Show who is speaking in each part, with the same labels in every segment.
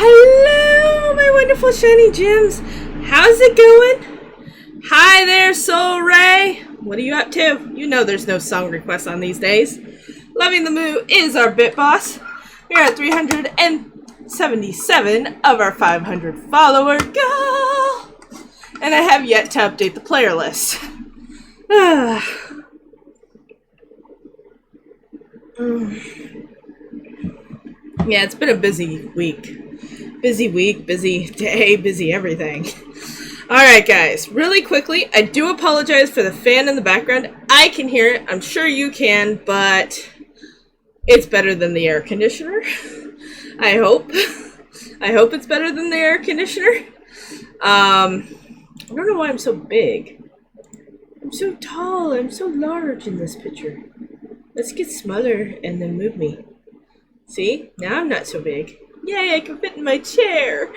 Speaker 1: Hello, my wonderful shiny gems. How's it going? Hi there, Soul Ray. What are you up to? You know there's no song requests on these days. Loving the Moo is our bit boss. We're at 377 of our 500 follower goal. And I have yet to update the player list. Yeah, it's been a busy week. Busy week, busy day, busy everything. Alright guys, really quickly, I do apologize for the fan in the background. I can hear it, I'm sure you can, but it's better than the air conditioner. I hope. I hope it's better than the air conditioner. I don't know why I'm so big. I'm so tall, I'm so large in this picture. Let's get smaller and then move me. See? Now I'm not so big. Yay, I can fit in my chair.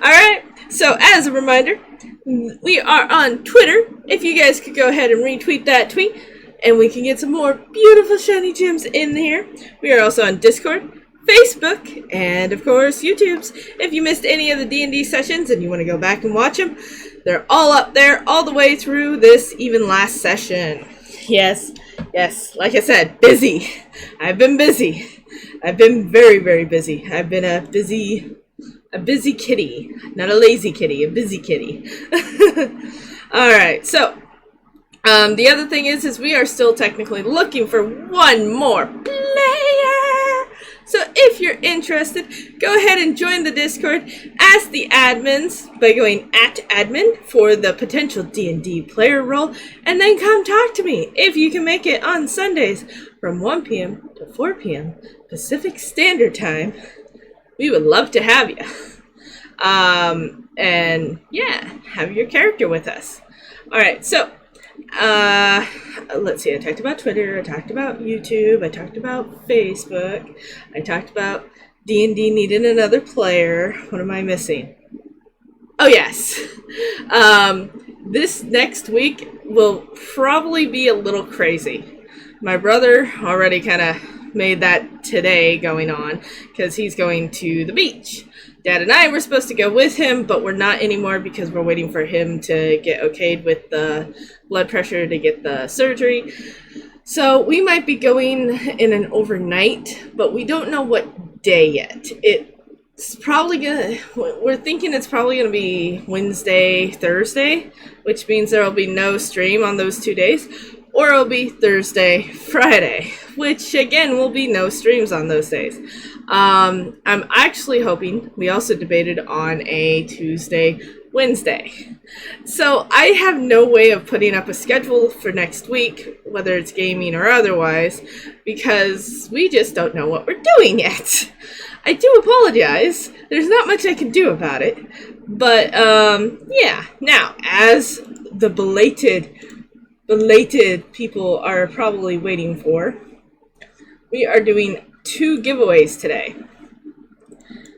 Speaker 1: Alright, so as a reminder, we are on Twitter. If you guys could go ahead and retweet that tweet, and we can get some more beautiful shiny gems in here. We are also on Discord, Facebook, and of course YouTube's. If you missed any of the D&D sessions and you want to go back and watch them, they're all up there all the way through this even last session. Yes, like I said, busy. I've been busy. I've been very, very busy. I've been a busy kitty. Not a lazy kitty, a busy kitty. Alright, so the other thing is we are still technically looking for one more player. So if you're interested, go ahead and join the Discord. Ask the admins by going @admin for the potential D&D player role, and then come talk to me if you can make it on Sundays from 1 p.m. to 4 p.m. Pacific Standard Time. We would love to have you. And yeah, have your character with us. All right, so let's see, I talked about Twitter, I talked about YouTube, I talked about Facebook, I talked about D&D needing another player. What am I missing? Oh yes, this next week will probably be a little crazy. My brother already kind of made that today going on because he's going to the beach. Dad and I were supposed to go with him, but we're not anymore because we're waiting for him to get okayed with the blood pressure to get the surgery. So we might be going in an overnight, but we don't know what day yet. We're thinking it's probably gonna be Wednesday, Thursday, which means there will be no stream on those 2 days, or it'll be Thursday, Friday, which again will be no streams on those days. I'm actually hoping, we also debated on a Tuesday, Wednesday. So I have no way of putting up a schedule for next week, whether it's gaming or otherwise, because we just don't know what we're doing yet. I do apologize. There's not much I can do about it. But, yeah. Now, as the belated people are probably waiting for, we are doing 2 giveaways today.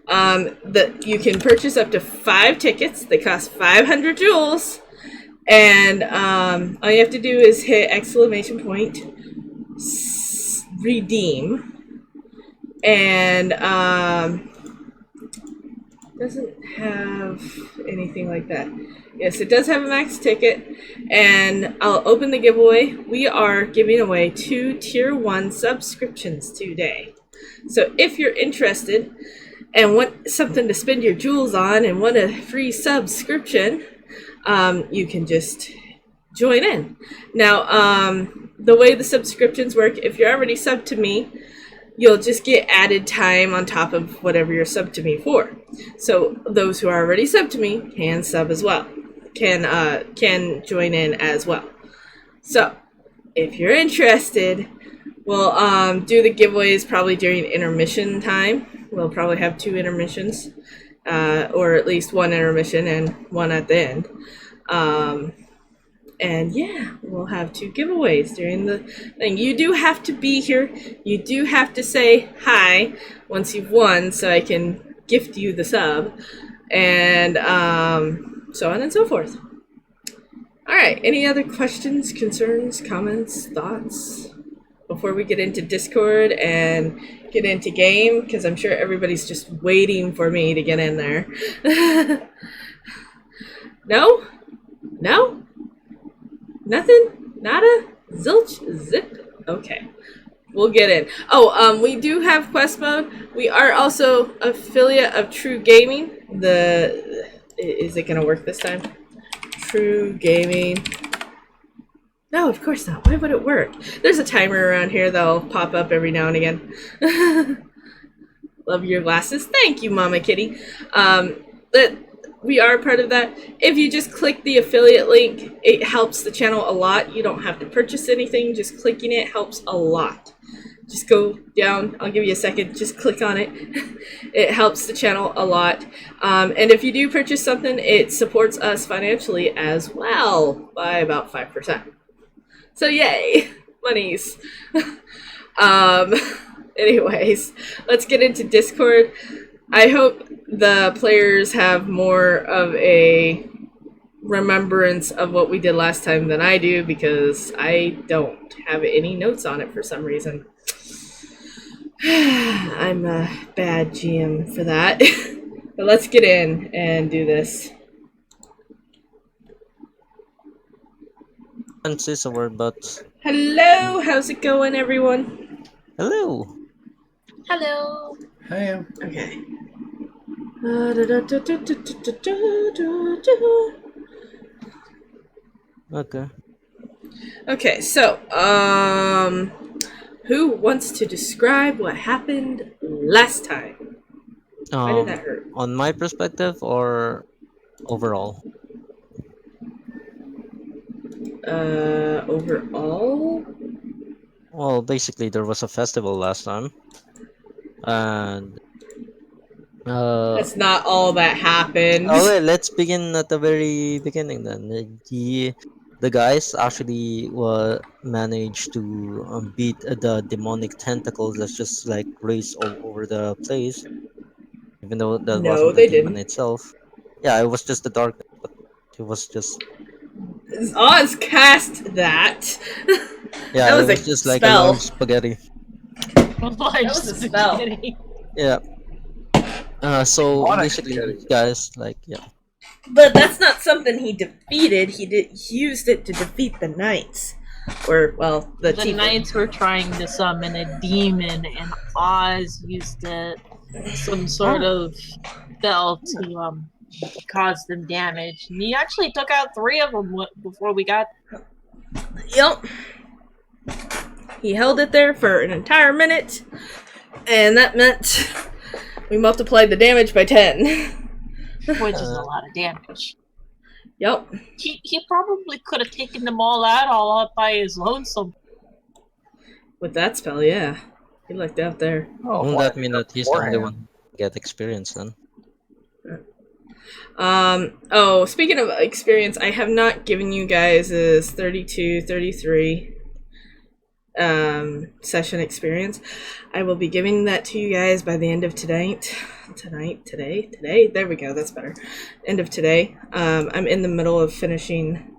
Speaker 1: That you can purchase up to 5 tickets. They cost 500 jewels, and all you have to do is hit ! Redeem, and doesn't have anything like that. Yes, it does have a max ticket, and I'll open the giveaway. We are giving away 2 tier 1 subscriptions today. So if you're interested and want something to spend your jewels on and want a free subscription, you can just join in. Now, the way the subscriptions work, if you're already subbed to me, you'll just get added time on top of whatever you're subbed to me for. So those who are already subbed to me can sub as well, can join in as well. So if you're interested, we'll do the giveaways probably during intermission time. We'll probably have 2 intermissions, or at least 1 intermission and 1 at the end. And yeah, we'll have 2 giveaways during the thing. You do have to be here. You do have to say hi once you've won so I can gift you the sub. And so on and so forth. All right, any other questions, concerns, comments, thoughts? before we get into Discord and get into game, because I'm sure everybody's just waiting for me to get in there. No? No? Nothing? Nada? Zilch? Zip? Okay. We'll get in. Oh, we do have quest mode. We are also affiliate of True Gaming. Is it gonna work this time? True Gaming. No, of course not. Why would it work? There's a timer around here that'll pop up every now and again. Love your glasses. Thank you, Mama Kitty. We are part of that. If you just click the affiliate link, it helps the channel a lot. You don't have to purchase anything. Just clicking it helps a lot. Just go down. I'll give you a second. Just click on it. It helps the channel a lot. And if you do purchase something, it supports us financially as well by about 5%. So yay, monies. Anyways, let's get into Discord. I hope the players have more of a remembrance of what we did last time than I do, because I don't have any notes on it for some reason. I'm a bad GM for that. But let's get in and do this.
Speaker 2: Can't say a word, but
Speaker 1: Hello, how's it going, everyone?
Speaker 2: hello.
Speaker 3: Hello.
Speaker 4: Hi.
Speaker 1: Okay.
Speaker 2: Okay.
Speaker 1: Okay, so, who wants to describe what happened last time? Why did that hurt?
Speaker 2: On my perspective or overall?
Speaker 1: Overall?
Speaker 2: Well, basically there was a festival last time, and
Speaker 1: That's not all that happened.
Speaker 2: okay, let's begin at the very beginning then. The guys actually managed to beat the demonic tentacles that's just like raced all over the place, even though that
Speaker 1: No,
Speaker 2: wasn't the
Speaker 1: they
Speaker 2: demon
Speaker 1: didn't.
Speaker 2: itself. Yeah, it was just the darkness, but it was just
Speaker 1: Oz cast that.
Speaker 2: yeah,
Speaker 1: That
Speaker 2: it
Speaker 1: was a
Speaker 2: was just like a
Speaker 1: spell.
Speaker 2: large spaghetti.
Speaker 3: Large
Speaker 1: was a spell.
Speaker 3: spaghetti.
Speaker 2: Yeah. So
Speaker 4: Onyx
Speaker 2: basically,
Speaker 4: spaghetti.
Speaker 2: guys, like yeah.
Speaker 1: But that's not something he defeated. He used it to defeat the knights. Or, well, the
Speaker 3: The
Speaker 1: tiefling.
Speaker 3: knights were trying to summon a demon, and Oz used some sort of spell to cause them damage. And he actually took out 3 of them before we got.
Speaker 1: Yep. He held it there for an entire minute, and that meant we multiplied the damage by 10.
Speaker 3: Which is a lot of damage.
Speaker 1: Yep.
Speaker 3: He probably could have taken them all up by his lonesome.
Speaker 1: With that spell, yeah. He lucked out there.
Speaker 2: Won't that mean that he's the only one who get experience then?
Speaker 1: Oh, speaking of experience, I have not given you guys his 32, 33 session experience. I will be giving that to you guys by the end of today. There we go, that's better. End of today. I'm in the middle of finishing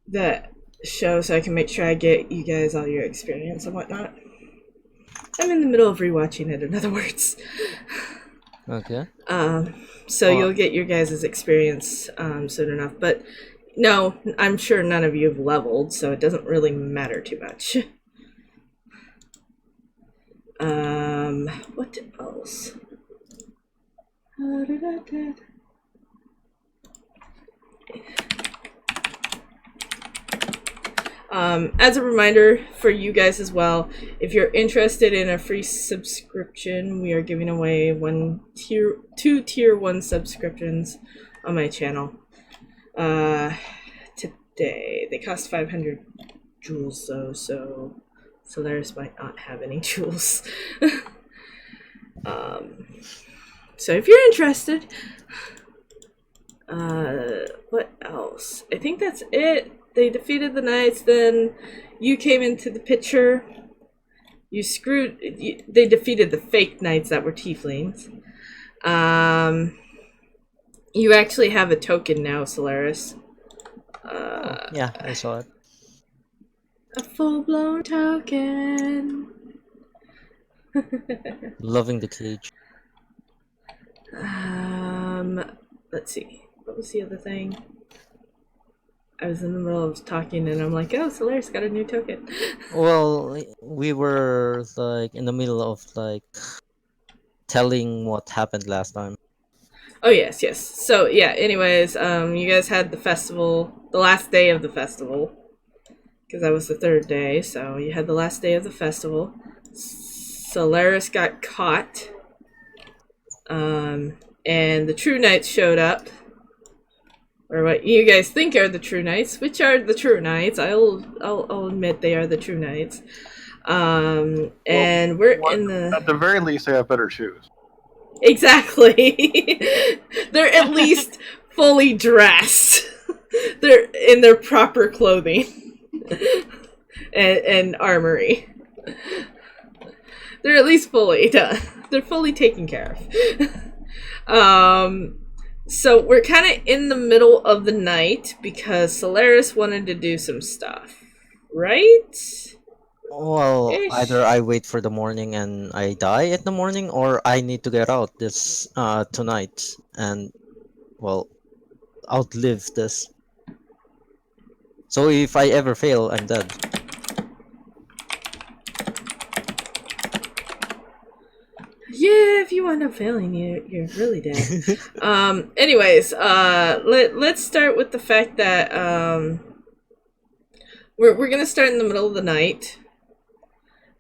Speaker 1: the show so I can make sure I get you guys all your experience and whatnot. I'm in the middle of rewatching it, in other words.
Speaker 2: Okay.
Speaker 1: So you'll get your guys' experience soon enough. But no, I'm sure none of you have leveled, so it doesn't really matter too much. What else? As a reminder for you guys as well, if you're interested in a free subscription, we are giving away 2 tier 1 subscriptions on my channel. Today they cost 500 jewels though, so Solaris might not have any jewels. So if you're interested, what else? I think that's it. They defeated the knights, then you came into the picture. They defeated the fake knights that were tieflings. You actually have a token now, Solaris.
Speaker 2: Yeah, I saw it.
Speaker 1: A full-blown token.
Speaker 2: Loving the cage.
Speaker 1: Let's see. What was the other thing? I was in the middle of talking and I'm like, oh, Solaris got a new token.
Speaker 2: Well, we were like in the middle of like telling what happened last time.
Speaker 1: Oh, yes, yes. So, yeah, anyways, you guys had the festival, the last day of the festival. Because that was the third day, so you had the last day of the festival. Solaris got caught. And the True Knights showed up. Or what you guys think are the True Knights, which are the True Knights. I'll admit they are the True Knights. And we're in the...
Speaker 4: At the very least, they have better shoes.
Speaker 1: Exactly. They're at least fully dressed. They're in their proper clothing. and armory. They're at least fully done. They're fully taken care of. So we're kind of in the middle of the night because Solaris wanted to do some stuff, right?
Speaker 2: Well,
Speaker 1: Ish.
Speaker 2: either I wait for the morning and I die at the morning, or I need to get out this tonight and, well, outlive this. So if I ever fail, I'm dead.
Speaker 1: Yeah, if you wind up failing, you're really dead. Anyways, let's start with the fact that we're gonna start in the middle of the night,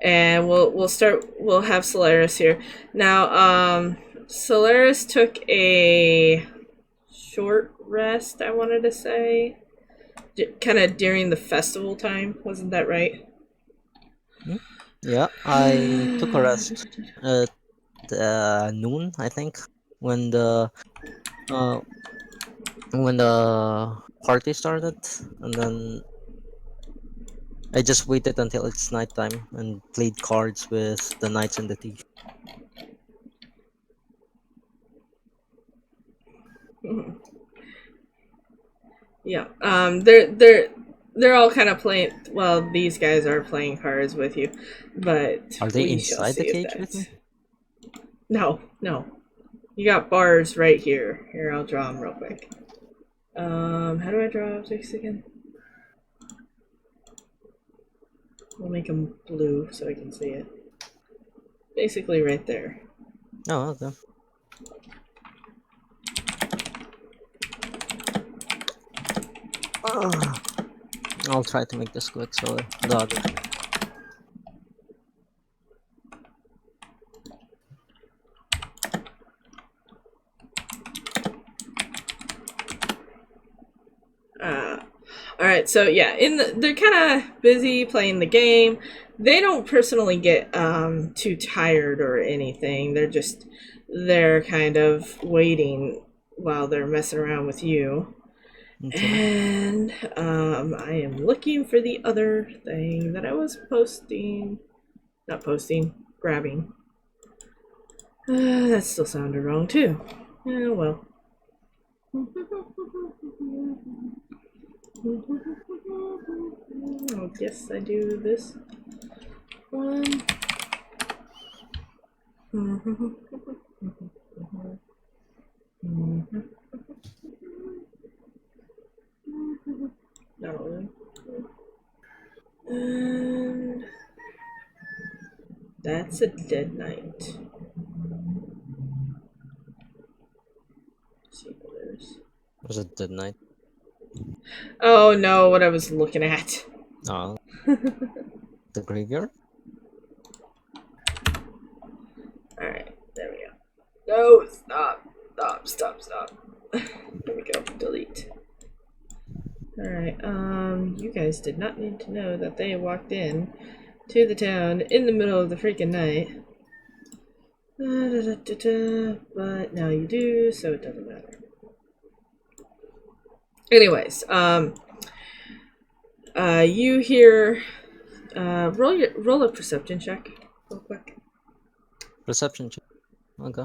Speaker 1: and we'll have Solaris here now. Solaris took a short rest, I wanted to say, kind of during the festival time. Wasn't that right?
Speaker 2: Yeah, I took a rest at noon, I think, when the uh, party started, and then I just waited until it's nighttime and played cards with the knights and the thief.
Speaker 1: Yeah. They're all kind of playing. Well, these guys are playing cards with you, but
Speaker 2: Are they
Speaker 1: we shall
Speaker 2: inside the
Speaker 1: see if
Speaker 2: cage with
Speaker 1: that's-
Speaker 2: me?
Speaker 1: No, no. You got bars right here. Here, I'll draw them real quick. How do I draw objects again? We'll make them blue so I can see it. Basically, right there.
Speaker 2: Oh, okay. I'll try to make this quick so the other.
Speaker 1: Alright, so yeah, they're kind of busy playing the game. They don't personally get too tired or anything. They're kind of waiting while they're messing around with you.
Speaker 2: Okay.
Speaker 1: And I am looking for the other thing that I was grabbing. That still sounded wrong too. Oh well. I guess I do this one. Not really. And that's a dead knight. See what there's.
Speaker 2: Was it the night?
Speaker 1: Oh no, what I was looking at.
Speaker 2: Oh, the graveyard?
Speaker 1: Alright, there we go. No, stop. There we go, delete. Alright, you guys did not need to know that they walked in to the town in the middle of the freaking night. But now you do, so it doesn't matter. Anyways, you hear, roll a perception check real quick.
Speaker 2: Perception check. Okay.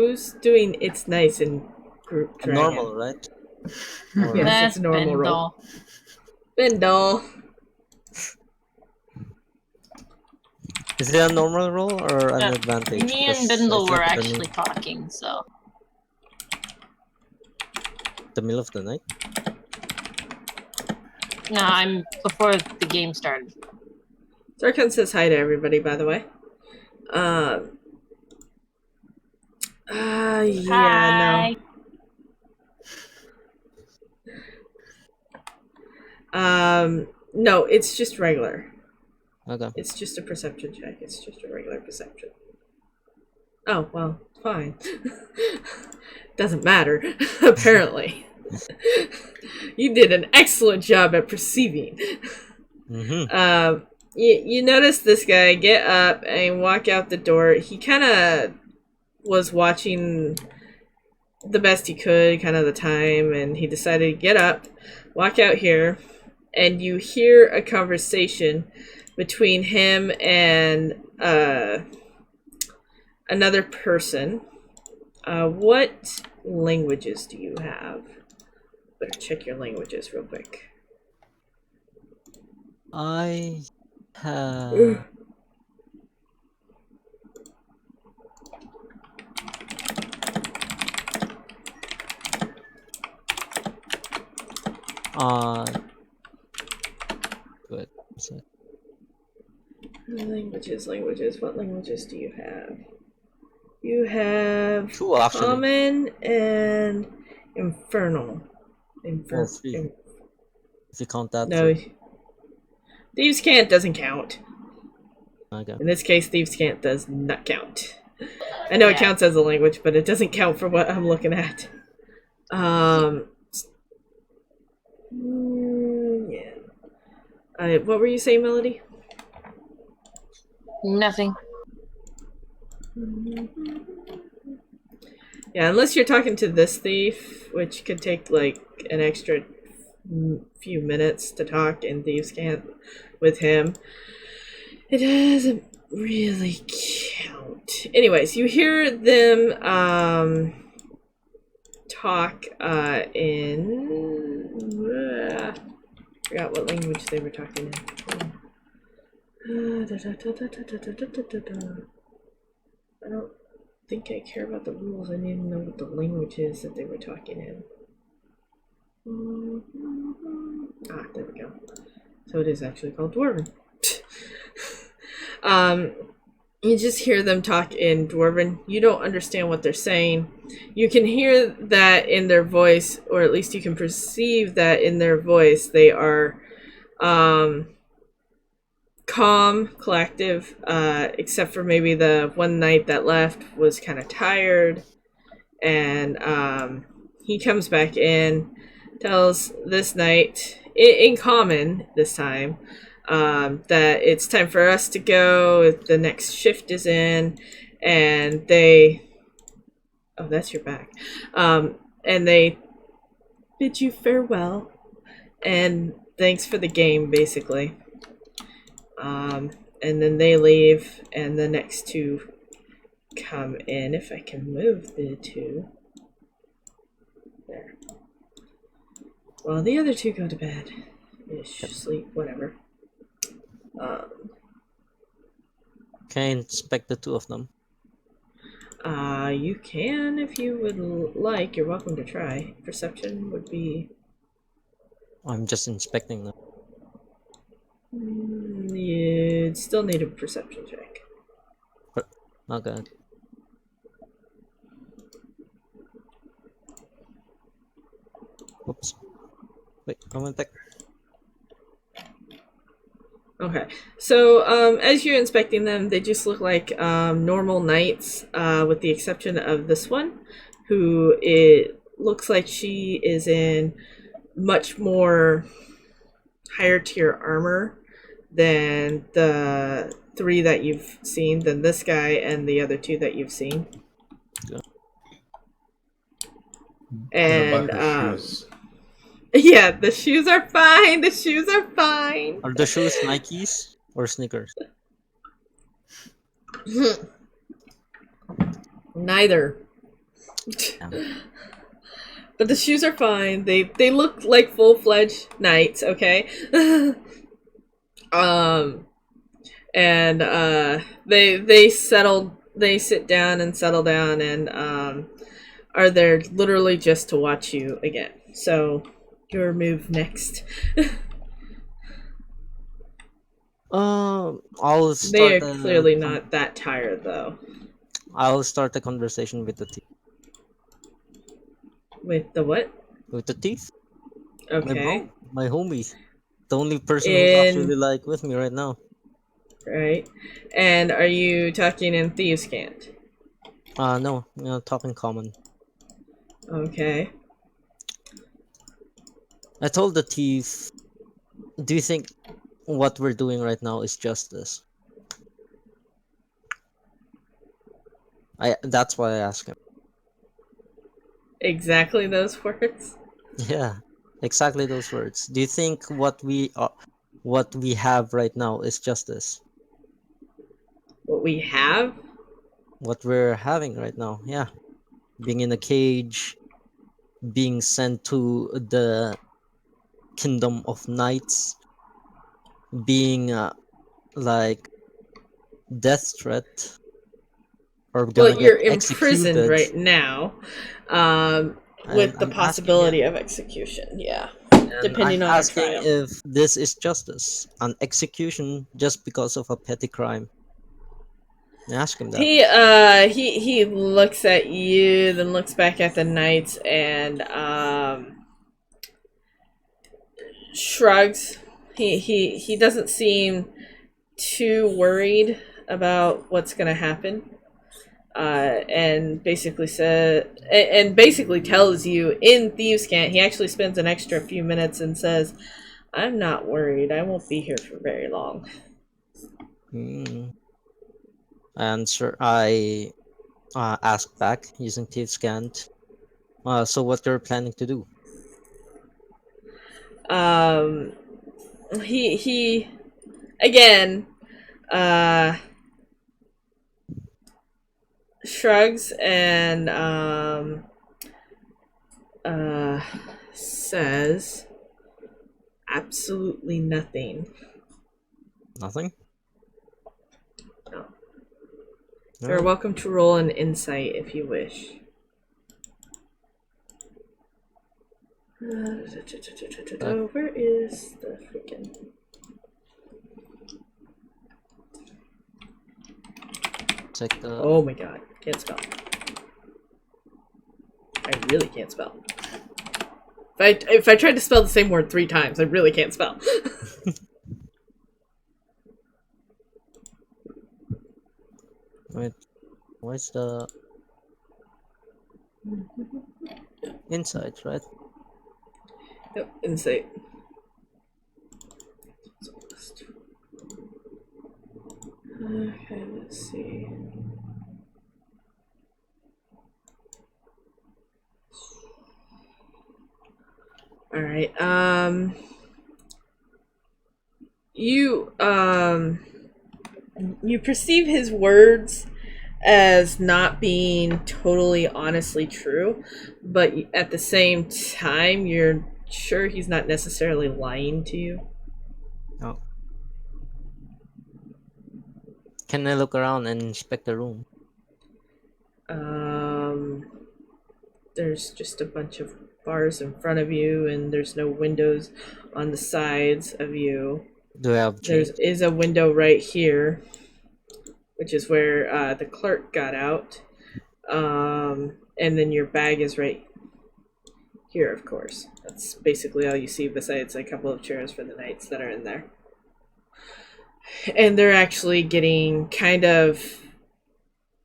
Speaker 1: who's doing It's Nice in Group Dragon?
Speaker 2: Normal, right? Or
Speaker 1: Yes,
Speaker 3: That's
Speaker 1: it's a normal roll.
Speaker 3: Bendel.
Speaker 1: Bendel.
Speaker 2: is it a normal roll or an
Speaker 3: Yeah,
Speaker 2: advantage?
Speaker 3: Me and
Speaker 2: Because I
Speaker 3: Bendel
Speaker 2: think
Speaker 3: were
Speaker 2: the
Speaker 3: actually talking, so.
Speaker 2: the middle of the night.
Speaker 3: No, I'm before the game started.
Speaker 1: Zarkon says hi to everybody, by the way. Yeah,
Speaker 3: Hi.
Speaker 1: no. No, it's just regular.
Speaker 2: Okay.
Speaker 1: It's just a perception check. It's just a regular perception. Oh, well, fine. Doesn't matter, apparently. You did an excellent job at perceiving.
Speaker 2: Mm-hmm.
Speaker 1: You notice this guy get up and walk out the door. He kind of was watching the best he could, kind of the time, and he decided to get up, walk out here, and you hear a conversation between him and another person. What languages do you have? Better check your languages real quick.
Speaker 2: I have. Good. So,
Speaker 1: Languages. What languages do you have? You have
Speaker 2: two actually.
Speaker 1: Common and Infernal.
Speaker 2: Or three. If you count that.
Speaker 1: No.
Speaker 2: Three.
Speaker 1: Thieves' Cant doesn't count.
Speaker 2: Okay.
Speaker 1: In this case, Thieves' Cant does not count. I know it counts as a language, but it doesn't count for what I'm looking at. Yeah. What were you saying, Melody?
Speaker 3: Nothing.
Speaker 1: Yeah, unless you're talking to this thief, which could take like an extra few minutes to talk in Thieves' Cant with him. It doesn't really count. Anyways, you hear them talk in forgot what language they were talking in. I don't think I care about the rules. I need to know what the language is that they were talking in. There we go. So it is actually called Dwarven. You just hear them talk in Dwarven. You don't understand what they're saying. You can hear that in their voice, or at least you can perceive that in their voice. They are calm, collective, except for maybe the one knight that left was kind of tired. And he comes back in, tells this knight, in common this time, that it's time for us to go. The next shift is in, and they... Oh, that's your back. And they bid you farewell, and thanks for the game, basically. And then they leave, and the next two come in. If I can move the two. There. Well, the other two go to bed. Ish, sleep, whatever.
Speaker 2: Can I inspect the two of them?
Speaker 1: You can if you would like. You're welcome to try. Perception would be...
Speaker 2: I'm just inspecting them.
Speaker 1: You'd still need a perception check.
Speaker 2: Okay. Oops. Wait, I went back.
Speaker 1: Okay, so as you're inspecting them, they just look like normal knights, with the exception of this one, who it looks like she is in much more higher tier armor than the three that you've seen, than this guy and the other two that you've seen.
Speaker 2: Yeah.
Speaker 1: And yeah, the shoes are fine. The shoes are fine.
Speaker 2: Are the shoes Nikes or sneakers?
Speaker 1: Neither. But the shoes are fine. They look like full-fledged knights, okay? um and they sit down and settle down and are there literally just to watch you again. So your move next.
Speaker 2: I'll
Speaker 1: They
Speaker 2: start
Speaker 1: are
Speaker 2: a
Speaker 1: clearly not that tired though.
Speaker 2: I'll start a conversation with the thief.
Speaker 1: With the what?
Speaker 2: With the thief, my
Speaker 1: Okay.
Speaker 2: bro, my homie, the only person who's
Speaker 1: In
Speaker 2: actually like with me right now.
Speaker 1: right. And are you talking in Thieves' Cant?
Speaker 2: No, talking common.
Speaker 1: Okay.
Speaker 2: I told the thief, "Do you think what we're doing right now is justice?" That's why I asked him.
Speaker 1: Exactly those words.
Speaker 2: Yeah, exactly those words. Do you think what we have right now is justice?
Speaker 1: What we have?
Speaker 2: What we're having right now, yeah, being in a cage, being sent to the kingdom of knights, being like death threat or
Speaker 1: Well,
Speaker 2: gonna
Speaker 1: you're
Speaker 2: get
Speaker 1: imprisoned
Speaker 2: executed.
Speaker 1: right now,
Speaker 2: And
Speaker 1: with the
Speaker 2: I'm asking
Speaker 1: possibility
Speaker 2: him,
Speaker 1: of execution. Yeah,
Speaker 2: and I'm
Speaker 1: depending on a
Speaker 2: asking
Speaker 1: trial.
Speaker 2: if this is justice, an execution just because of a petty crime. I ask him that.
Speaker 1: He looks at you, then looks back at the knights and shrugs. He doesn't seem too worried about what's gonna happen. And basically basically tells you in Thieves' Cant. He actually spends an extra few minutes and says, "I'm not worried. I won't be here for very long."
Speaker 2: Hmm. And sir, I asked back using Thief Scant. So what you're planning to do?
Speaker 1: Um, he again uh shrugs and uh says absolutely nothing.
Speaker 2: Nothing.
Speaker 1: No.
Speaker 2: All
Speaker 1: You're
Speaker 2: right.
Speaker 1: welcome to roll an insight if you wish. Where is the freaking...
Speaker 2: Take the.
Speaker 1: Oh my god, can't spell. I really can't spell. If I tried to spell the same word 3 times, I really can't spell.
Speaker 2: Wait. Where's the insight? Right.
Speaker 1: Yep, insight. Okay, let's see. All right. You you perceive his words as not being totally honestly true, but at the same time, you're sure he's not necessarily lying to you.
Speaker 2: Oh. Can I look around and inspect the room?
Speaker 1: Um, there's just a bunch of bars in front of you, and there's no windows on the sides of you.
Speaker 2: Do I have
Speaker 1: There
Speaker 2: change?
Speaker 1: is a window right here, which is where the clerk got out. And then your bag is right here, of course. That's basically all you see, besides a couple of chairs for the knights that are in there. And they're actually getting kind of...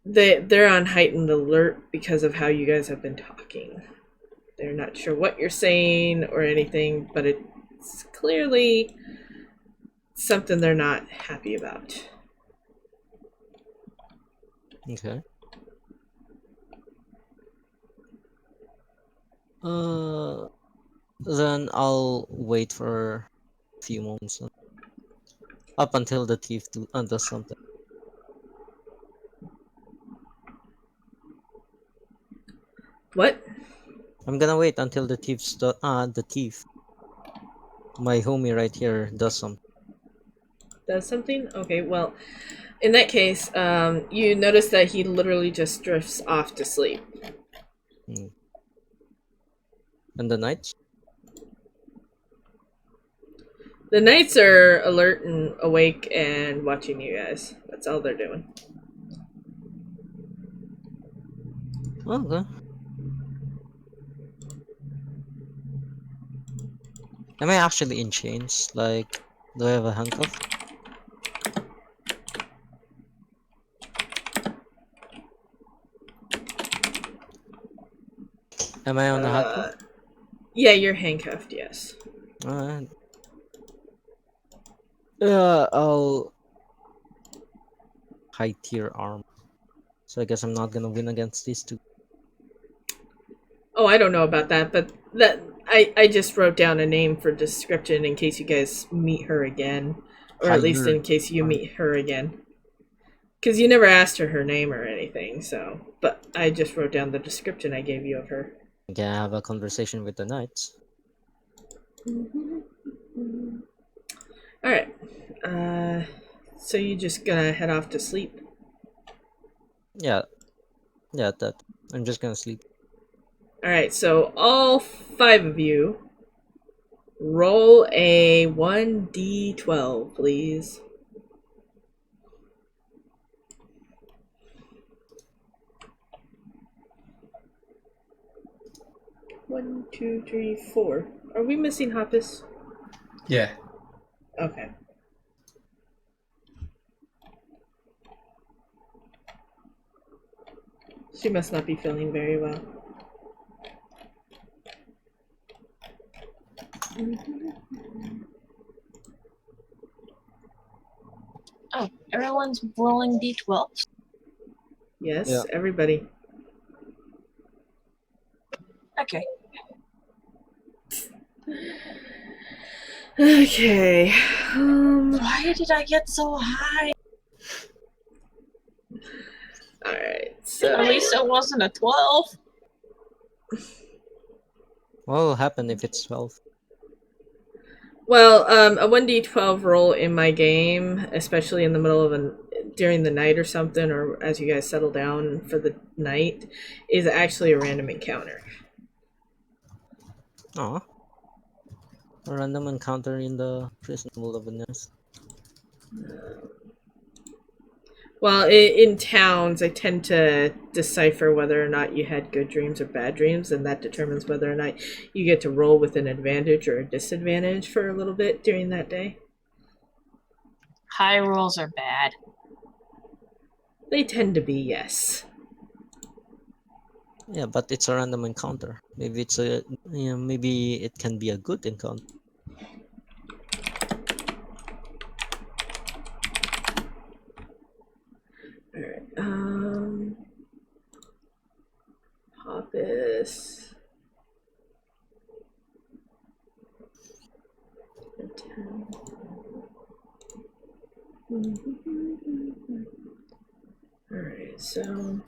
Speaker 1: they're on heightened alert because of how you guys have been talking. They're not sure what you're saying or anything, but it's clearly something they're not happy about.
Speaker 2: Okay. Then I'll wait for a few moments up until the thief does something.
Speaker 1: What?
Speaker 2: I'm gonna wait until the thief, my homie right here, does some.
Speaker 1: Does something? Okay, well, in that case, you notice that he literally just drifts off to sleep.
Speaker 2: Hmm. And the knights?
Speaker 1: The knights are alert and awake and watching you guys. That's all they're doing.
Speaker 2: Okay. Am I actually in chains? Like, do I have a handcuff? Am I on a handcuff?
Speaker 1: Yeah, you're handcuffed, yes.
Speaker 2: Alright. I'll high tier arm. So I guess I'm not gonna win against these two.
Speaker 1: Oh, I don't know about that, but I just wrote down a name for description in case you guys meet her again. Or at least
Speaker 2: Higher
Speaker 1: in case you
Speaker 2: arm.
Speaker 1: meet her again. Because you never asked her name or anything, so. But I just wrote down the description I gave you of her.
Speaker 2: Can I have a conversation with the knights?
Speaker 1: Alright. So you just gonna head off to sleep?
Speaker 2: Yeah. Yeah, that. I'm just gonna sleep.
Speaker 1: Alright, so all 5 of you roll a 1d12, please. One, two, three, 4. Are we missing Hoppus?
Speaker 5: Yeah.
Speaker 1: Okay. She must not be feeling very well.
Speaker 3: Oh, everyone's rolling d12.
Speaker 1: Yes,
Speaker 2: Yeah.
Speaker 1: everybody.
Speaker 3: Okay.
Speaker 1: Okay.
Speaker 3: Why did I get so high?
Speaker 1: Alright, so.
Speaker 3: At least it wasn't a 12.
Speaker 2: What will happen if it's 12?
Speaker 1: Well, a 1d12 roll in my game, especially in the middle of during the night or something, or as you guys settle down for the night, is actually a random encounter.
Speaker 2: Aw. A random encounter in the prison will have been nice.
Speaker 1: Well, in towns, I tend to decipher whether or not you had good dreams or bad dreams, and that determines whether or not you get to roll with an advantage or a disadvantage for a little bit during that day.
Speaker 3: High rolls are bad.
Speaker 1: They tend to be, yes.
Speaker 2: Yeah, but it's a random encounter. Maybe it's a, maybe it can be a good encounter.
Speaker 1: Alright, Hoppus. Alright, so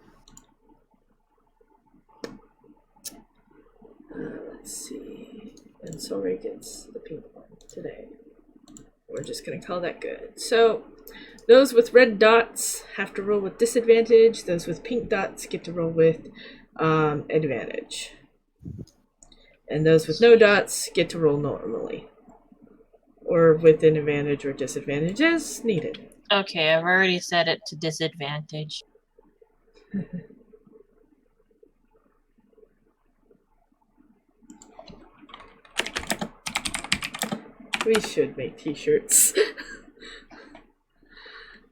Speaker 1: let's see. And Solray gets the pink one today. We're just gonna call that good. So those with red dots have to roll with disadvantage. Those with pink dots get to roll with advantage. And those with no dots get to roll normally. Or with an advantage or disadvantage as needed.
Speaker 3: Okay, I've already set it to disadvantage.
Speaker 1: We should make t-shirts.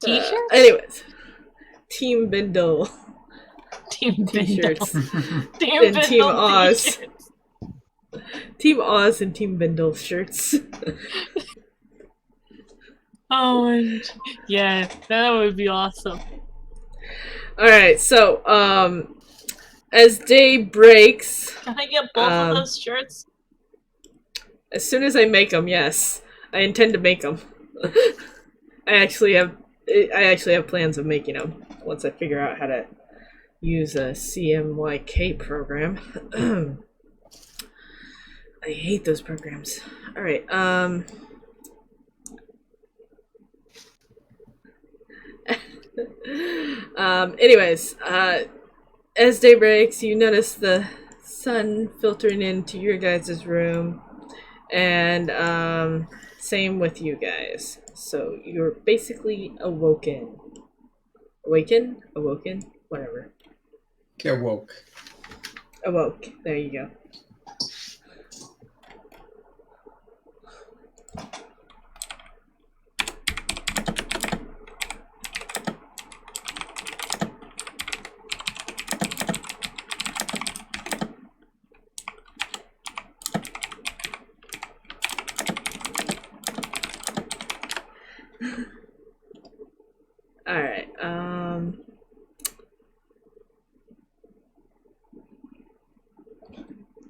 Speaker 3: T-shirts?
Speaker 1: Anyways. Team Bindle
Speaker 3: Team
Speaker 1: t-shirts.
Speaker 3: Team
Speaker 1: And Team
Speaker 3: Bindle
Speaker 1: Oz.
Speaker 3: t-shirts.
Speaker 1: Team Oz and Team Bindle shirts.
Speaker 3: Oh, and yeah, that would be awesome.
Speaker 1: Alright, so, as day breaks,
Speaker 3: Can I get both of those shirts?
Speaker 1: as soon as I make them, yes. I intend to make them. I actually have plans of making them once I figure out how to use a CMYK program. I hate those programs. All right. Anyways, as day breaks, you notice the sun filtering into your guys' room, and same with you guys. So you're basically awoken. Awoken? Whatever.
Speaker 5: Get woke.
Speaker 1: Awoke. There you go. Alright,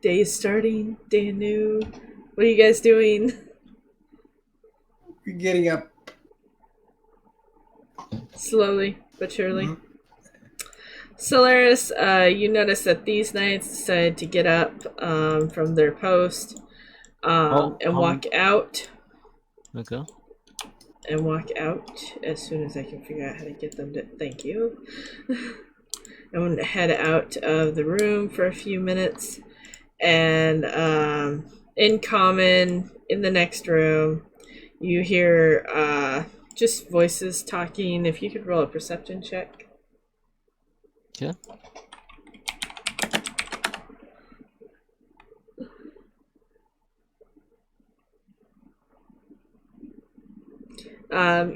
Speaker 1: day's starting, day new. What are you guys doing?
Speaker 5: You're getting up.
Speaker 1: Slowly but surely. Solaris, you notice that these knights decided to get up from their post and walk out.
Speaker 2: Okay.
Speaker 1: And walk out as soon as I can figure out how to get them to. Thank you. I want to head out of the room for a few minutes, and in common in the next room, you hear just voices talking. If you could roll a perception check.
Speaker 2: Yeah.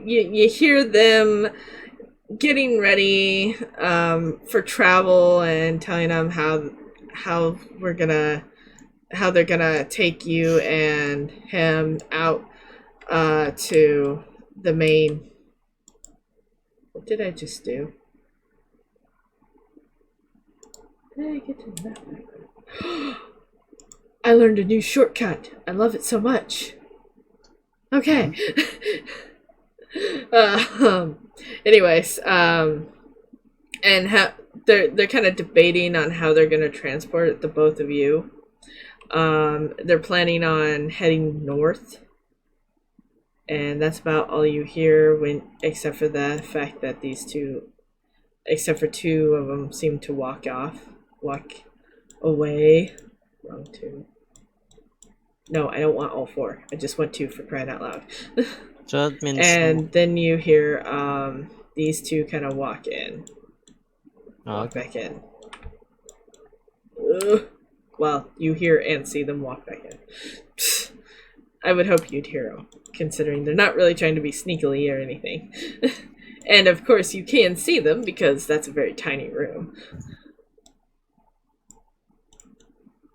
Speaker 1: You hear them getting ready for travel and telling them how they're gonna take you and him out to the main. What did I just do? How did I get to that background? I learned a new shortcut. I love it so much. Okay. Anyways, and they're kind of debating on how they're gonna transport the both of you. They're planning on heading north, and that's about all you hear except for the fact that except for two of them seem to walk away. Wrong two. No, I don't want all four. I just want two, for crying out loud.
Speaker 2: So that means.
Speaker 1: And then you hear these two kind of walk
Speaker 2: Okay.
Speaker 1: back in. Well, you hear and see them walk back in. I would hope you'd hear them, considering they're not really trying to be sneakily or anything. And of course, you can see them because that's a very tiny room.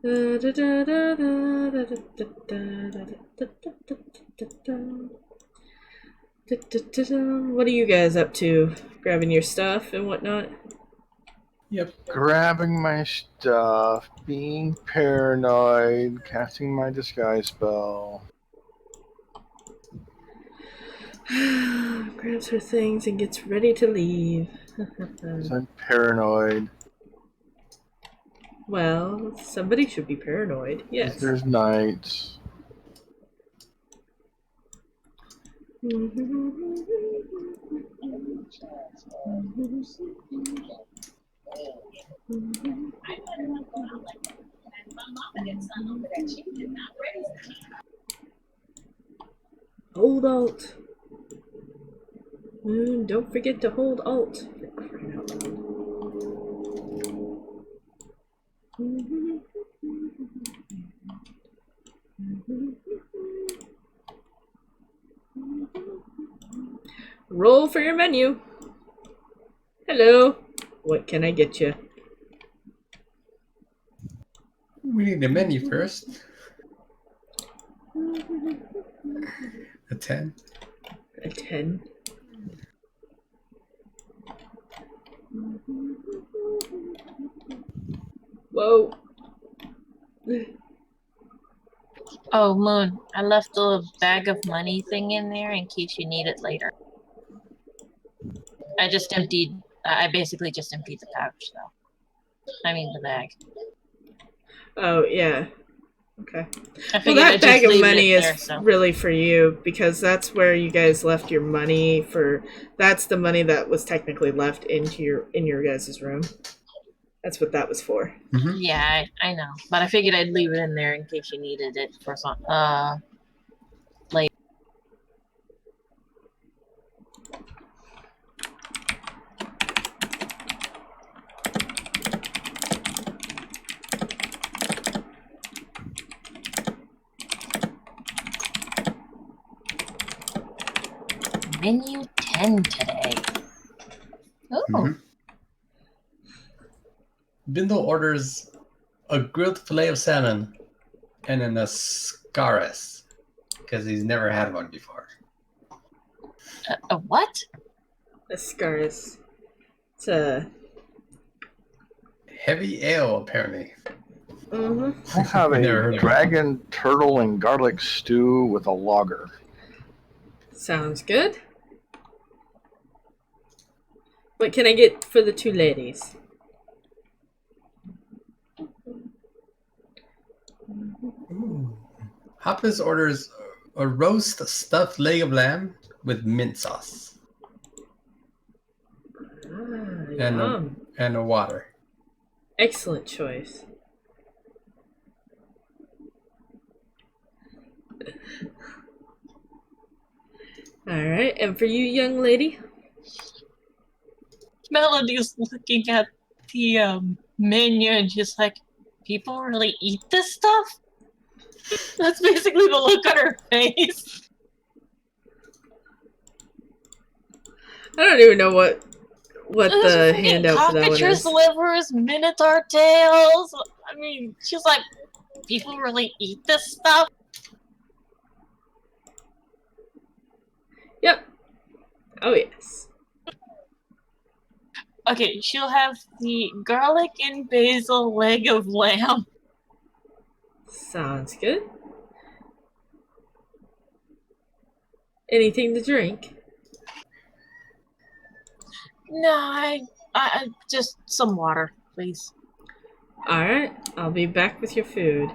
Speaker 1: What are you guys up to? Grabbing your stuff and whatnot?
Speaker 5: Yep.
Speaker 4: Grabbing my stuff, being paranoid, casting my disguise spell.
Speaker 1: Grabs her things and gets ready to leave.
Speaker 4: 'Cause I'm paranoid.
Speaker 1: Well, somebody should be paranoid. Yes.
Speaker 4: There's knights.
Speaker 1: Hold Alt. Don't forget to hold Alt. Roll for your menu. Hello. What can I get you?
Speaker 5: We need the menu first. A 10.
Speaker 1: A 10. Whoa.
Speaker 3: Oh, Moon, I left a bag of money thing in there in case you need it later. I just emptied I basically just emptied the pouch, though. I mean, the bag.
Speaker 1: Oh, yeah. Okay.
Speaker 3: I
Speaker 1: Well,
Speaker 3: figured
Speaker 1: that
Speaker 3: I'd just
Speaker 1: bag of
Speaker 3: leave
Speaker 1: money
Speaker 3: it
Speaker 1: is
Speaker 3: there, so.
Speaker 1: really for you because that's where you guys left your money for. That's the money that was technically left in your guys' room. That's what that was for.
Speaker 5: Mm-hmm.
Speaker 3: Yeah, I know. But I figured I'd leave it in there in case you needed it for some, later. Menu 10 today. Oh.
Speaker 5: Mm-hmm. Bindle orders a grilled fillet of salmon and an ascaris because he's never had one before.
Speaker 3: A what?
Speaker 1: Ascaris. It's a.
Speaker 5: Heavy ale, apparently.
Speaker 1: Mm-hmm.
Speaker 4: I have
Speaker 5: I never
Speaker 4: a
Speaker 5: heard of it.
Speaker 4: dragon, turtle, and garlic stew with a lager.
Speaker 1: Sounds good. What can I get for the two ladies?
Speaker 5: Ooh. Hoppus orders a roast stuffed leg of lamb with mint sauce
Speaker 1: Yum.
Speaker 5: and a water.
Speaker 1: Excellent choice. Alright, and for you, young lady?
Speaker 3: Melody's looking at the menu and just like, people really eat this stuff? That's basically the look on her face.
Speaker 1: I don't even know what
Speaker 3: There's
Speaker 1: the
Speaker 3: freaking
Speaker 1: handout for that one
Speaker 3: cockatrice
Speaker 1: is.
Speaker 3: livers, minotaur tails. I mean, she's like, people really eat this stuff?
Speaker 1: Yep. Oh, yes.
Speaker 3: Okay, she'll have the garlic and basil leg of lamb.
Speaker 1: Sounds good. Anything to drink?
Speaker 3: No, I just some water, please.
Speaker 1: Alright, I'll be back with your food.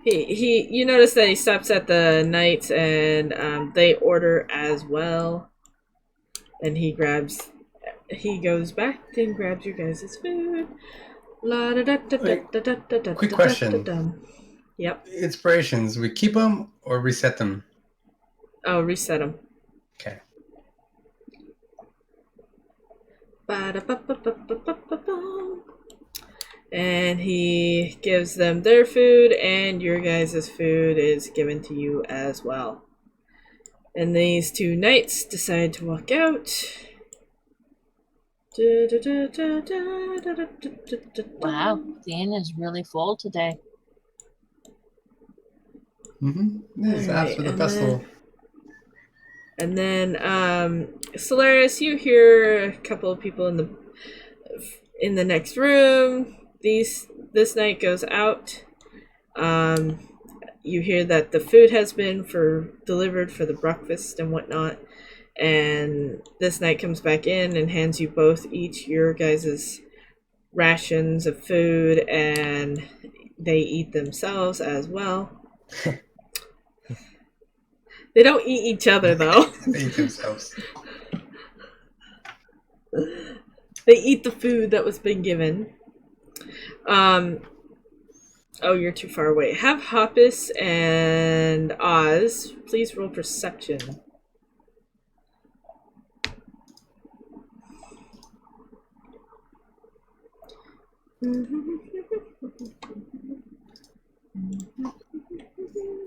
Speaker 1: You notice that he stops at the Knights and they order as well. And he goes back and grabs your guys' food.
Speaker 5: Quick question.
Speaker 1: Yep.
Speaker 5: Inspirations, we keep them or reset them?
Speaker 1: Oh, reset them.
Speaker 5: Okay.
Speaker 1: And he gives them their food, and your guys' food is given to you as well. And these two knights decide to walk out.
Speaker 3: Wow, the inn is really full today.
Speaker 5: Mm-hmm. This is
Speaker 1: Alright,
Speaker 5: after the
Speaker 1: and
Speaker 5: festival.
Speaker 1: And then, Solaris, you hear a couple of people in the next room. This night goes out. You hear that the food has been delivered for the breakfast and whatnot. And this night comes back in and hands you both each your guys' rations of food, and they eat themselves as well. They don't eat each other, though.
Speaker 5: They eat themselves.
Speaker 1: They eat the food that was been given. Oh, you're too far away. Have Hoppus and Oz please roll perception.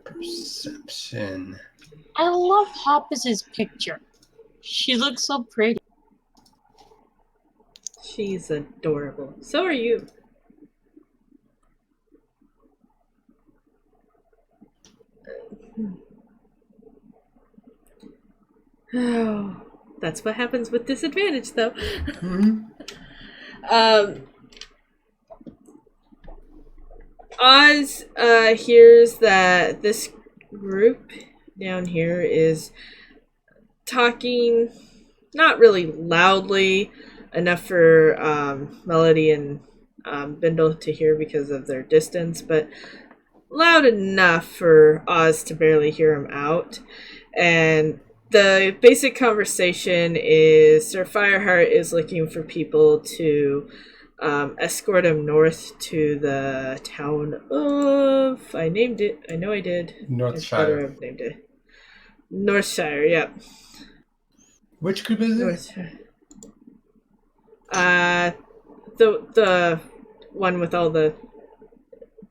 Speaker 5: Perception.
Speaker 3: I love Hoppus's picture. She looks so pretty.
Speaker 1: She's adorable. So are you. Oh, that's what happens with disadvantage, though.
Speaker 5: Mm-hmm.
Speaker 1: Oz hears that this group down here is talking, not really loudly, enough for Melody and Bindle to hear because of their distance, but loud enough for Oz to barely hear him out. And the basic conversation is Sir Fireheart is looking for people to escort him north to the town of... I named it. I know I did. I better
Speaker 5: Northshire.
Speaker 1: have named it. Northshire, yep.
Speaker 5: Which group is it?
Speaker 1: Northshire. The one with all the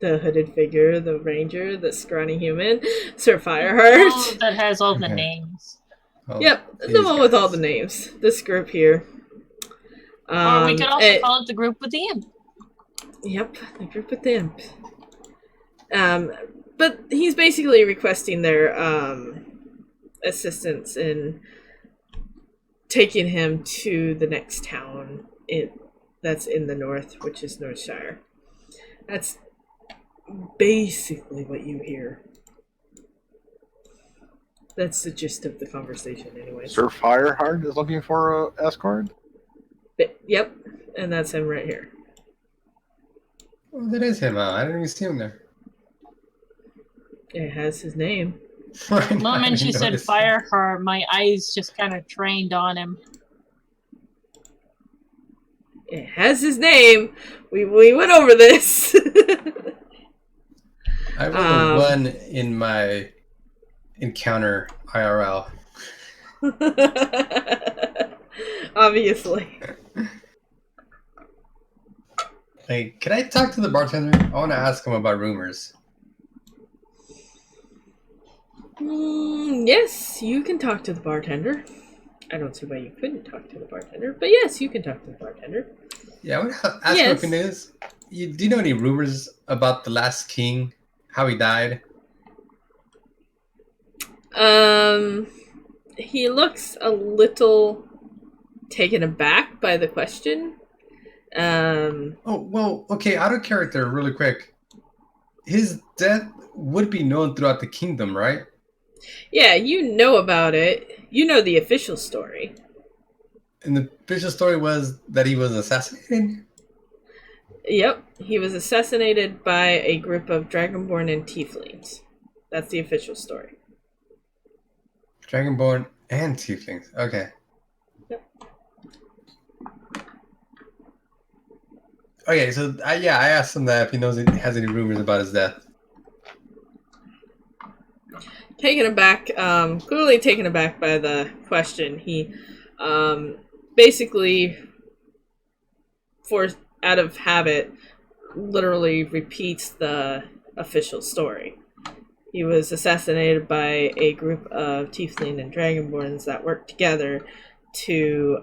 Speaker 1: hooded figure, the ranger, the scrawny human, Sir Fireheart.
Speaker 3: Oh, that has all the
Speaker 5: Okay.
Speaker 3: names.
Speaker 5: Oh,
Speaker 1: Yep,
Speaker 5: these
Speaker 1: the one with all
Speaker 5: guys.
Speaker 1: the names. This group here.
Speaker 3: Or we could also call it the group with the imp.
Speaker 1: Yep, the group with the imp. But he's basically requesting their assistance in taking him to the next town that's in the north, which is Northshire. That's basically what you hear. That's the gist of the conversation, anyways.
Speaker 4: Sir Fireheart is looking for a escort.
Speaker 1: Yep, and that's him right here.
Speaker 5: Oh, that is him. I didn't even see him there.
Speaker 1: It has his name.
Speaker 3: The moment you said Fireheart, my eyes just kind of trained on him.
Speaker 1: It has his name. We went over this.
Speaker 5: I rolled a 1 in my encounter IRL.
Speaker 1: Obviously.
Speaker 5: Hey, can I talk to the bartender? I want to ask him about rumors.
Speaker 1: Yes, you can talk to the bartender. I don't see why you couldn't talk to the bartender, but yes, you can talk to the bartender.
Speaker 5: Yeah, I want to ask him if he knows. Do you know any rumors about the last king? How he died?
Speaker 1: He looks a little taken aback by the question.
Speaker 5: Oh, well, okay, out of character, really quick. His death would be known throughout the kingdom, right?
Speaker 1: Yeah, you know about it. You know the official story.
Speaker 5: And the official story was that he was assassinated?
Speaker 1: Yep, he was assassinated by a group of Dragonborn and Tieflings. That's the official story.
Speaker 5: Dragonborn and tieflings. Okay.
Speaker 1: Yep.
Speaker 5: Okay, so I asked him that if he knows has any rumors about his death.
Speaker 1: Taken aback, clearly taken aback by the question. He basically, out of habit, literally repeats the official story. He was assassinated by a group of Tiefling and Dragonborns that worked together to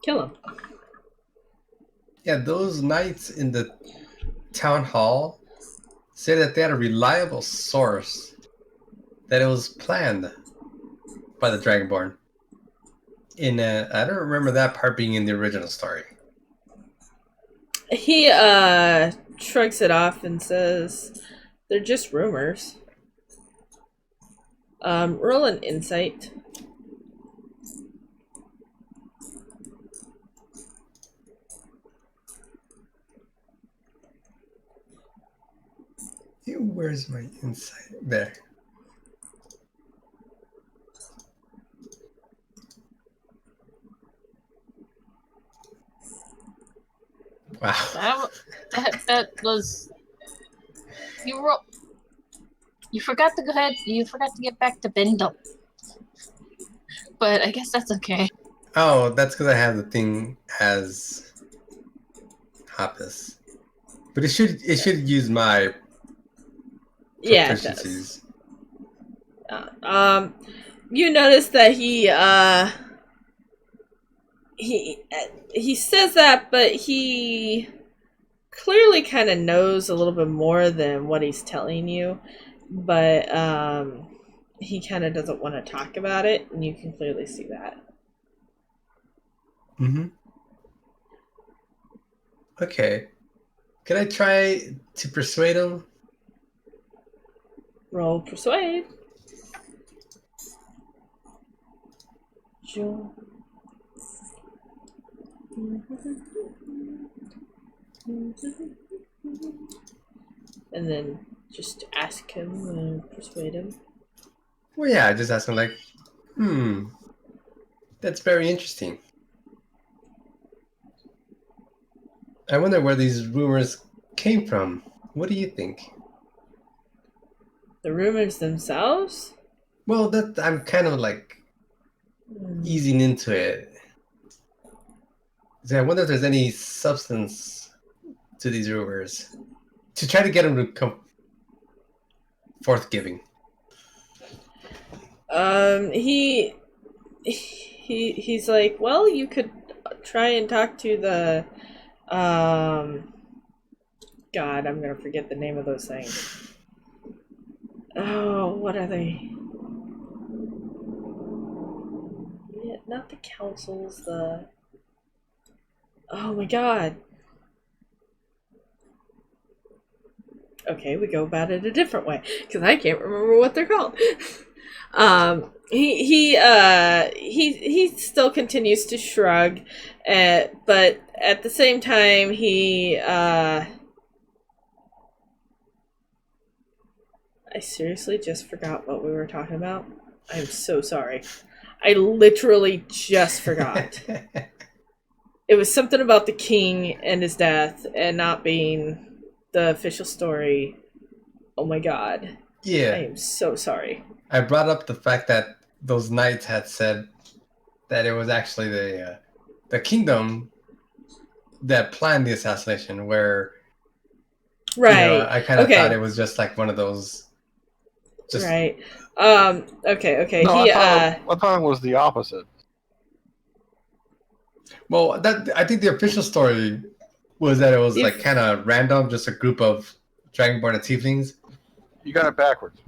Speaker 1: kill him.
Speaker 5: Yeah, those knights in the town hall say that they had a reliable source that it was planned by the Dragonborn. I don't remember that part being in the original story.
Speaker 1: He shrugs it off and says, "They're just rumors." Roll an insight.
Speaker 5: Where's my insight? There. Wow.
Speaker 3: That was you forgot to go ahead. You forgot to get back to Bindle. But I guess that's okay.
Speaker 5: Oh, that's because I have the thing as Hoppus. But it should use my
Speaker 1: Yeah, it
Speaker 5: proficiencies.
Speaker 1: does. You notice that he says that, but he clearly kind of knows a little bit more than what he's telling you. But he kind of doesn't want to talk about it, and you can clearly see that.
Speaker 5: Mm-hmm. Okay. Can I try to persuade him?
Speaker 1: Roll persuade. And then just ask him and persuade him.
Speaker 5: Well, yeah, I just asked him like, that's very interesting. I wonder where these rumors came from. What do you think?
Speaker 1: The rumors themselves?
Speaker 5: Well, that I'm kind of like easing into it. So I wonder if there's any substance to these rumors to try to get them to come forthgiving.
Speaker 1: He's like, well, you could try and talk to the God, I'm gonna forget the name of those things. Oh, what are they? Yeah, not the councils, the... Oh my god. Okay, we go about it a different way, because I can't remember what they're called. He still continues to shrug, but at the same time, I seriously just forgot what we were talking about. I'm so sorry. I literally just forgot. It was something about the king and his death and not being the official story. Oh my god.
Speaker 5: Yeah.
Speaker 1: I am so sorry.
Speaker 5: I brought up the fact that those knights had said that it was actually the kingdom that planned the assassination, where
Speaker 1: Right.
Speaker 5: I kind of thought it was just like one of those.
Speaker 1: Right. Okay.
Speaker 4: No, I thought it was the opposite.
Speaker 5: Well, I think the official story was that it was like kind of random, just a group of Dragonborn and Tieflings.
Speaker 4: You got it backwards.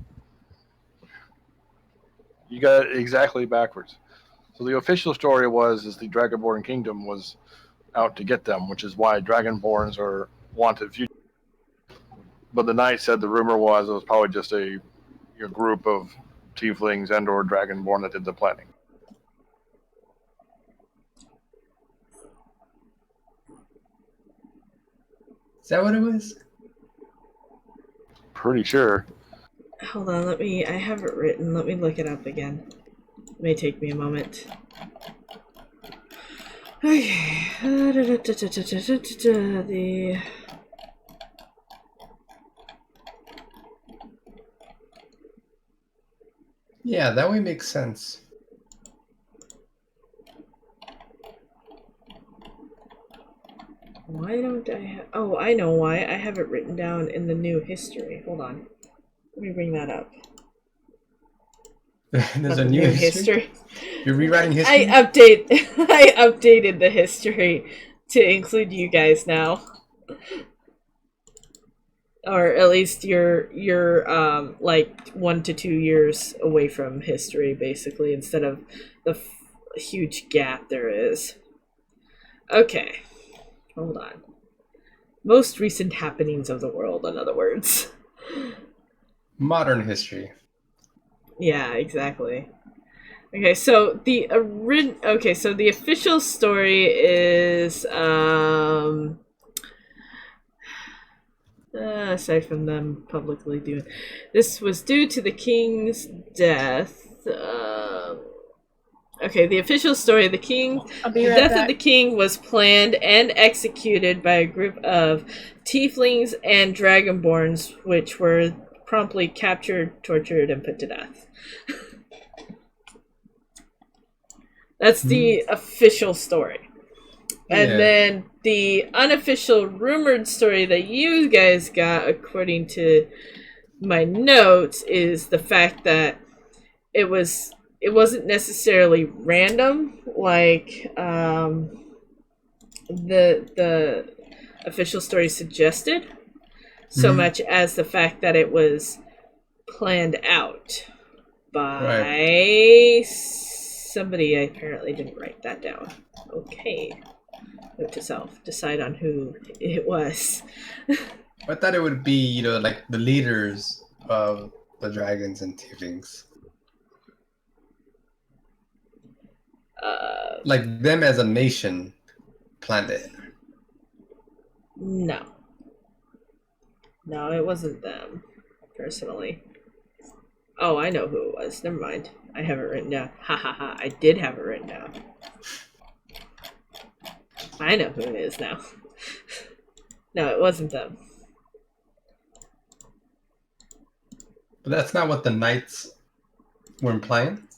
Speaker 4: You got it exactly backwards. So the official story is the Dragonborn Kingdom was out to get them, which is why Dragonborns are wanted future. But the knight said the rumor was it was probably just a group of Tieflings and or Dragonborn that did the planning.
Speaker 5: Is that what it was?
Speaker 4: Pretty sure.
Speaker 1: Hold on, I have it written. Let me look it up again. It may take me a moment. Okay.
Speaker 5: Yeah, that would make sense.
Speaker 1: Why don't I have... Oh, I know why. I have it written down in the new history. Hold on. Let me bring that up.
Speaker 5: There's a new history? You're rewriting history?
Speaker 1: I updated the history to include you guys now. Or at least you're like 1 to 2 years away from history, basically, instead of the huge gap there is. Okay. Hold on. Most recent happenings of the world, in other words.
Speaker 5: Modern history.
Speaker 1: Yeah, exactly. Okay, so the official story is aside from them publicly doing this was due to the king's death. Okay, the official story of the death of the king was planned and executed by a group of tieflings and dragonborns, which were promptly captured, tortured, and put to death. That's the official story. And then the unofficial rumored story that you guys got, according to my notes, is the fact that it wasn't necessarily random, like the official story suggested, so much as the fact that it was planned out by somebody. I apparently didn't write that down. Okay. Note to self. Decide on who it was.
Speaker 5: I thought it would be, like the leaders of the dragons and tieflings. Like them as a nation planned it.
Speaker 1: No. No, it wasn't them, personally. Oh, I know who it was. Never mind. I have it written down. Ha ha ha. I did have it written down. I know who it is now. No, it wasn't them.
Speaker 5: But that's not what the knights were implying.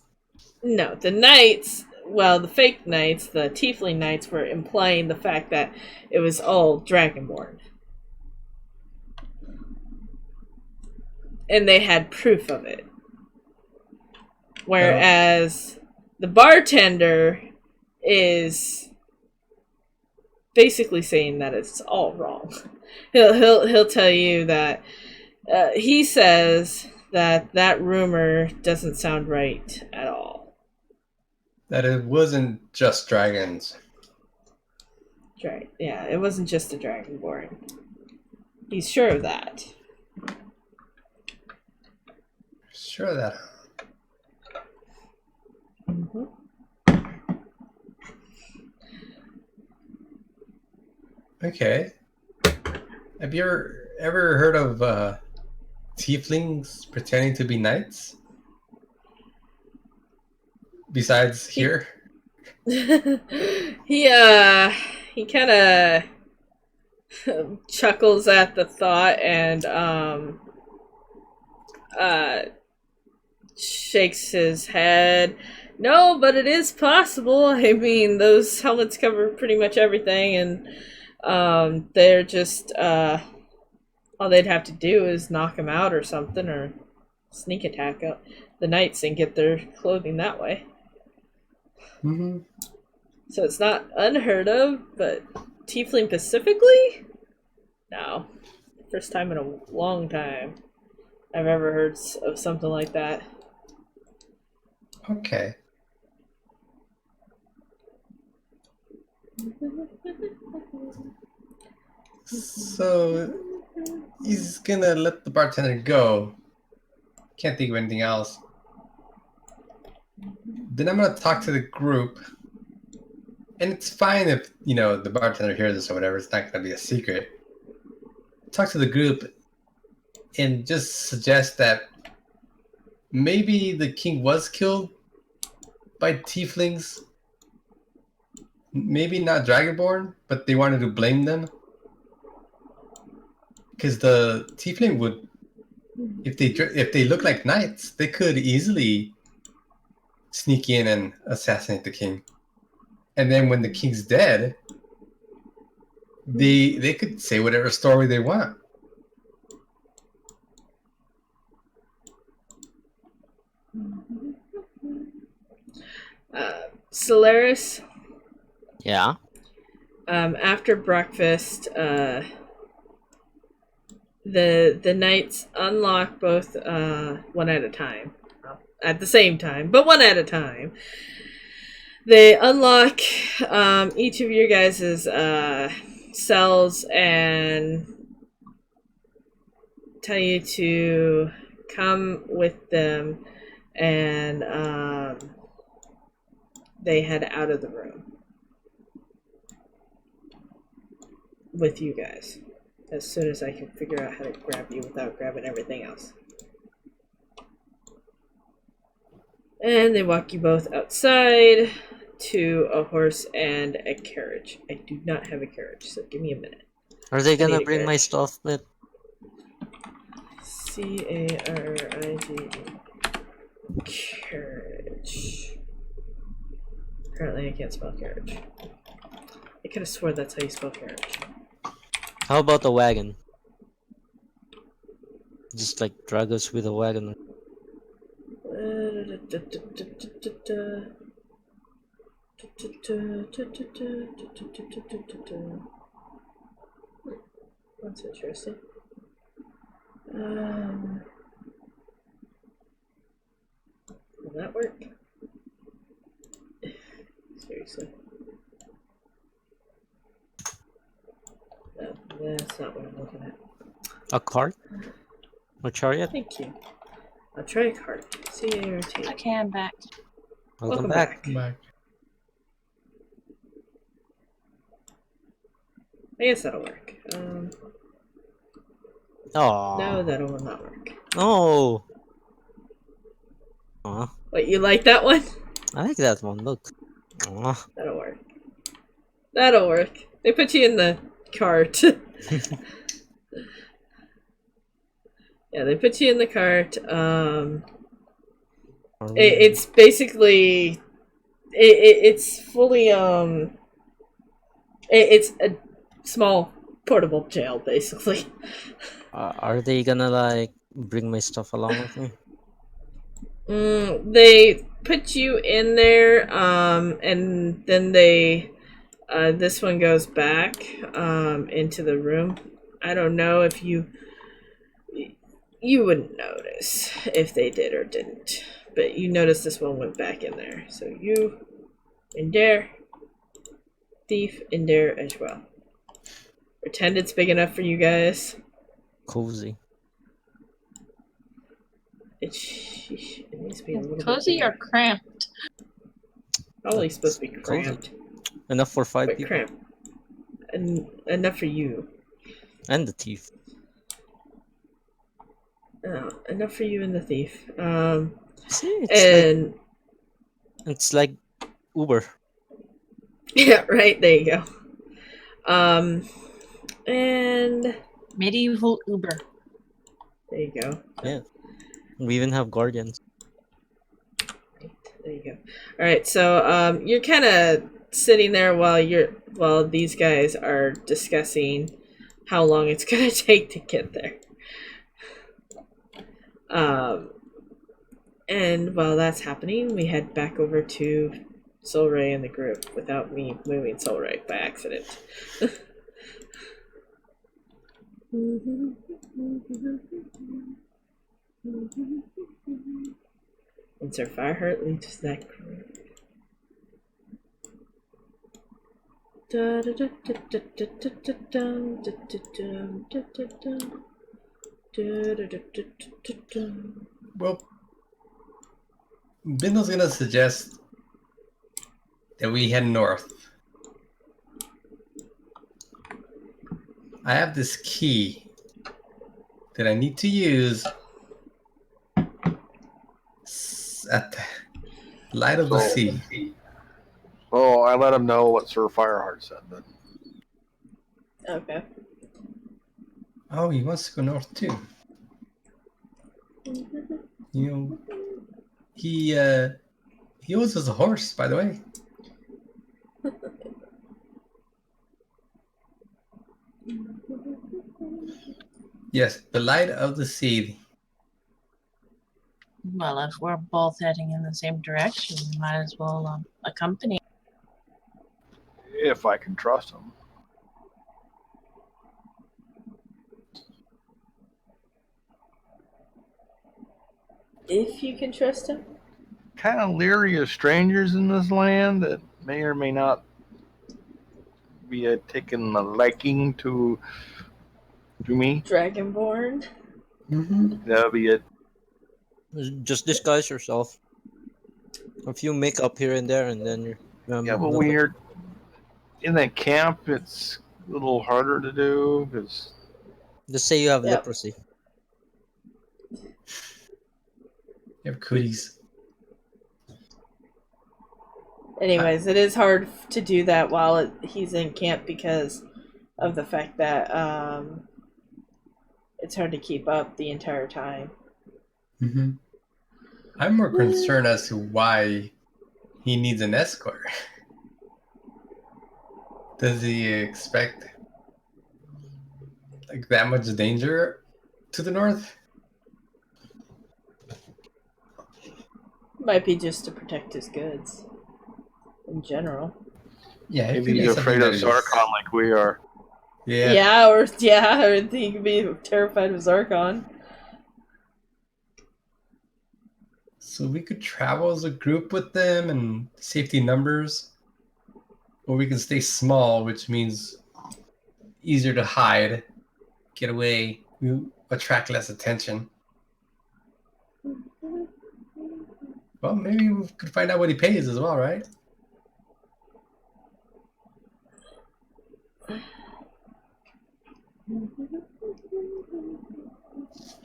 Speaker 1: No, the knights, well, the fake knights, the tiefling knights, were implying the fact that it was all dragonborn. And they had proof of it. Whereas the bartender is basically saying that it's all wrong. He'll tell you that he says that rumor doesn't sound right at all.
Speaker 5: That it wasn't just dragons.
Speaker 1: Right? Yeah, it wasn't just a dragonborn. He's sure of that.
Speaker 5: Sure of that.
Speaker 1: Mm-hmm.
Speaker 5: Okay. Have you ever heard of tieflings pretending to be knights? Besides here?
Speaker 1: He kind of chuckles at the thought and shakes his head. No, but it is possible. I mean, those helmets cover pretty much everything, and they're just all they'd have to do is knock him out or something, or sneak attack the knights and get their clothing that way.
Speaker 5: Mm-hmm.
Speaker 1: So it's not unheard of, but tiefling specifically? No. First time in a long time I've ever heard of something like that.
Speaker 5: Okay. So he's gonna let the bartender go. Can't think of anything else. Then I'm gonna talk to the group. And it's fine if, the bartender hears this or whatever. It's not gonna be a secret. Talk to the group and just suggest that maybe the king was killed by tieflings. Maybe not dragonborn, but they wanted to blame them. Because the tiefling would, if they look like knights, they could easily sneak in and assassinate the king. And then when the king's dead, they could say whatever story they want.
Speaker 1: Solaris,
Speaker 2: Yeah.
Speaker 1: after breakfast, the knights unlock both one at a time. At the same time, but one at a time. They unlock each of your guys' cells and tell you to come with them, and they head out of the room with you guys as soon as I can figure out how to grab you without grabbing everything else. And they walk you both outside to a horse and a carriage. I do not have a carriage, so give me a minute.
Speaker 2: Are they gonna
Speaker 1: need a
Speaker 2: bring my
Speaker 1: carriage.
Speaker 2: stuff with?
Speaker 1: Carige. Carriage. Apparently I can't spell carriage. I could have swore that's how you spell carriage.
Speaker 2: How about the wagon? Just like drag us with a wagon.
Speaker 1: That's interesting. Will that work? Seriously. No, that's not what I'm looking at.
Speaker 2: A cart? A chariot?
Speaker 1: Thank you. I'll try a cart. C-A-R-T.
Speaker 3: Okay, I'm back.
Speaker 2: Welcome back.
Speaker 5: Back.
Speaker 1: I guess that'll work. No,
Speaker 2: Oh.
Speaker 1: that will not work.
Speaker 2: No. Aw.
Speaker 1: What, you like that one?
Speaker 2: I like that one. Look. Aw.
Speaker 1: That'll work. That'll work. They put you in the cart. Yeah, they put you in the cart. It's basically it's fully it's a small portable jail basically.
Speaker 2: Are they gonna like bring my stuff along with me?
Speaker 1: They put you in there, and then they this one goes back into the room. I don't know if you wouldn't notice if they did or didn't, but you notice this one went back in there. So you in there, thief in there as well. Pretend it's big enough for you guys.
Speaker 2: Cozy.
Speaker 1: It needs to be a little
Speaker 3: Cozy
Speaker 1: bit
Speaker 3: or
Speaker 1: bigger.
Speaker 3: cramped?
Speaker 1: Probably supposed to be
Speaker 2: Cozy.
Speaker 1: cramped,
Speaker 2: Enough for 5
Speaker 1: but
Speaker 2: people.
Speaker 1: cramped. And enough for you.
Speaker 2: And the thief.
Speaker 1: Enough for you and the thief.
Speaker 2: See, it's like Uber.
Speaker 1: Yeah, right, there you go. And
Speaker 3: Medieval Uber.
Speaker 1: there you go.
Speaker 2: Yeah. We even have guardians.
Speaker 1: There you go. All right, so you're kind of sitting there while these guys are discussing how long it's gonna take to get there. And while that's happening, we head back over to Soul Ray and the group without me moving Soul Ray by accident. And Sir Fireheart leads that group.
Speaker 5: Well, Bindle's gonna suggest that we head north. I have this key that I need to use at the light of the sea.
Speaker 4: Oh, I let him know what Sir Fireheart said. Then
Speaker 1: Okay.
Speaker 5: Oh, he wants to go north too. You know, he owns us a horse, by the way. Yes, the light of the sea.
Speaker 3: Well, if we're both heading in the same direction, we might as well accompany.
Speaker 4: if I can trust him.
Speaker 1: If you can trust him.
Speaker 4: Kind of leery of strangers in this land that may or may not be taking a liking to me.
Speaker 1: Dragonborn.
Speaker 5: Mm-hmm.
Speaker 4: That'll be it.
Speaker 2: Just disguise yourself. A few makeup here and there, and then you're.
Speaker 4: Yeah, but when you're in that camp, it's a little harder to do because
Speaker 2: Just say you have
Speaker 1: Yep.
Speaker 2: leprosy.
Speaker 5: You have cooties.
Speaker 1: Anyways, it is hard to do that while he's in camp because of the fact that it's hard to keep up the entire time.
Speaker 5: Mm-hmm. I'm more concerned as to why he needs an escort. Does he expect like that much danger to the north?
Speaker 1: Might be just to protect his goods in general.
Speaker 5: Yeah, if
Speaker 4: maybe
Speaker 5: he
Speaker 4: he's
Speaker 5: makes
Speaker 4: afraid
Speaker 5: something
Speaker 4: of
Speaker 5: that is-
Speaker 4: Zarkon like we are.
Speaker 5: Yeah.
Speaker 1: or he could be terrified of Zarkon.
Speaker 5: So we could travel as a group with them and safety numbers. Or we can stay small, which means easier to hide, get away, we attract less attention. Well, maybe we could find out what he pays as well, right?
Speaker 2: It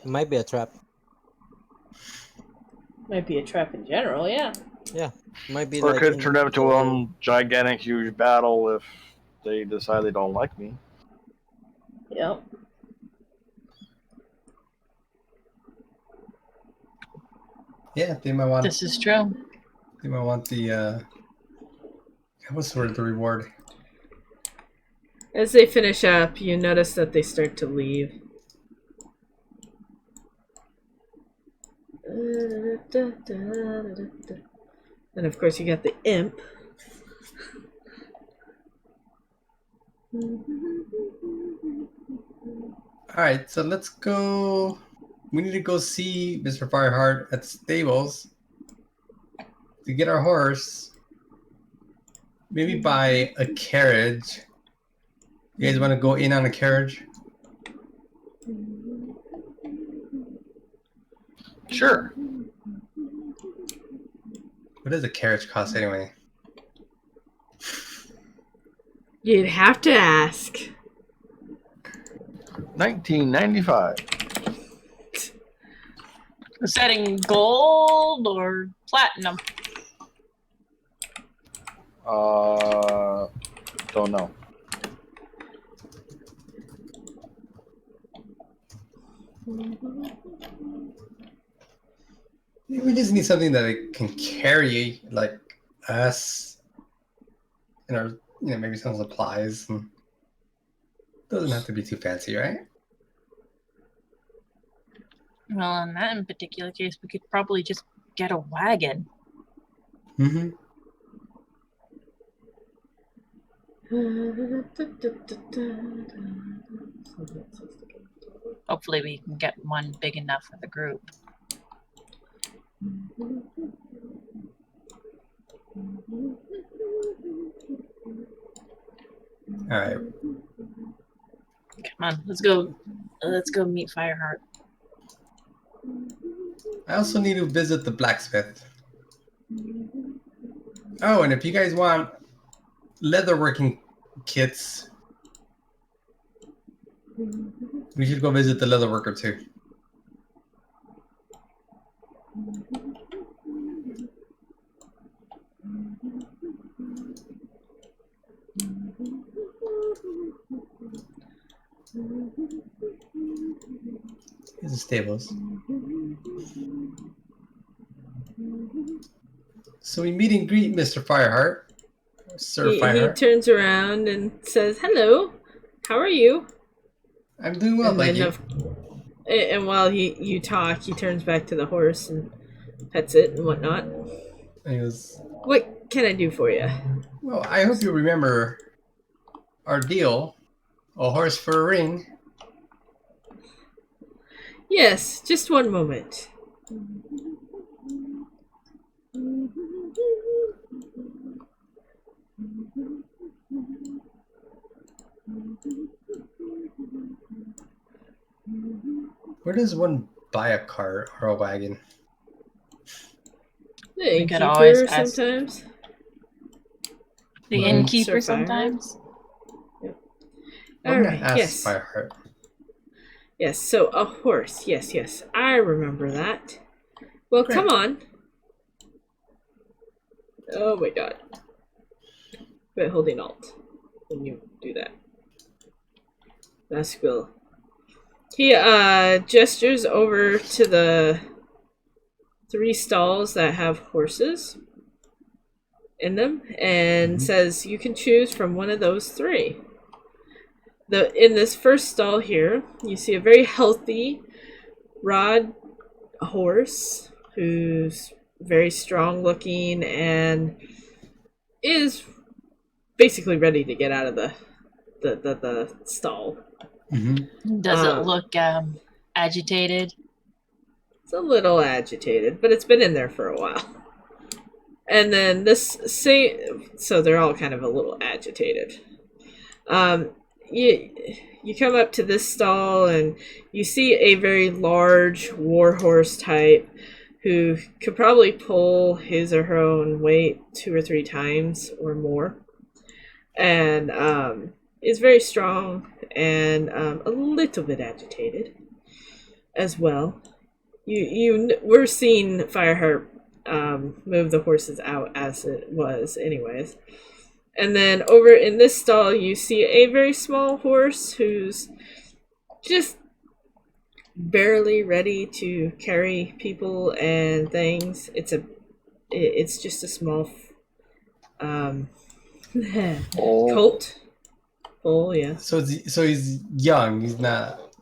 Speaker 2: might be a trap.
Speaker 1: Might be a trap in general, yeah.
Speaker 2: Yeah, might be
Speaker 4: Or it
Speaker 2: like
Speaker 4: could turn
Speaker 2: in
Speaker 4: into
Speaker 2: the-
Speaker 4: one gigantic, huge battle if they decide they don't like me.
Speaker 1: Yep.
Speaker 5: Yeah, they might want.
Speaker 3: This is true.
Speaker 5: They might want the. What's the word? The reward.
Speaker 1: As they finish up, you notice that they start to leave. And of course, you got the imp.
Speaker 5: All right, so let's go. We need to go see Mr. Fireheart at the stables to get our horse. Maybe buy a carriage. You guys want to go in on a carriage?
Speaker 4: Sure.
Speaker 5: What does a carriage cost anyway?
Speaker 1: You'd have to ask.
Speaker 4: 1995.
Speaker 3: Is that in gold or platinum?
Speaker 4: Don't know.
Speaker 5: We just need something that it can carry, like us, and our, maybe some supplies. And doesn't have to be too fancy, right?
Speaker 3: Well, in that in particular case, we could probably just get a wagon.
Speaker 5: Mm-hmm.
Speaker 3: Hopefully we can get one big enough for the group.
Speaker 5: All right.
Speaker 3: Come on, let's go. Let's go meet Fireheart.
Speaker 5: I also need to visit the blacksmith. Oh, and if you guys want leatherworking kits, we should go visit the leatherworker too. Here's the stables. So we meet and greet Mr. Fireheart. Sir
Speaker 1: He
Speaker 5: Fireheart.
Speaker 1: turns around and says, "Hello, how are you?"
Speaker 5: I'm doing well, thank you.
Speaker 1: And while you talk, he turns back to the horse and pets it and whatnot.
Speaker 5: And he goes,
Speaker 1: What can I do for you?
Speaker 5: well, I hope you remember our deal. A horse for a ring.
Speaker 1: Yes, just one moment.
Speaker 5: Where does one buy a cart or a wagon?
Speaker 1: The
Speaker 3: We could
Speaker 1: innkeeper
Speaker 3: always ask-
Speaker 1: sometimes.
Speaker 3: The
Speaker 5: Well,
Speaker 3: innkeeper
Speaker 1: Sir Fireheart.
Speaker 3: sometimes.
Speaker 5: I'm
Speaker 1: All
Speaker 5: gonna
Speaker 1: right.
Speaker 5: ask
Speaker 1: Yes.
Speaker 5: Fireheart.
Speaker 1: Yes. So a horse. Yes. Yes. I remember that. Well,
Speaker 5: Great.
Speaker 1: come on. Oh my god. Quit holding Alt when you do that. That's cool. He gestures over to the 3 stalls that have horses in them and says you can choose from one of those 3. In this first stall here, you see a very healthy rod horse who's very strong looking and is basically ready to get out of the stall.
Speaker 5: Mm-hmm.
Speaker 3: Does it look agitated?
Speaker 1: It's a little agitated, but it's been in there for a while. And then so they're all kind of a little agitated. You come up to this stall and you see a very large warhorse type who could probably pull his or her own weight 2 or 3 times or more. And is very strong and a little bit agitated as well. We're seeing Fireheart move the horses out as it was, anyways. And then over in this stall, you see a very small horse who's just barely ready to carry people and things. It's just a small colt. Oh yeah.
Speaker 5: So he's young. He's not.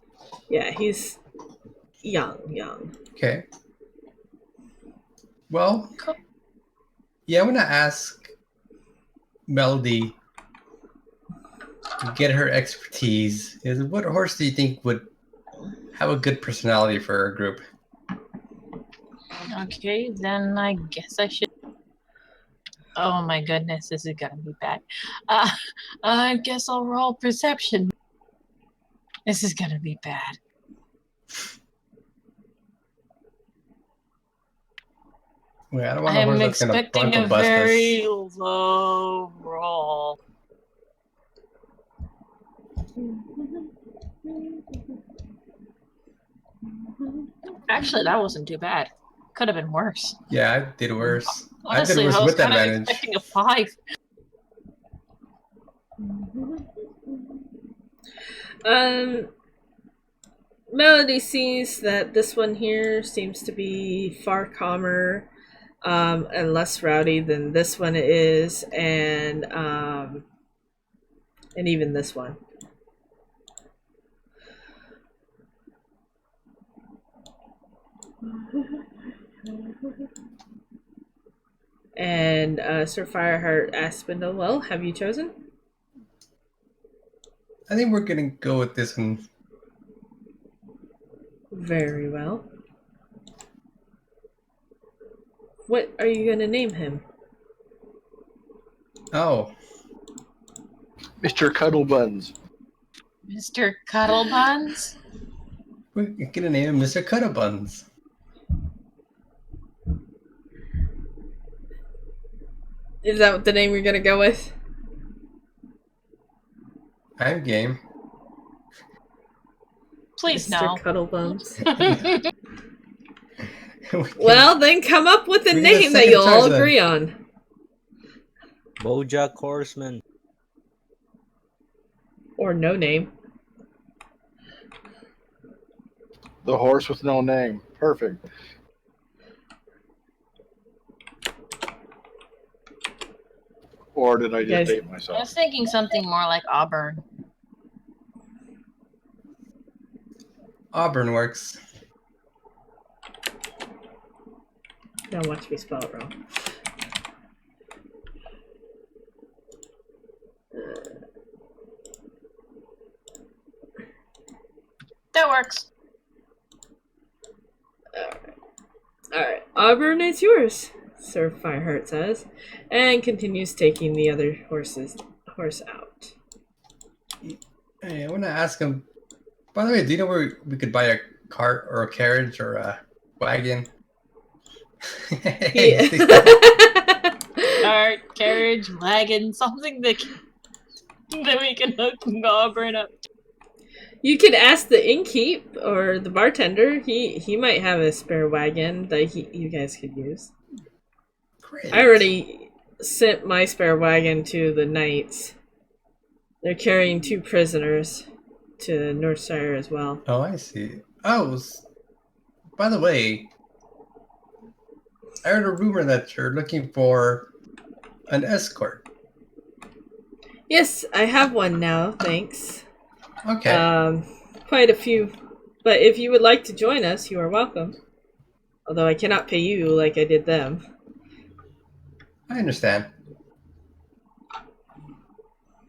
Speaker 1: Yeah, he's young.
Speaker 5: Okay. Well, yeah, I'm gonna ask Melody to get her expertise. What horse do you think would have a good personality for our group?
Speaker 3: Okay, then I guess I should. Oh my goodness, this is gonna be bad. I guess I'll roll perception. This is gonna be bad.
Speaker 5: Well, I don't want a
Speaker 3: I'm
Speaker 5: horse that's gonna
Speaker 3: expecting
Speaker 5: bronco
Speaker 3: a
Speaker 5: bust
Speaker 3: very
Speaker 5: us.
Speaker 3: low roll. Actually, that wasn't too bad. Could have been worse.
Speaker 5: Yeah, I did worse.
Speaker 3: Honestly,
Speaker 5: I did worse
Speaker 3: I was
Speaker 5: with
Speaker 3: kind of
Speaker 5: advantage.
Speaker 3: expecting a 5.
Speaker 1: Melody sees that this one here seems to be far calmer and less rowdy than this one is, and even this one. And Sir Fireheart asks Spindle, well, have you chosen?
Speaker 5: I think we're gonna go with this one.
Speaker 1: Very well. What are you going to name him?
Speaker 5: Oh,
Speaker 4: Mr. Cuddlebuns.
Speaker 3: Mr. Cuddlebuns?
Speaker 5: we're gonna name him Mr. Cuddlebuns.
Speaker 1: Is that the name you're going to go with?
Speaker 5: I'm game.
Speaker 3: Please
Speaker 1: Mr.
Speaker 3: no.
Speaker 1: Cuddlebums. Well, then come up with a
Speaker 5: We need a
Speaker 1: name that
Speaker 5: second
Speaker 1: you'll all
Speaker 5: choice, then.
Speaker 1: agree on.
Speaker 2: Bojack Horseman.
Speaker 1: Or no name.
Speaker 4: The horse with no name. Perfect. Or did I just
Speaker 1: Yes.
Speaker 4: date
Speaker 3: I
Speaker 4: myself?
Speaker 3: was thinking something more like Auburn.
Speaker 5: Auburn works.
Speaker 1: Now watch me spell it wrong.
Speaker 3: That works.
Speaker 1: Alright, Auburn is yours, Sir Fireheart says, and continues taking the other horse out.
Speaker 5: Hey, I want to ask him. By the way, do you know where we could buy a cart or a carriage or a wagon?
Speaker 1: Yeah.
Speaker 3: Cart, carriage, wagon, something that we can hook Auburn up.
Speaker 1: You could ask the innkeep or the bartender. He might have a spare wagon that you guys could use.
Speaker 5: Great.
Speaker 1: I already sent my spare wagon to the knights. They're carrying 2 prisoners to Northshire as well.
Speaker 5: Oh, I see. Oh, by the way, I heard a rumor that you're looking for an escort.
Speaker 1: Yes, I have one now, thanks.
Speaker 5: Okay.
Speaker 1: Quite a few. But if you would like to join us, you are welcome. Although I cannot pay you like I did them.
Speaker 5: I understand.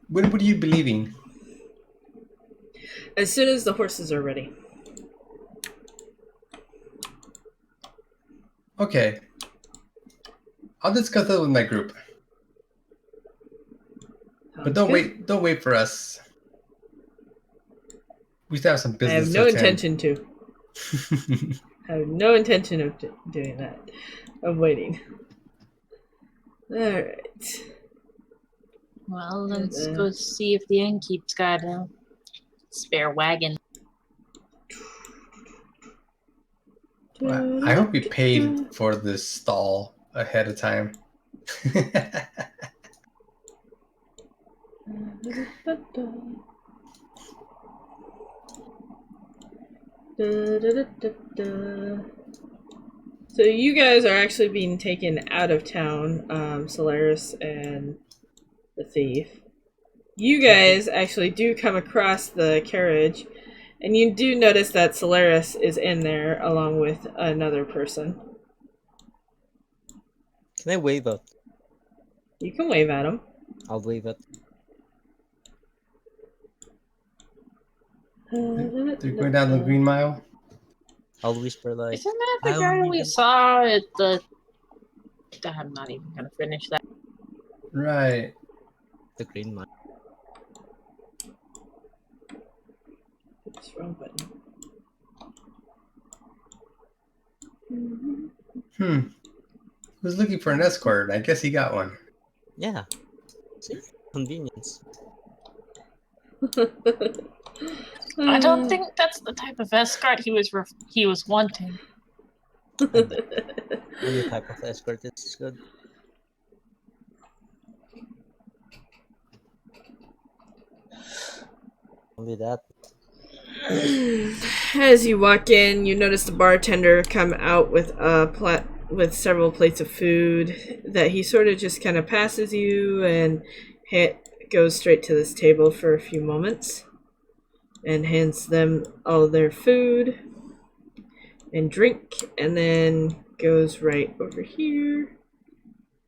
Speaker 5: When would you be leaving?
Speaker 1: As soon as the horses are ready.
Speaker 5: Okay. I'll discuss that with my group. But don't wait for us. We still have some
Speaker 1: I
Speaker 5: business
Speaker 1: have no
Speaker 5: to attend.
Speaker 1: intention to. I have no intention of doing that. Of waiting. Alright.
Speaker 3: Well, let's go see if the innkeep's got a spare wagon.
Speaker 5: Well, I hope he paid for this stall ahead of time.
Speaker 1: So you guys are actually being taken out of town, Solaris and the thief. You guys actually do come across the carriage, and you do notice that Solaris is in there along with another person.
Speaker 2: Can I wave at?
Speaker 1: You can wave at him.
Speaker 2: I'll wave at.
Speaker 5: They're going down the Green Mile.
Speaker 2: I'll whisper like.
Speaker 3: Isn't that the
Speaker 2: I'll
Speaker 3: guy we
Speaker 2: leave
Speaker 3: saw at the... I'm not even gonna finish that.
Speaker 5: Right.
Speaker 2: the green mine.
Speaker 1: Oops, wrong button.
Speaker 5: Who's looking for an escort? I guess he got one.
Speaker 2: Yeah. See? Convenience.
Speaker 3: I don't think that's the type of escort he was wanting.
Speaker 2: Any type of escort is good. Only that.
Speaker 1: As you walk in, you notice the bartender come out with with several plates of food that he sort of just kind of passes you and goes straight to this table for a few moments and hands them all their food and drink, and then goes right over here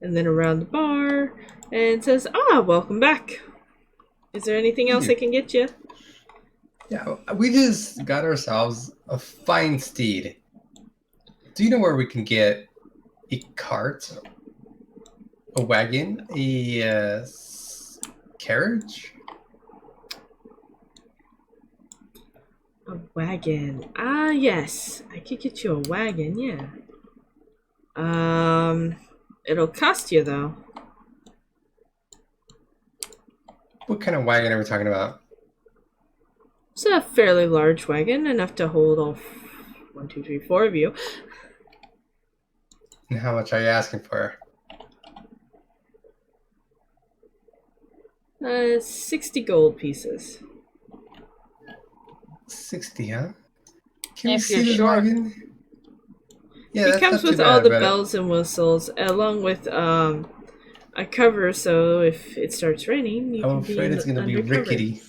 Speaker 1: and then around the bar and says, welcome back. Is there anything else I can get you?
Speaker 5: Yeah, we just got ourselves a fine steed. Do you know where we can get a cart, a wagon, a carriage?
Speaker 1: A wagon. Yes. I could get you a wagon, yeah. It'll cost you, though.
Speaker 5: What kind of wagon are we talking about?
Speaker 1: It's a fairly large wagon, enough to hold all 1, 2, 3, 4 of you.
Speaker 5: And how much are you asking for?
Speaker 1: 60 gold pieces.
Speaker 5: 60, huh? Can we
Speaker 3: If
Speaker 5: see
Speaker 3: you're
Speaker 5: this
Speaker 3: sure.
Speaker 5: wagon? Yeah,
Speaker 1: It
Speaker 5: that's
Speaker 1: comes
Speaker 5: not too
Speaker 1: with all
Speaker 5: bad,
Speaker 1: the
Speaker 5: but
Speaker 1: bells and whistles, along with a cover, so if it starts raining, you
Speaker 5: I'm
Speaker 1: can
Speaker 5: afraid
Speaker 1: be
Speaker 5: it's gonna be
Speaker 1: undercover.
Speaker 5: rickety.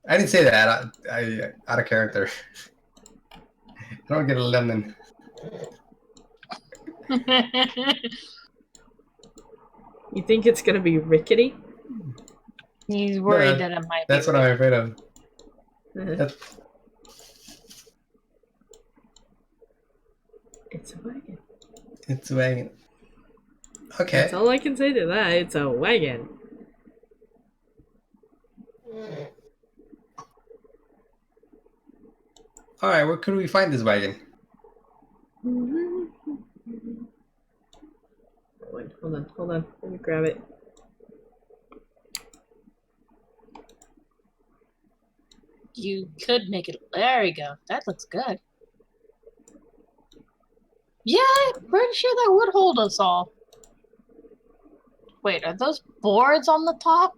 Speaker 5: I didn't say that. I out of character. I don't get a lemon.
Speaker 1: You think it's gonna be rickety?
Speaker 3: He's worried
Speaker 5: No,
Speaker 3: that it might
Speaker 5: That's
Speaker 3: be.
Speaker 5: what I'm afraid of.
Speaker 1: Uh-huh.
Speaker 5: That's,
Speaker 1: It's a wagon.
Speaker 5: it's a wagon. Okay.
Speaker 1: That's all I can say to that. It's a wagon.
Speaker 5: All right. Where could we find this wagon?
Speaker 1: Wait, hold on. Let me grab it.
Speaker 3: You could make it. There we go. That looks good. Yeah, I'm pretty sure that would hold us all. Wait, are those boards on the top?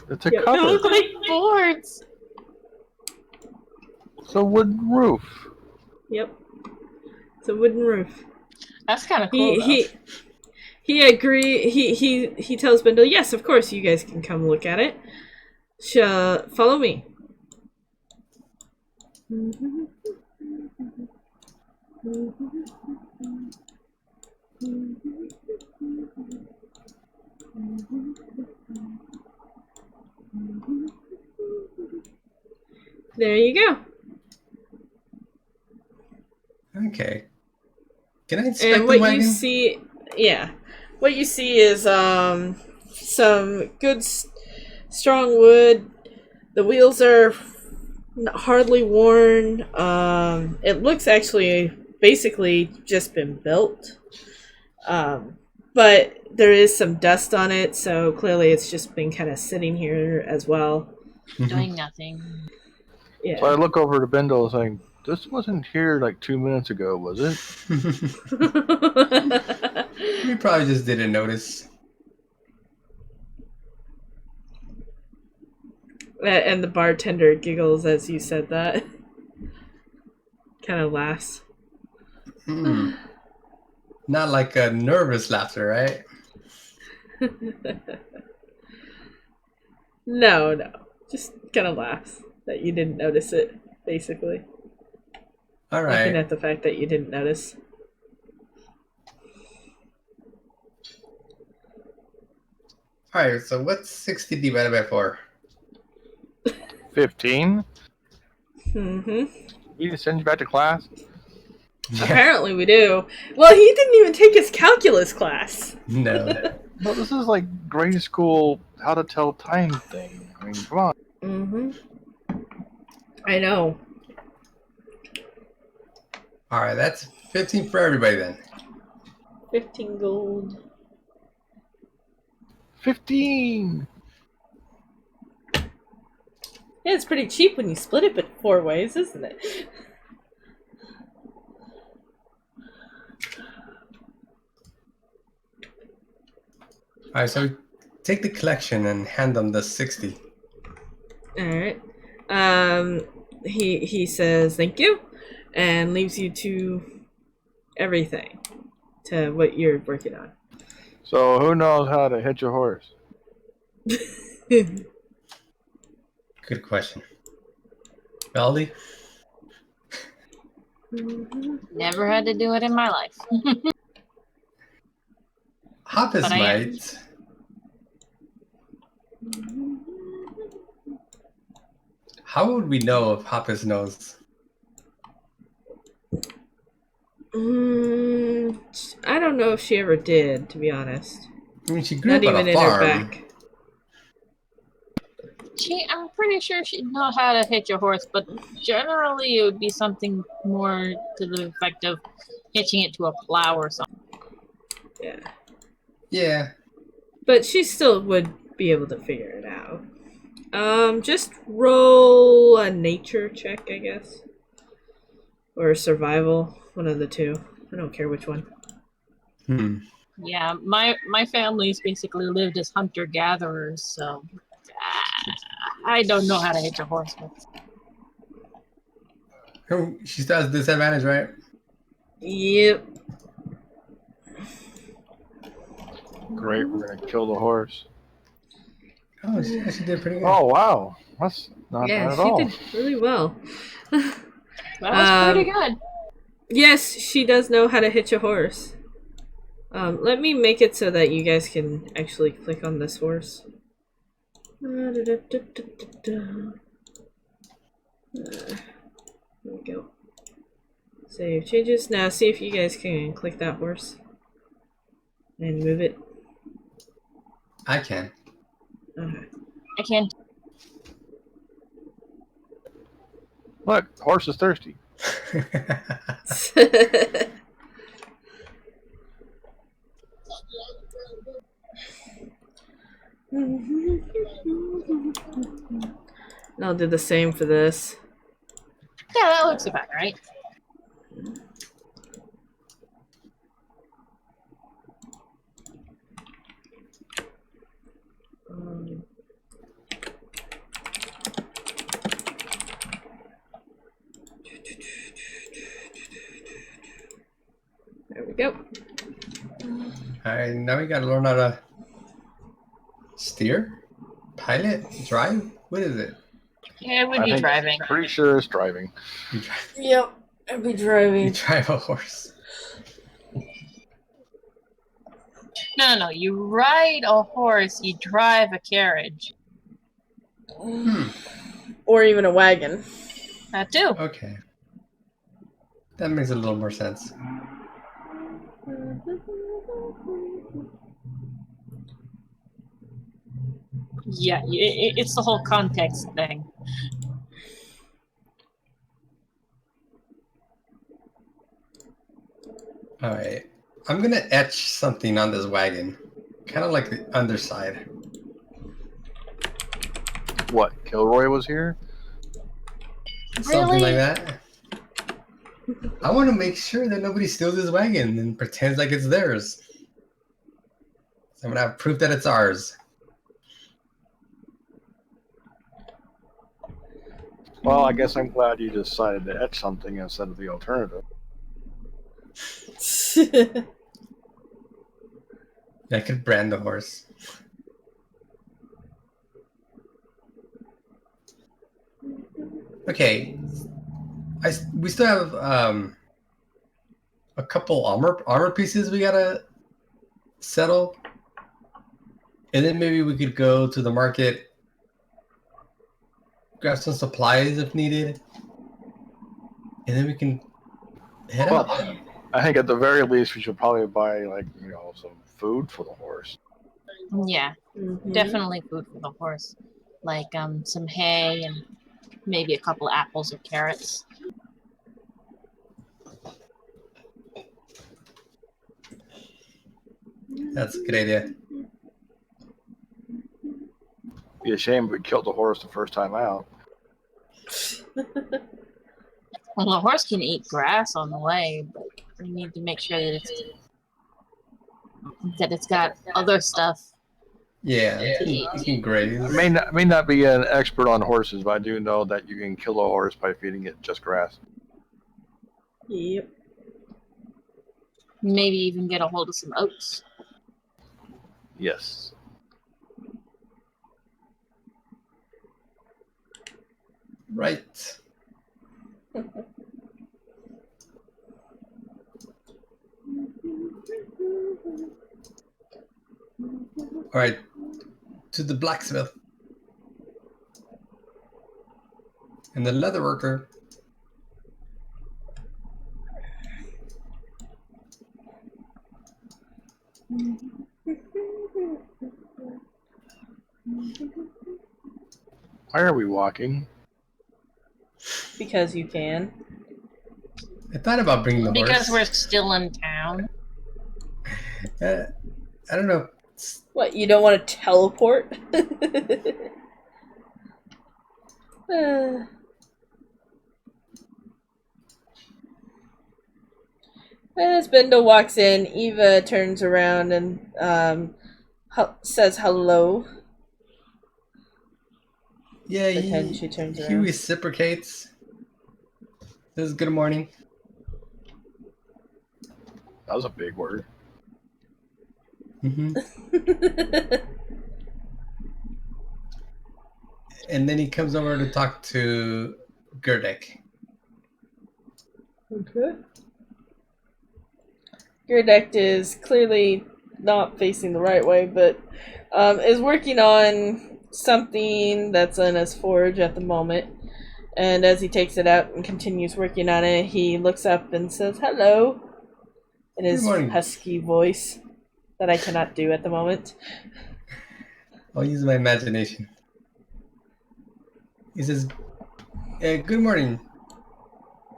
Speaker 4: It's a
Speaker 1: Yep.
Speaker 3: They look
Speaker 4: cover.
Speaker 3: like boards.
Speaker 4: It's a wooden roof.
Speaker 1: Yep. It's a wooden roof.
Speaker 3: That's kind of cool.
Speaker 1: He agree. He tells Bindle, yes, of course, you guys can come look at it. Follow me. There you go.
Speaker 5: Okay. Can I inspect
Speaker 1: And
Speaker 5: the
Speaker 1: what
Speaker 5: wagon?
Speaker 1: you see, what you see is some good strong wood. The wheels are hardly worn. It looks actually basically just been built. but there is some dust on it, so clearly it's just been kind of sitting here as well.
Speaker 3: Doing nothing.
Speaker 4: So I
Speaker 1: Yeah.
Speaker 4: look over to Bindle saying, "This wasn't here like 2 minutes ago, was it?"
Speaker 5: We probably just didn't notice.
Speaker 1: And the bartender giggles as you said that. Kind of laughs.
Speaker 5: Hmm. Not like a nervous laughter, right?
Speaker 1: No. Just kind of laughs that you didn't notice it, basically.
Speaker 5: All
Speaker 1: Laughing
Speaker 5: right.
Speaker 1: at the fact that you didn't notice.
Speaker 5: All right. So what's 60 divided by 4?
Speaker 4: 15.
Speaker 1: Mm-hmm.
Speaker 4: We need to send you back to class.
Speaker 1: Apparently we do. Well, he didn't even take his calculus class.
Speaker 5: No.
Speaker 4: No, this is like grade school how to tell time thing. I mean, come on.
Speaker 1: Mm-hmm. I know.
Speaker 5: All right. That's 15 for everybody then.
Speaker 1: 15 gold.
Speaker 4: 15.
Speaker 1: Yeah, it's pretty cheap when you split it 4 ways, isn't it?
Speaker 5: All right. So take the collection and hand them the 60.
Speaker 1: Alright. He says thank you and leaves you to everything. To what you're working on.
Speaker 4: So who knows how to hitch a horse?
Speaker 5: Good question. Baldy?
Speaker 3: Never had to do it in my life.
Speaker 5: Hoppus
Speaker 3: But I am.
Speaker 5: might. How would we know if Hoppus knows?
Speaker 1: I don't know if she ever did, to be honest.
Speaker 5: I mean, she grew
Speaker 1: Not
Speaker 5: up on
Speaker 1: even
Speaker 5: a
Speaker 1: in her
Speaker 5: farm.
Speaker 1: back.
Speaker 3: I'm pretty sure she'd know how to hitch a horse, but generally it would be something more to the effect of hitching it to a plow or something.
Speaker 1: Yeah.
Speaker 5: Yeah.
Speaker 1: But she still would be able to figure it out. Just roll a nature check, I guess. Or survival. One of the two. I don't care which one.
Speaker 3: Yeah, my family's basically lived as hunter-gatherers, so I don't know how to hitch a horse.
Speaker 5: Oh, she still has disadvantage, right?
Speaker 1: Yep.
Speaker 4: Great, we're gonna kill the horse.
Speaker 5: Oh, she actually did pretty good.
Speaker 4: Oh wow, that's not
Speaker 1: Yeah,
Speaker 4: bad at
Speaker 1: she
Speaker 4: all.
Speaker 1: did really well.
Speaker 3: That was pretty good.
Speaker 1: Yes, she does know how to hitch a horse. Let me make it so that you guys can actually click on this horse. There we go. Save changes. Now see if you guys can click that horse. And move it.
Speaker 5: I can.
Speaker 1: Okay.
Speaker 3: I can't.
Speaker 4: Look, horse is thirsty.
Speaker 1: And I'll do the same for this.
Speaker 3: Yeah, that looks about right.
Speaker 1: There we go.
Speaker 5: Alright, now we gotta learn how to steer, pilot, drive. What is it?
Speaker 3: Yeah, it would
Speaker 4: I
Speaker 3: be
Speaker 4: think-
Speaker 3: driving.
Speaker 4: Pretty sure it's driving.
Speaker 5: You drive,
Speaker 1: Yep, I'd be
Speaker 5: you
Speaker 1: driving.
Speaker 5: drive a horse.
Speaker 3: No. You ride a horse, you drive a carriage.
Speaker 1: Or even a wagon.
Speaker 3: That too.
Speaker 5: Okay. That makes a little more sense.
Speaker 3: Yeah, it's the whole context thing.
Speaker 5: Alright. I'm gonna etch something on this wagon, kind of like the underside.
Speaker 4: What? Kilroy was here?
Speaker 5: Something like
Speaker 3: Really?
Speaker 5: that. I want to make sure that nobody steals this wagon and pretends like it's theirs. So I'm gonna have proof that it's ours.
Speaker 4: Well, I guess I'm glad you decided to etch something instead of the alternative.
Speaker 5: I could brand the horse. Okay, we still have a couple armor pieces we gotta settle, and then maybe we could go to the market, grab some supplies if needed, and then we can head
Speaker 4: Well,
Speaker 5: out.
Speaker 4: I think at the very least we should probably buy some food for the horse.
Speaker 3: Yeah,
Speaker 1: Mhm.
Speaker 3: definitely food for the horse. Like some hay and maybe a couple of apples or carrots.
Speaker 5: That's a good idea.
Speaker 4: Be a shame if we killed the horse the first time out.
Speaker 3: Well, the horse can eat grass on the way, but we need to make sure that it's got other stuff
Speaker 5: Yeah,
Speaker 3: to eat.
Speaker 5: you can graze.
Speaker 4: I may not be an expert on horses, but I do know that you can kill a horse by feeding it just grass.
Speaker 1: Yep.
Speaker 3: Maybe even get a hold of some oats.
Speaker 4: Yes.
Speaker 5: Right. All right, to the blacksmith and the leather worker.
Speaker 4: Why are we walking?
Speaker 1: Because you can.
Speaker 5: I thought about bringing the
Speaker 3: Because we're
Speaker 5: horse.
Speaker 3: still in town.
Speaker 5: I don't know.
Speaker 1: What, you don't want to teleport? As Bindle walks in, Eva turns around and says hello.
Speaker 5: Yeah,
Speaker 1: But then she turns
Speaker 5: he
Speaker 1: around.
Speaker 5: reciprocates. Says good morning.
Speaker 4: That was a big word.
Speaker 5: Mm-hmm. And then he comes over to talk to Gerdek.
Speaker 1: Okay. Gerdek is clearly not facing the right way, but is working on something that's in his forge at the moment. And as he takes it out and continues working on it, he looks up and says hello in his
Speaker 5: Good morning.
Speaker 1: husky voice that I cannot do at the moment.
Speaker 5: I'll use my imagination. He says, good morning.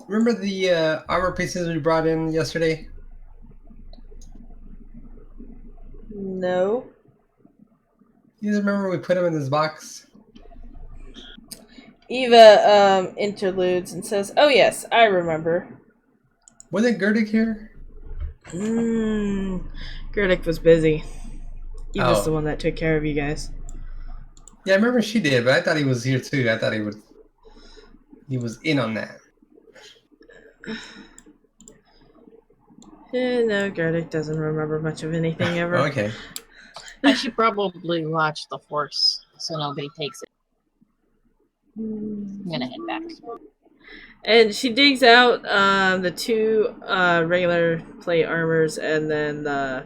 Speaker 5: Remember the armor pieces we brought in yesterday?
Speaker 1: No.
Speaker 5: You guys remember we put them in this box?
Speaker 1: Eva interludes and says, "Oh yes, I remember."
Speaker 5: Wasn't Gerdek here?
Speaker 1: Gerdic was busy. Eva's
Speaker 5: Oh.
Speaker 1: the one that took care of you guys.
Speaker 5: Yeah, I remember she did, but I thought he was here too. I thought he was in on that.
Speaker 1: No, Gerdic doesn't remember much of anything ever.
Speaker 5: Okay.
Speaker 3: I should probably watch the horse so nobody takes it. I'm gonna head back.
Speaker 1: And she digs out the two regular plate armors and then the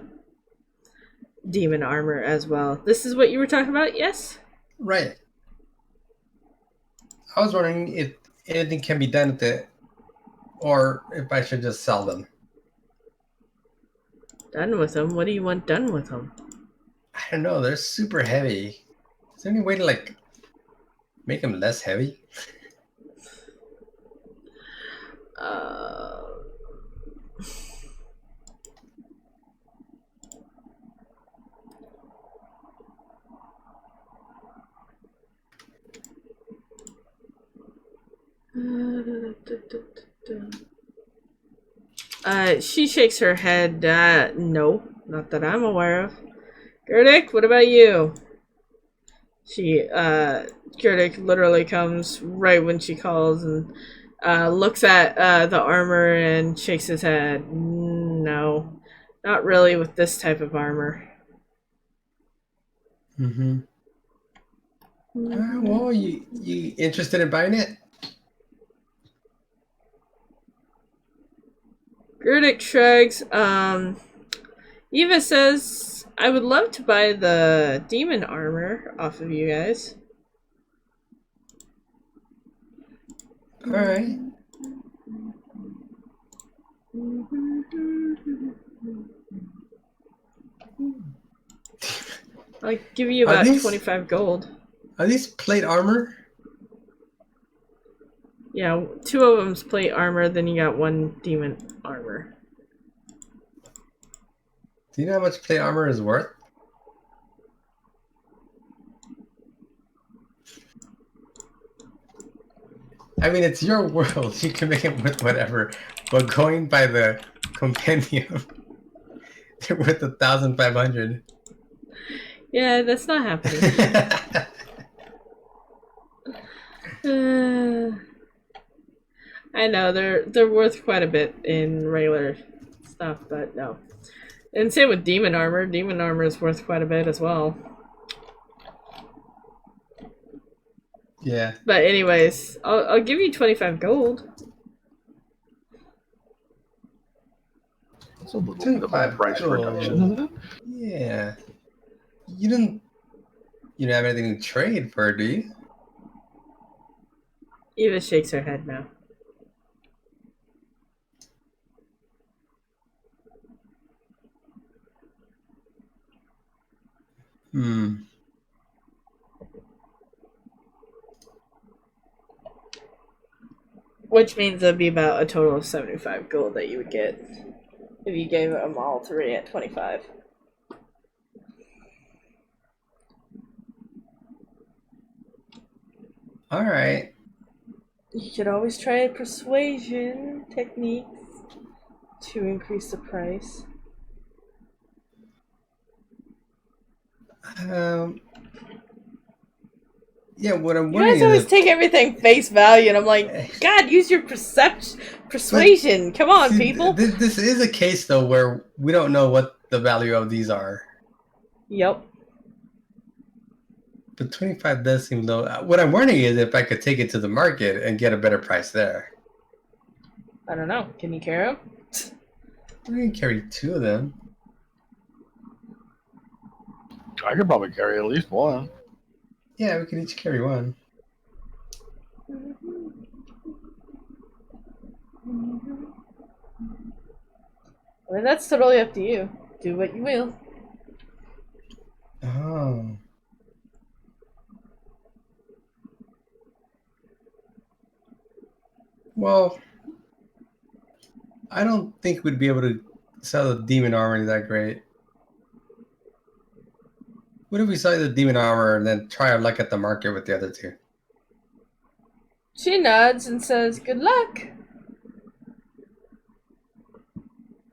Speaker 1: demon armor as well. This is what you were talking about, yes?
Speaker 5: Right. I was wondering if anything can be done with it, or if I should just sell them.
Speaker 1: Done with them? What do you want done with them?
Speaker 5: I don't know. They're super heavy. Is there any way to make them less heavy?
Speaker 1: She shakes her head. No, not that I'm aware of. Gerdic, what about you? Gerdic literally comes right when she calls and looks at the armor and shakes his head. No, not really with this type of armor.
Speaker 5: Mm-hmm. Well, you interested in buying it?
Speaker 1: Gerdic shrugs. Eva says, I would love to buy the demon armor off of you guys.
Speaker 5: All right.
Speaker 1: I'll give you about 25 gold.
Speaker 5: Are these plate armor?
Speaker 1: Yeah, 2 of them's plate armor, then you got 1 demon armor.
Speaker 5: Do you know how much plate armor is worth? I mean, it's your world. You can make it with whatever. But going by the compendium, they're worth 1,500.
Speaker 1: Yeah, that's not happening. I know they're worth quite a bit in regular stuff, but no. And same with demon armor. Demon armor is worth quite a bit as well.
Speaker 5: Yeah.
Speaker 1: But anyways, I'll give you 25 gold.
Speaker 4: It's a little bit of a price reduction, isn't it?
Speaker 5: Yeah. You don't have anything to trade for, do you?
Speaker 1: Eva shakes her head now. Which means it'd be about a total of 75 gold that you would get if you gave them all 3 at 25.
Speaker 5: All right.
Speaker 1: You could always try persuasion techniques to increase the price.
Speaker 5: Yeah, what I'm
Speaker 1: You
Speaker 5: wondering
Speaker 1: guys always
Speaker 5: is
Speaker 1: take everything face value, and I'm like, God, use your persuasion. Come on,
Speaker 5: see,
Speaker 1: people.
Speaker 5: This is a case though where we don't know what the value of these are.
Speaker 1: Yep.
Speaker 5: But 25 does seem low. What I'm wondering is if I could take it to the market and get a better price there.
Speaker 1: I don't know. Can you carry them?
Speaker 5: We can carry 2 of them.
Speaker 4: I could probably carry at least 1.
Speaker 5: Yeah, we could each carry 1.
Speaker 1: Well, that's totally up to you. Do what you will.
Speaker 5: Oh. Well, I don't think we'd be able to sell the demon armor that great. What if we sell the demon armor and then try our luck at the market with the other 2?
Speaker 1: She nods and says, good luck.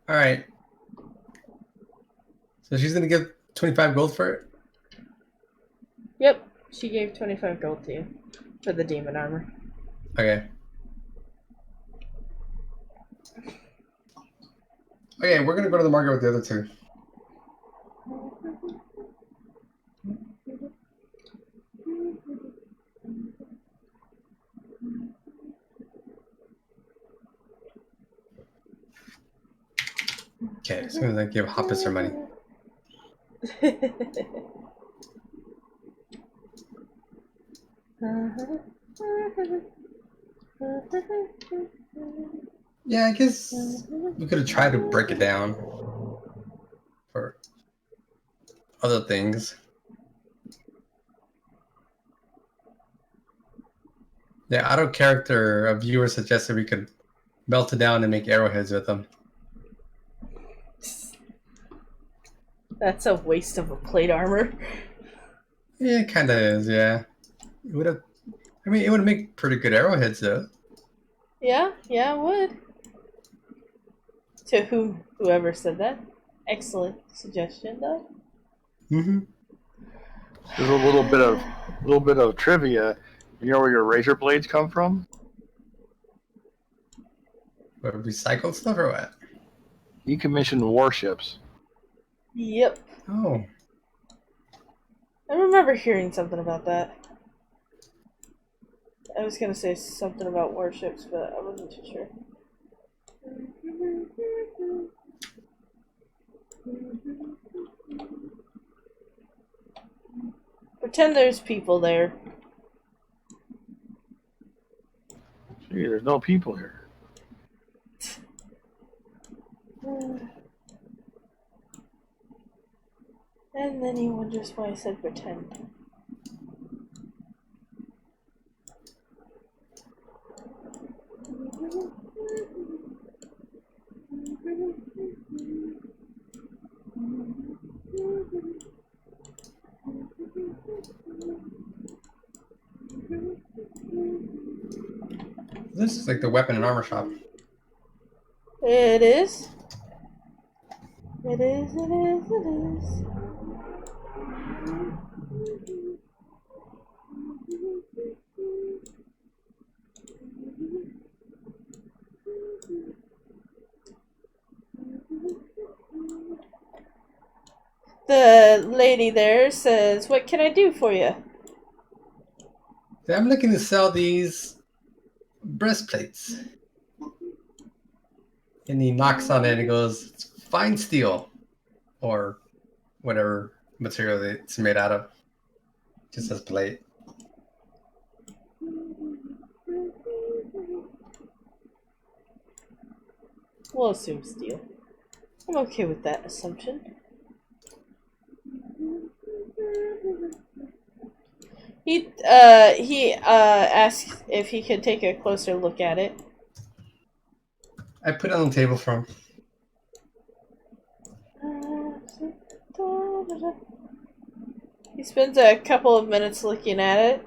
Speaker 5: All right. So she's going to give 25 gold for it?
Speaker 1: Yep. She gave 25 gold to you for the demon armor.
Speaker 5: Okay. Okay, we're going to go to the market with the other 2. Okay, as soon as I give Hoppus her money. Yeah, I guess we could have tried to break it down for other things. Yeah, out of character, a viewer suggested we could melt it down and make arrowheads with them.
Speaker 1: That's a waste of a plate armor.
Speaker 5: Yeah, it kind of is, yeah. It would have. I mean, it would make pretty good arrowheads, though.
Speaker 1: Yeah, I would. To whoever said that. Excellent suggestion, though.
Speaker 5: Mm-hmm.
Speaker 4: There's a little bit of trivia. You know where your razor blades come from?
Speaker 5: What, recycled stuff or what?
Speaker 4: Decommissioned warships.
Speaker 1: Yep.
Speaker 5: Oh.
Speaker 1: I remember hearing something about that. I was gonna say something about warships, but I wasn't too sure. Pretend there's people there.
Speaker 4: Gee, there's no people here.
Speaker 1: And then he wonders why I said pretend.
Speaker 5: This is like the weapon and armor shop.
Speaker 1: It is. It is, it is, it is. The lady there says, "What can I do for you?"
Speaker 5: I'm looking to sell these breastplates. And he knocks on it and goes, "It's fine steel." Or whatever material it's made out of. Just says plate.
Speaker 1: We'll assume steel. I'm okay with that assumption. He asked if he could take a closer look at it.
Speaker 5: I put it on the table for him.
Speaker 1: He spends a couple of minutes looking at it,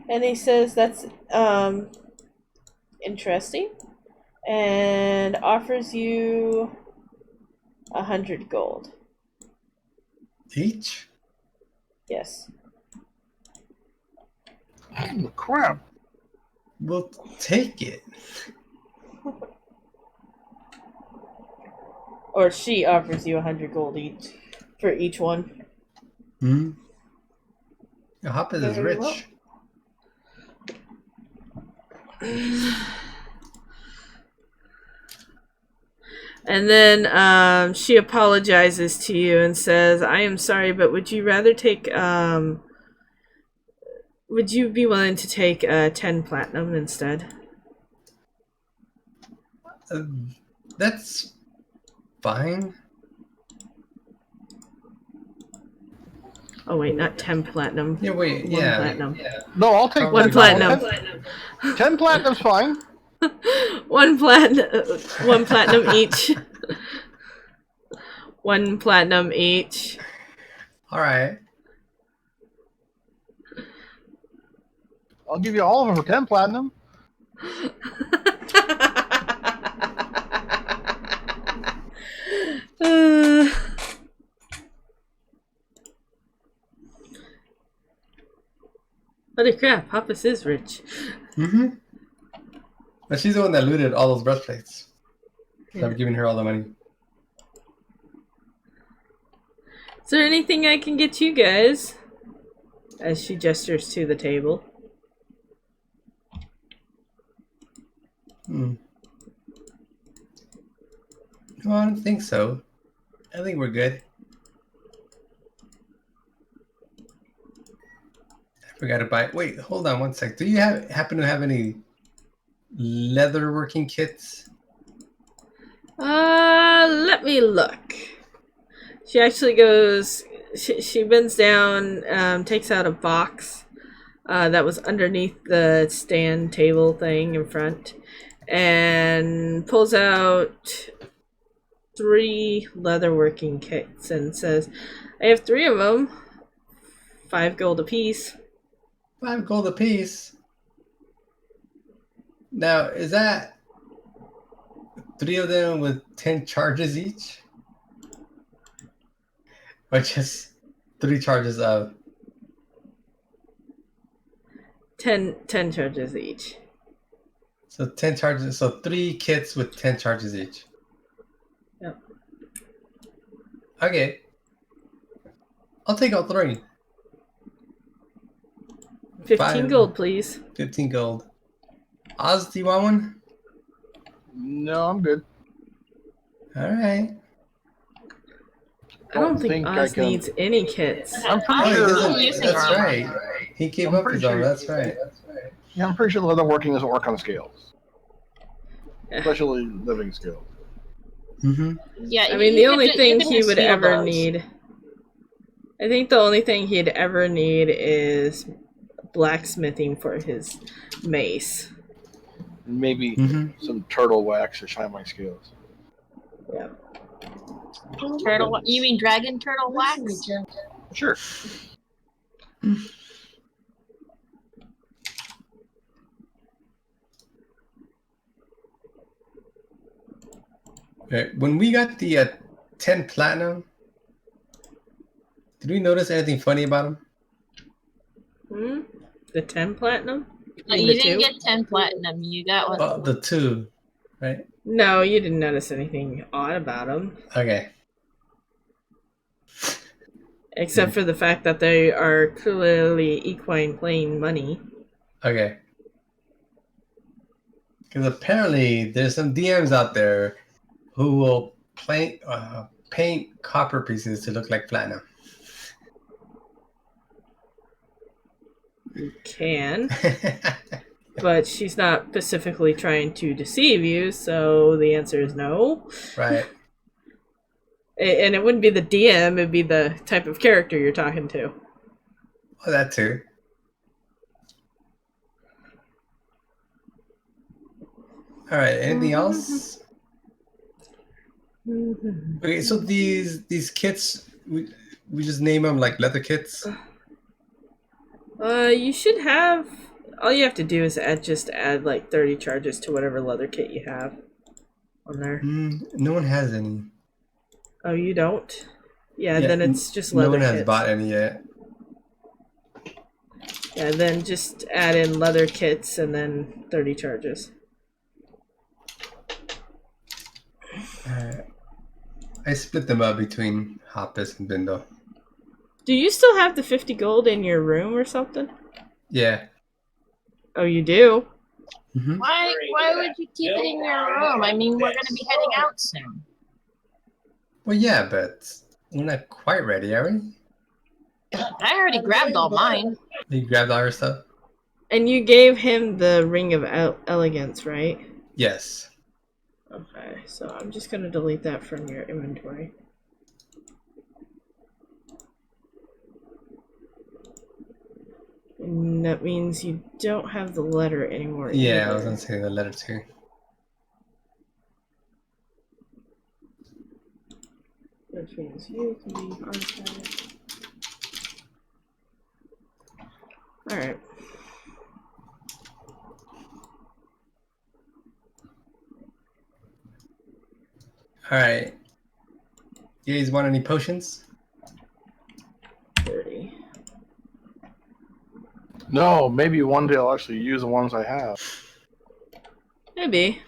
Speaker 1: and he says that's interesting, and offers you 100 gold.
Speaker 5: Each?
Speaker 1: Yes.
Speaker 4: Oh, crap.
Speaker 5: We'll take it.
Speaker 1: Or she offers you 100 gold each for each one.
Speaker 5: Hmm. Hopper is
Speaker 1: Very
Speaker 5: rich.
Speaker 1: And then she apologizes to you and says, "I am sorry, but would you rather take would you be willing to take 10 platinum instead?"
Speaker 5: That's fine.
Speaker 1: Oh wait, not 10 platinum.
Speaker 5: Yeah, wait,
Speaker 1: One
Speaker 5: yeah.
Speaker 1: platinum.
Speaker 5: Yeah.
Speaker 4: No, I'll take
Speaker 5: One
Speaker 1: platinum.
Speaker 4: 10 platinum's fine.
Speaker 1: One platinum each. One platinum each.
Speaker 5: All right.
Speaker 4: I'll give you all of them for 10 platinum.
Speaker 1: Holy crap, Hoppus is rich.
Speaker 5: Mm-hmm. But she's the one that looted all those breastplates. So
Speaker 1: Yeah.
Speaker 5: I'm giving her all the money.
Speaker 1: Is there anything I can get you guys? As she gestures to the table.
Speaker 5: No, I don't think so. I think we're good. I forgot to buy. Wait, hold on one sec. Do you happen to have any leather working kits?
Speaker 1: Let me look. She actually goes. She bends down, takes out a box that was underneath the stand table thing in front, and pulls out 3 leatherworking kits and says, "I have 3 of them. 5 gold apiece."
Speaker 5: 5 gold apiece. Now, is that 3 of them with 10 charges each? Or just 3 charges of...
Speaker 1: 10 charges each.
Speaker 5: So 10 charges, so 3 kits with 10 charges each.
Speaker 1: Yep.
Speaker 5: Okay. I'll take all 3.
Speaker 1: 15
Speaker 5: 5.
Speaker 1: gold, please.
Speaker 5: 15 gold. Oz, do you want one?
Speaker 4: No, I'm good.
Speaker 5: Alright.
Speaker 1: I don't think
Speaker 4: I
Speaker 1: Oz
Speaker 4: can.
Speaker 1: needs any kits.
Speaker 4: I'm pretty
Speaker 5: Oh, he
Speaker 4: sure.
Speaker 5: doesn't.
Speaker 3: using
Speaker 5: That's
Speaker 3: armor.
Speaker 5: right. He gave
Speaker 4: I'm
Speaker 5: up
Speaker 4: pretty
Speaker 5: his armor,
Speaker 4: sure-
Speaker 5: that's right.
Speaker 4: Yeah, I'm pretty sure leatherworking doesn't work on scales, especially living scales.
Speaker 5: Mm-hmm.
Speaker 3: Yeah,
Speaker 1: I mean,
Speaker 3: you
Speaker 1: the only
Speaker 3: could
Speaker 1: thing
Speaker 3: just
Speaker 1: he would
Speaker 3: steal
Speaker 1: ever
Speaker 3: those.
Speaker 1: need... I think the only thing he'd ever need is blacksmithing for his mace.
Speaker 4: Maybe
Speaker 5: Mm-hmm.
Speaker 4: some turtle wax to shine my scales.
Speaker 1: Yeah.
Speaker 3: Turtle? You mean dragon turtle wax?
Speaker 4: Sure.
Speaker 5: Okay. When we got the 10 platinum, did we notice anything funny about him?
Speaker 1: Hmm? The 10 platinum?
Speaker 3: No,
Speaker 1: mean
Speaker 3: you
Speaker 1: the
Speaker 3: didn't
Speaker 1: 2?
Speaker 3: get 10 platinum. You got what?
Speaker 5: Oh, the 2, right?
Speaker 1: No, you didn't notice anything odd about him.
Speaker 5: Okay.
Speaker 1: Except for the fact that they are clearly equine playing money.
Speaker 5: Okay. Because apparently there's some DMs out there who will paint copper pieces to look like platinum.
Speaker 1: You can, but she's not specifically trying to deceive you, so the answer is no.
Speaker 5: Right.
Speaker 1: And it wouldn't be the DM, it'd be the type of character you're talking to.
Speaker 5: Oh, that too. All right. Anything else? Okay. So these kits, we just name them like leather kits.
Speaker 1: You should have... All you have to do is just add like 30 charges to whatever leather kit you have on there.
Speaker 5: No one has any.
Speaker 1: Oh, you don't? Yeah,
Speaker 5: Yeah,
Speaker 1: then it's just
Speaker 5: no
Speaker 1: leather
Speaker 5: one has
Speaker 1: kits.
Speaker 5: bought any yet.
Speaker 1: Yeah, then just add in leather kits and then 30 charges.
Speaker 5: I split them up between Hoppus and Bindo.
Speaker 1: Do you still have the 50 gold in your room or something?
Speaker 5: Yeah.
Speaker 1: Oh, you do?
Speaker 5: Mm-hmm.
Speaker 3: Why would you keep it in your room? I mean, we're gonna be heading out soon.
Speaker 5: Well, yeah, but we're not quite ready, are we?
Speaker 3: I already grabbed all mine.
Speaker 5: You grabbed all your stuff?
Speaker 1: And you gave him the Ring of Elegance, right?
Speaker 5: Yes.
Speaker 1: Okay, so I'm just going to delete that from your inventory. And that means you don't have the letter anymore.
Speaker 5: Yeah,
Speaker 1: either.
Speaker 5: I was gonna say the letter too.
Speaker 1: Which means you can be archived. Alright.
Speaker 5: Alright. You guys want any potions?
Speaker 1: 30.
Speaker 4: No, maybe one day I'll actually use the ones I have.
Speaker 1: Maybe.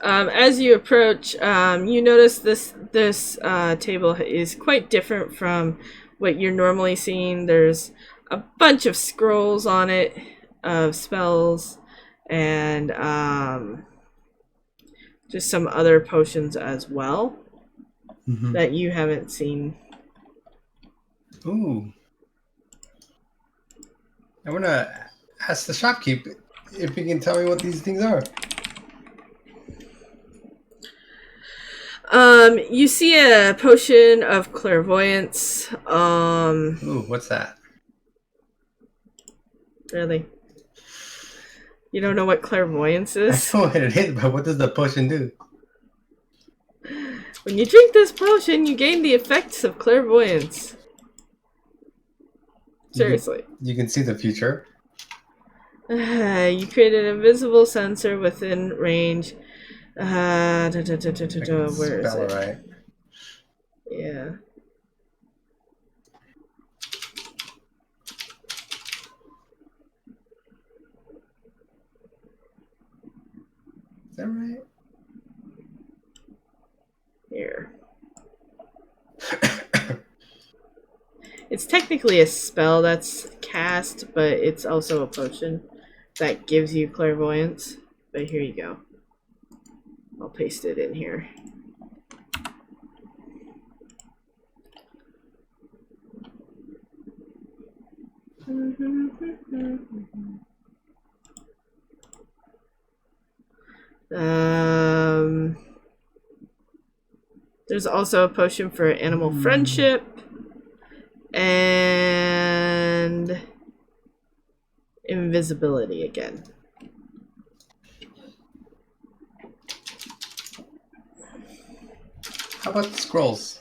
Speaker 1: As you approach, you notice this table is quite different from what you're normally seeing. There's a bunch of scrolls on it of spells and just some other potions as well that you haven't seen.
Speaker 5: Ooh. I wanna ask the shopkeep if he can tell me what these things are.
Speaker 1: You see a potion of clairvoyance.
Speaker 5: Ooh, what's that?
Speaker 1: Really? You don't know what clairvoyance
Speaker 5: I
Speaker 1: is?
Speaker 5: know what it is, but what does the potion do?
Speaker 1: When you drink this potion, you gain the effects of clairvoyance. Seriously.
Speaker 5: You can see the future.
Speaker 1: You created an invisible sensor within range.
Speaker 5: I can
Speaker 1: Where is
Speaker 5: spell
Speaker 1: it?
Speaker 5: right.
Speaker 1: Yeah.
Speaker 5: Is that right?
Speaker 1: Here. It's technically a spell that's cast, but it's also a potion that gives you clairvoyance. But here you go. I'll paste it in here. There's also a potion for animal friendship and invisibility again.
Speaker 5: How about the scrolls?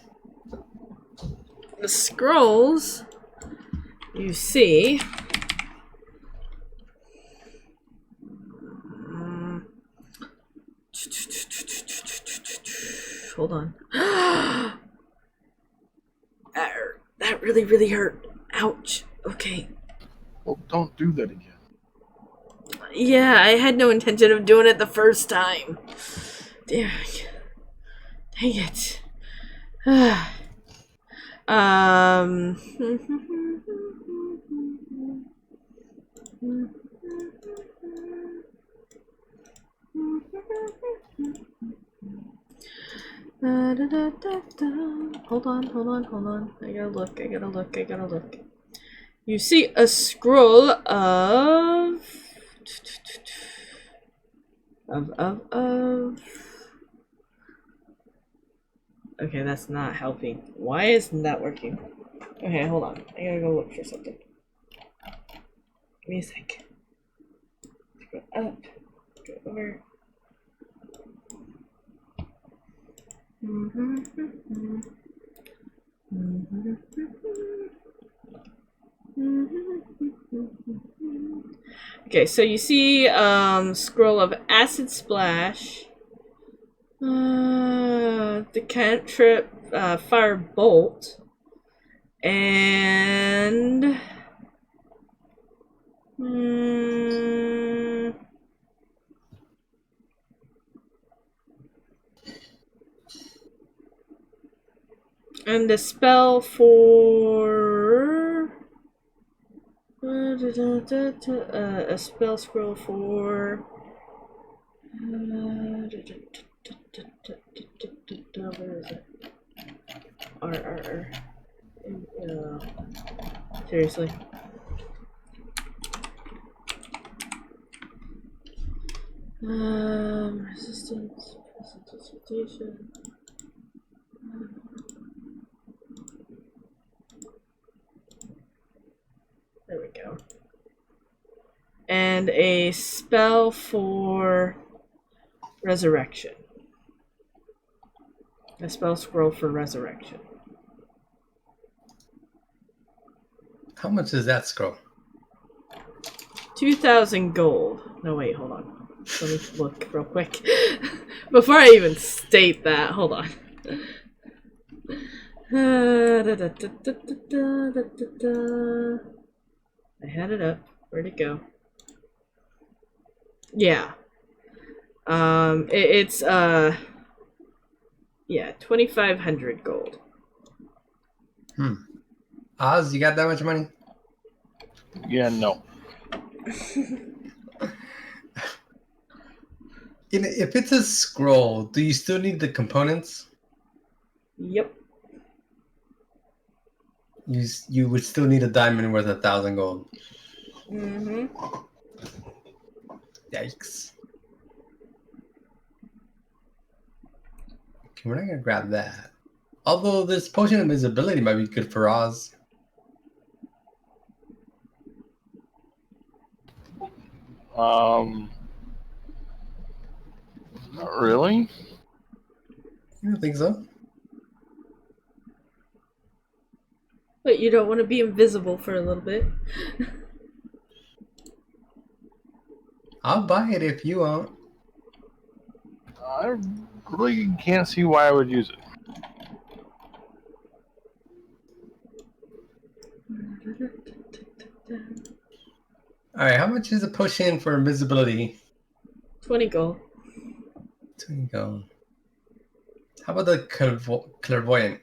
Speaker 1: The scrolls, you see, hold on. That really, really hurt. Ouch. Okay.
Speaker 4: Well, don't do that again.
Speaker 1: Yeah, I had no intention of doing it the first time. Dang it. Hold on. I gotta look. You see a scroll of Okay, that's not helping. Why isn't that working? Okay, hold on. I gotta go look for something. Give me a sec. Go up. Go over. Okay, so you see scroll of acid splash, the cantrip fire bolt, and and the spell for a spell scroll for where is it? R. Seriously. Resistance, precipitation. There we go. And a spell for resurrection. A spell scroll for resurrection.
Speaker 5: How much is that scroll?
Speaker 1: 2,000 gold. No, wait, hold on. Let me look real quick. Before I even state that, hold on. I had it up. Where'd it go? Yeah. It's 2,500 gold.
Speaker 5: Oz, you got that much money?
Speaker 4: Yeah, no.
Speaker 5: If it's a scroll, do you still need the components?
Speaker 1: Yep.
Speaker 5: You would still need a diamond worth 1,000 gold.
Speaker 1: Mm-hmm.
Speaker 5: Yikes. Okay, we're not gonna grab that. Although this potion of invisibility might be good for Oz.
Speaker 4: Not really.
Speaker 5: You don't think so?
Speaker 1: But you don't want to be invisible for a little bit.
Speaker 5: I'll buy it if you won't.
Speaker 4: I really can't see why I would use it.
Speaker 5: Alright, how much is a potion for invisibility?
Speaker 1: 20 gold.
Speaker 5: 20 gold. How about the clairvoyant?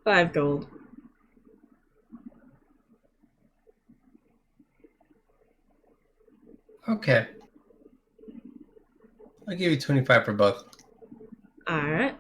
Speaker 1: 5 gold.
Speaker 5: Okay. I'll give you 25 for both.
Speaker 1: Alright.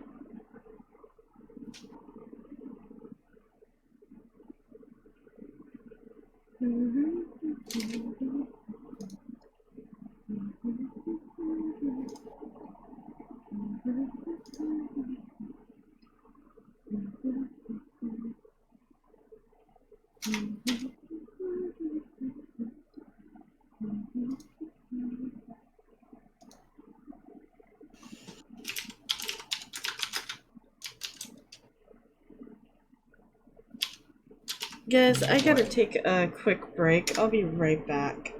Speaker 1: Guys, I gotta take a quick break. I'll be right back.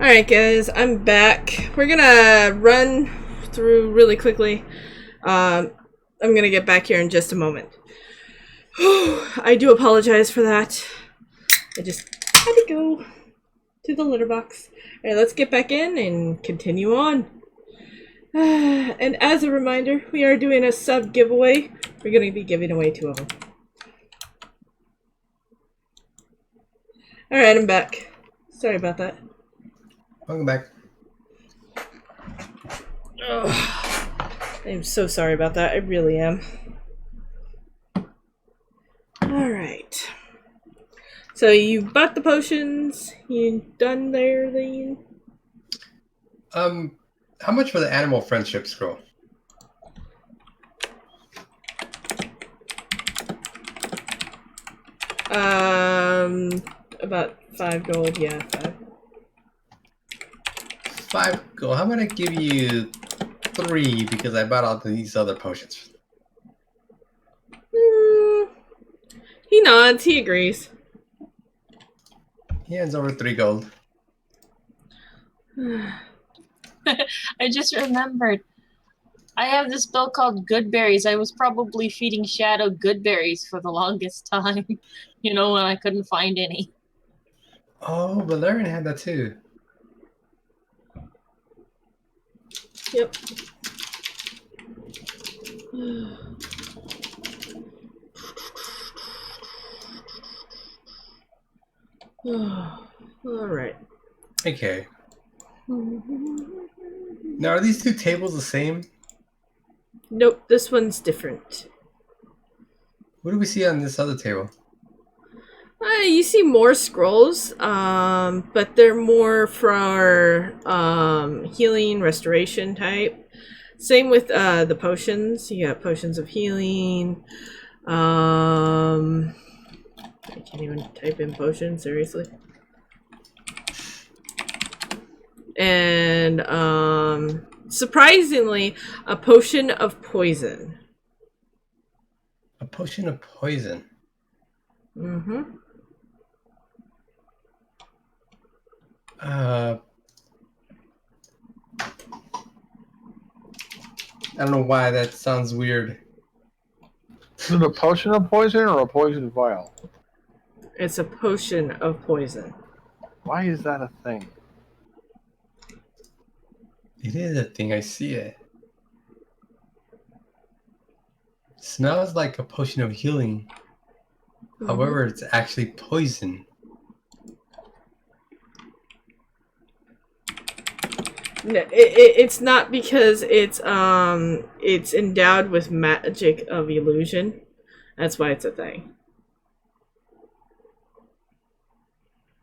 Speaker 1: Alright, guys, I'm back. We're gonna run through really quickly. I'm gonna get back here in just a moment. I do apologize for that. I just had to go to the litter box. Alright, let's get back in and continue on. And as a reminder, we are doing a sub giveaway. We're gonna be giving away 2 of them. Alright, I'm back. Sorry about that.
Speaker 5: Welcome back.
Speaker 1: Ugh. I'm so sorry about that. I really am. Alright. So you bought the potions. You done there then?
Speaker 5: How much for the animal friendship scroll?
Speaker 1: About 5 gold, yeah, 5.
Speaker 5: 5 gold. How about I give you 3 because I bought all these other potions?
Speaker 1: He nods, he agrees.
Speaker 5: He hands over 3 gold.
Speaker 3: I just remembered. I have this spell called Good Berries. I was probably feeding Shadow good berries for the longest time. You know, when I couldn't find any.
Speaker 5: Oh, Valerian had that too.
Speaker 1: Yep. Alright.
Speaker 5: Okay. Now, are these 2 tables the same?
Speaker 1: Nope, this one's different.
Speaker 5: What do we see on this other table?
Speaker 1: You see more scrolls, but they're more for healing, restoration type. Same with the potions. You got potions of healing. I can't even type in potion, seriously. And surprisingly, a potion of poison.
Speaker 5: A potion of poison.
Speaker 1: Mm-hmm.
Speaker 5: I don't know why that sounds weird.
Speaker 4: Is it a potion of poison or a poison vial?
Speaker 1: It's a potion of poison.
Speaker 4: Why is that a thing?
Speaker 5: It is a thing, I see it. Smells like a potion of healing. However, it's actually poison.
Speaker 1: No, it's not because it's endowed with magic of illusion. That's why it's a thing.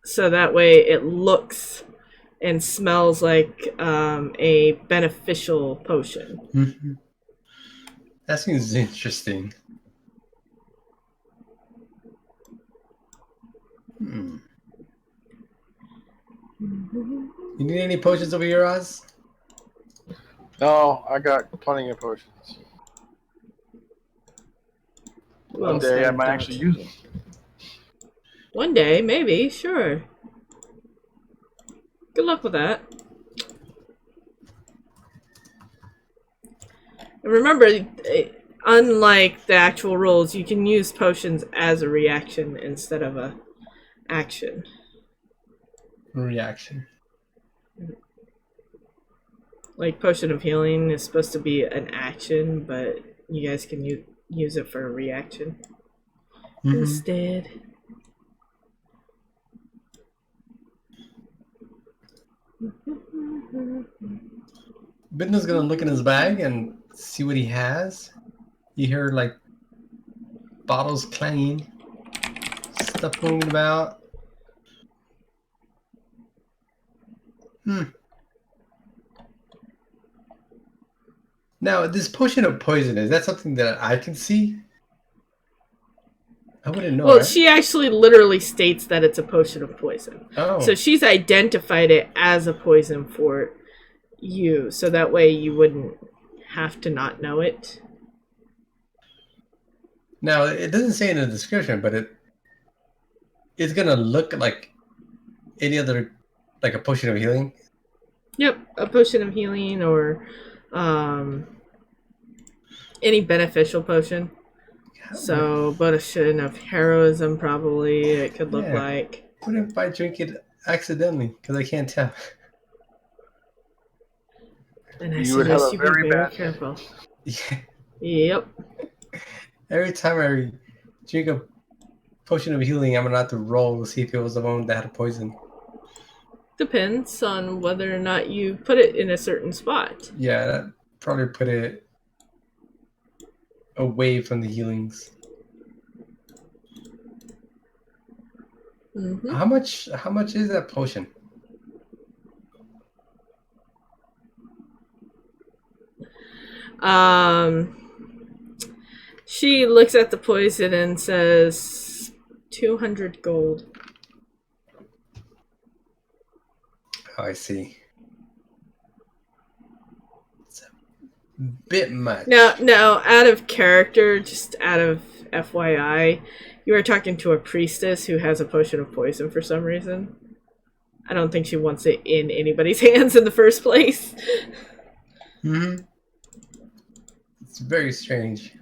Speaker 1: So that way it looks and smells like a beneficial potion.
Speaker 5: Mm-hmm. That seems interesting. Hmm. You need any potions over here, Oz?
Speaker 4: No, I got plenty of potions. One day I might actually use them.
Speaker 1: One day, maybe, sure. Good luck with that. And remember, unlike the actual rules, you can use potions as a reaction instead of a action.
Speaker 5: Reaction.
Speaker 1: Like potion of healing is supposed to be an action, but you guys can use it for a reaction instead.
Speaker 5: Bidna's gonna look in his bag and see what he has. You hear like bottles clanging, stuff moving about. Now, this potion of poison, is that something that I can see? I wouldn't know.
Speaker 1: Well,
Speaker 5: right?
Speaker 1: she actually literally states that it's a potion of poison.
Speaker 5: Oh.
Speaker 1: So she's identified it as a poison for you, so that way you wouldn't have to not know it.
Speaker 5: Now, it doesn't say in the description, but it's gonna look like any other Like a potion of healing?
Speaker 1: Yep, a potion of healing or any beneficial potion. So, potion of heroism, probably, it could look
Speaker 5: Yeah.
Speaker 1: like.
Speaker 5: What if I drink it accidentally? Because I can't tell.
Speaker 1: And I
Speaker 4: You would have
Speaker 1: suggest
Speaker 4: a
Speaker 1: you be
Speaker 4: very
Speaker 1: very
Speaker 4: bad day.
Speaker 1: careful.
Speaker 5: Yeah.
Speaker 1: Yep.
Speaker 5: Every time I drink a potion of healing, I'm gonna have to roll to see if it was the one that had poison.
Speaker 1: Depends on whether or not you put it in a certain spot.
Speaker 5: Yeah, that probably put it away from the healings.
Speaker 1: Mm-hmm.
Speaker 5: How much is that potion?
Speaker 1: She looks at the poison and says 200 gold.
Speaker 5: Oh, I see. It's a bit much.
Speaker 1: No, out of character, just out of FYI, you are talking to a priestess who has a potion of poison for some reason. I don't think she wants it in anybody's hands in the first place.
Speaker 5: Hmm. It's very strange.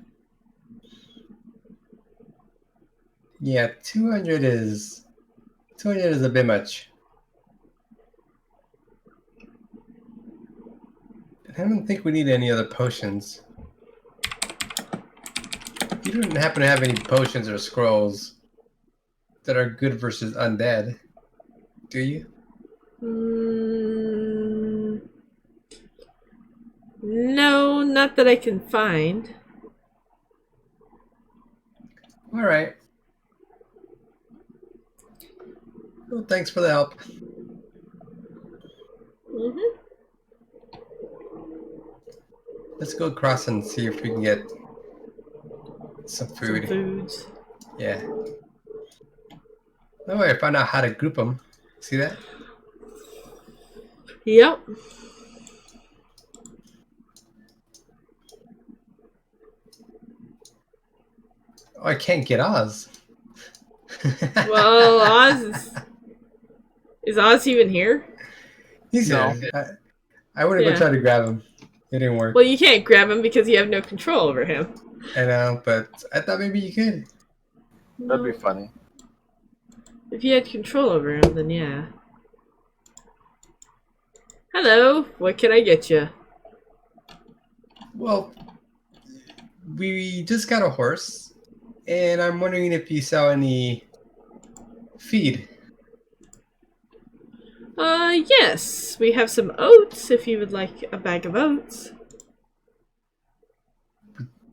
Speaker 5: Yeah, 200 is a bit much. I don't think we need any other potions. You don't happen to have any potions or scrolls that are good versus undead, do you?
Speaker 1: No, not that I can find.
Speaker 5: All right. Well, thanks for the help.
Speaker 1: Mm-hmm.
Speaker 5: Let's go across and see if we can get some food.
Speaker 1: Foods.
Speaker 5: Yeah. Oh, I found out how to group them. See that?
Speaker 1: Yep.
Speaker 5: Oh, I can't get Oz.
Speaker 1: Well, Oz is Oz even here?
Speaker 5: He's
Speaker 4: No.
Speaker 5: here. I would have
Speaker 1: Yeah.
Speaker 5: tried to grab him. It didn't work.
Speaker 1: Well, you can't grab him because you have no control over him.
Speaker 5: I know, but I thought maybe you could.
Speaker 4: That'd be funny.
Speaker 1: If you had control over him, then yeah. Hello, what can I get you?
Speaker 5: Well, we just got a horse, and I'm wondering if you sell any feed.
Speaker 1: Yes. We have some oats if you would like a bag of oats.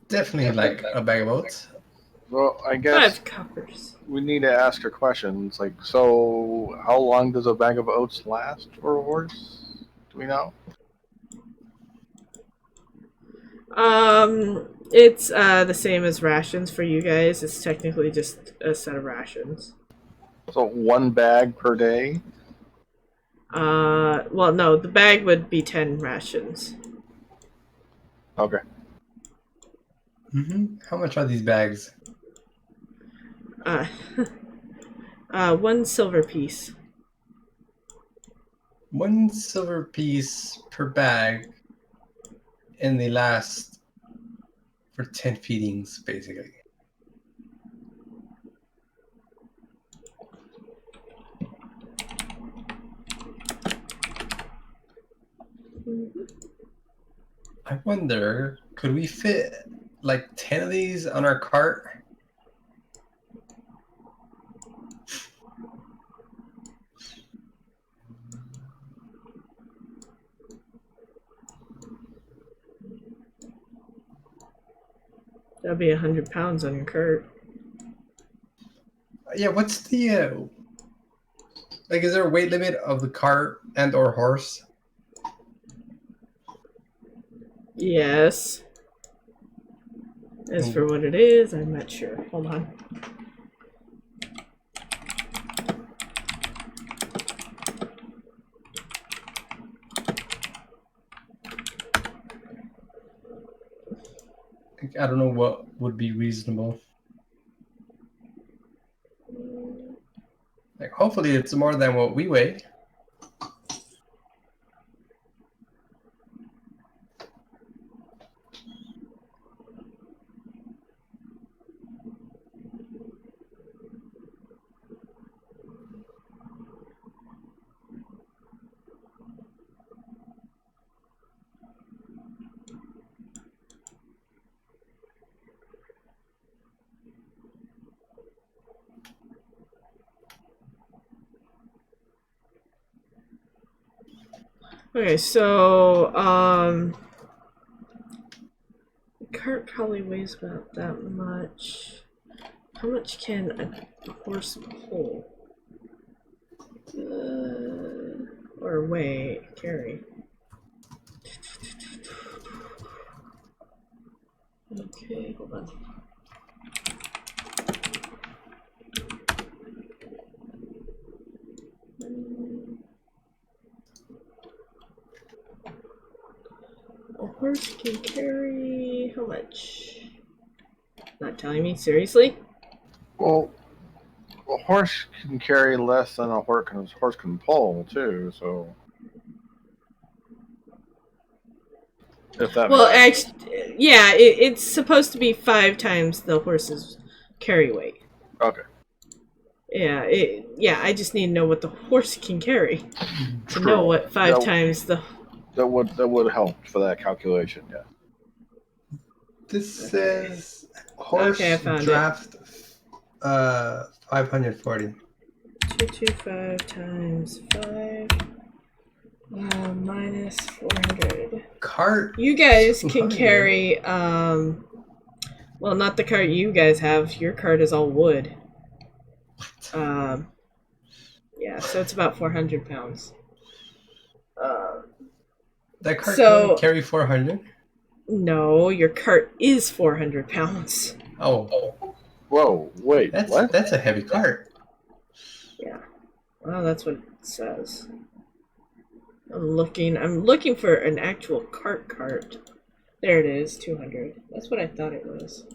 Speaker 5: Definitely like a bag of oats.
Speaker 4: Well, I guess
Speaker 1: 5 coppers.
Speaker 4: we need to ask a question. It's like, so how long does a bag of oats last for a horse? Do we know?
Speaker 1: It's the same as rations for you guys. It's technically just a set of rations.
Speaker 4: So 1 bag per day?
Speaker 1: Well, no, the bag would be 10 rations.
Speaker 4: Okay.
Speaker 5: How much are these bags?
Speaker 1: 1 silver piece.
Speaker 5: 1 silver piece per bag, and they last for 10 feedings, basically. I wonder, could we fit like 10 of these on our cart?
Speaker 1: That'd be 100 pounds on your cart.
Speaker 5: Yeah, what's the like? Is there a weight limit of the cart and or horse?
Speaker 1: Yes. As for what it is, I'm not sure. Hold on.
Speaker 5: I don't know what would be reasonable. Like, hopefully, it's more than what we weigh.
Speaker 1: Okay, so the cart probably weighs about that much. How much can a horse pull? Or weigh, carry? Okay, hold on. A horse can carry how much? Not telling me, seriously?
Speaker 4: Well, a horse can carry less than a horse can pull too. So if that
Speaker 1: Well,
Speaker 4: makes sense.
Speaker 1: actually, yeah, it's supposed to be 5 times the horse's carry weight.
Speaker 4: Okay.
Speaker 1: Yeah, I just need to know what the horse can carry to know
Speaker 4: True.
Speaker 1: what 5 times the.
Speaker 4: That would help for that calculation. Yeah.
Speaker 5: This
Speaker 1: Okay.
Speaker 5: says horse
Speaker 1: Okay, I found
Speaker 5: draft 540.
Speaker 1: 225 times 5 minus 400.
Speaker 5: Cart.
Speaker 1: You guys can
Speaker 5: 200.
Speaker 1: carry well, not the cart you guys have. Your cart is all wood. Yeah, so it's about 400 pounds.
Speaker 5: That cart
Speaker 1: So-
Speaker 5: can only carry 400.
Speaker 1: No, your cart is 400 pounds.
Speaker 5: Oh,
Speaker 4: Whoa! Wait. What?
Speaker 5: that's a heavy cart.
Speaker 1: Yeah. Well, that's what it says. I'm looking for an actual cart. There it is, 200. That's what I thought it was.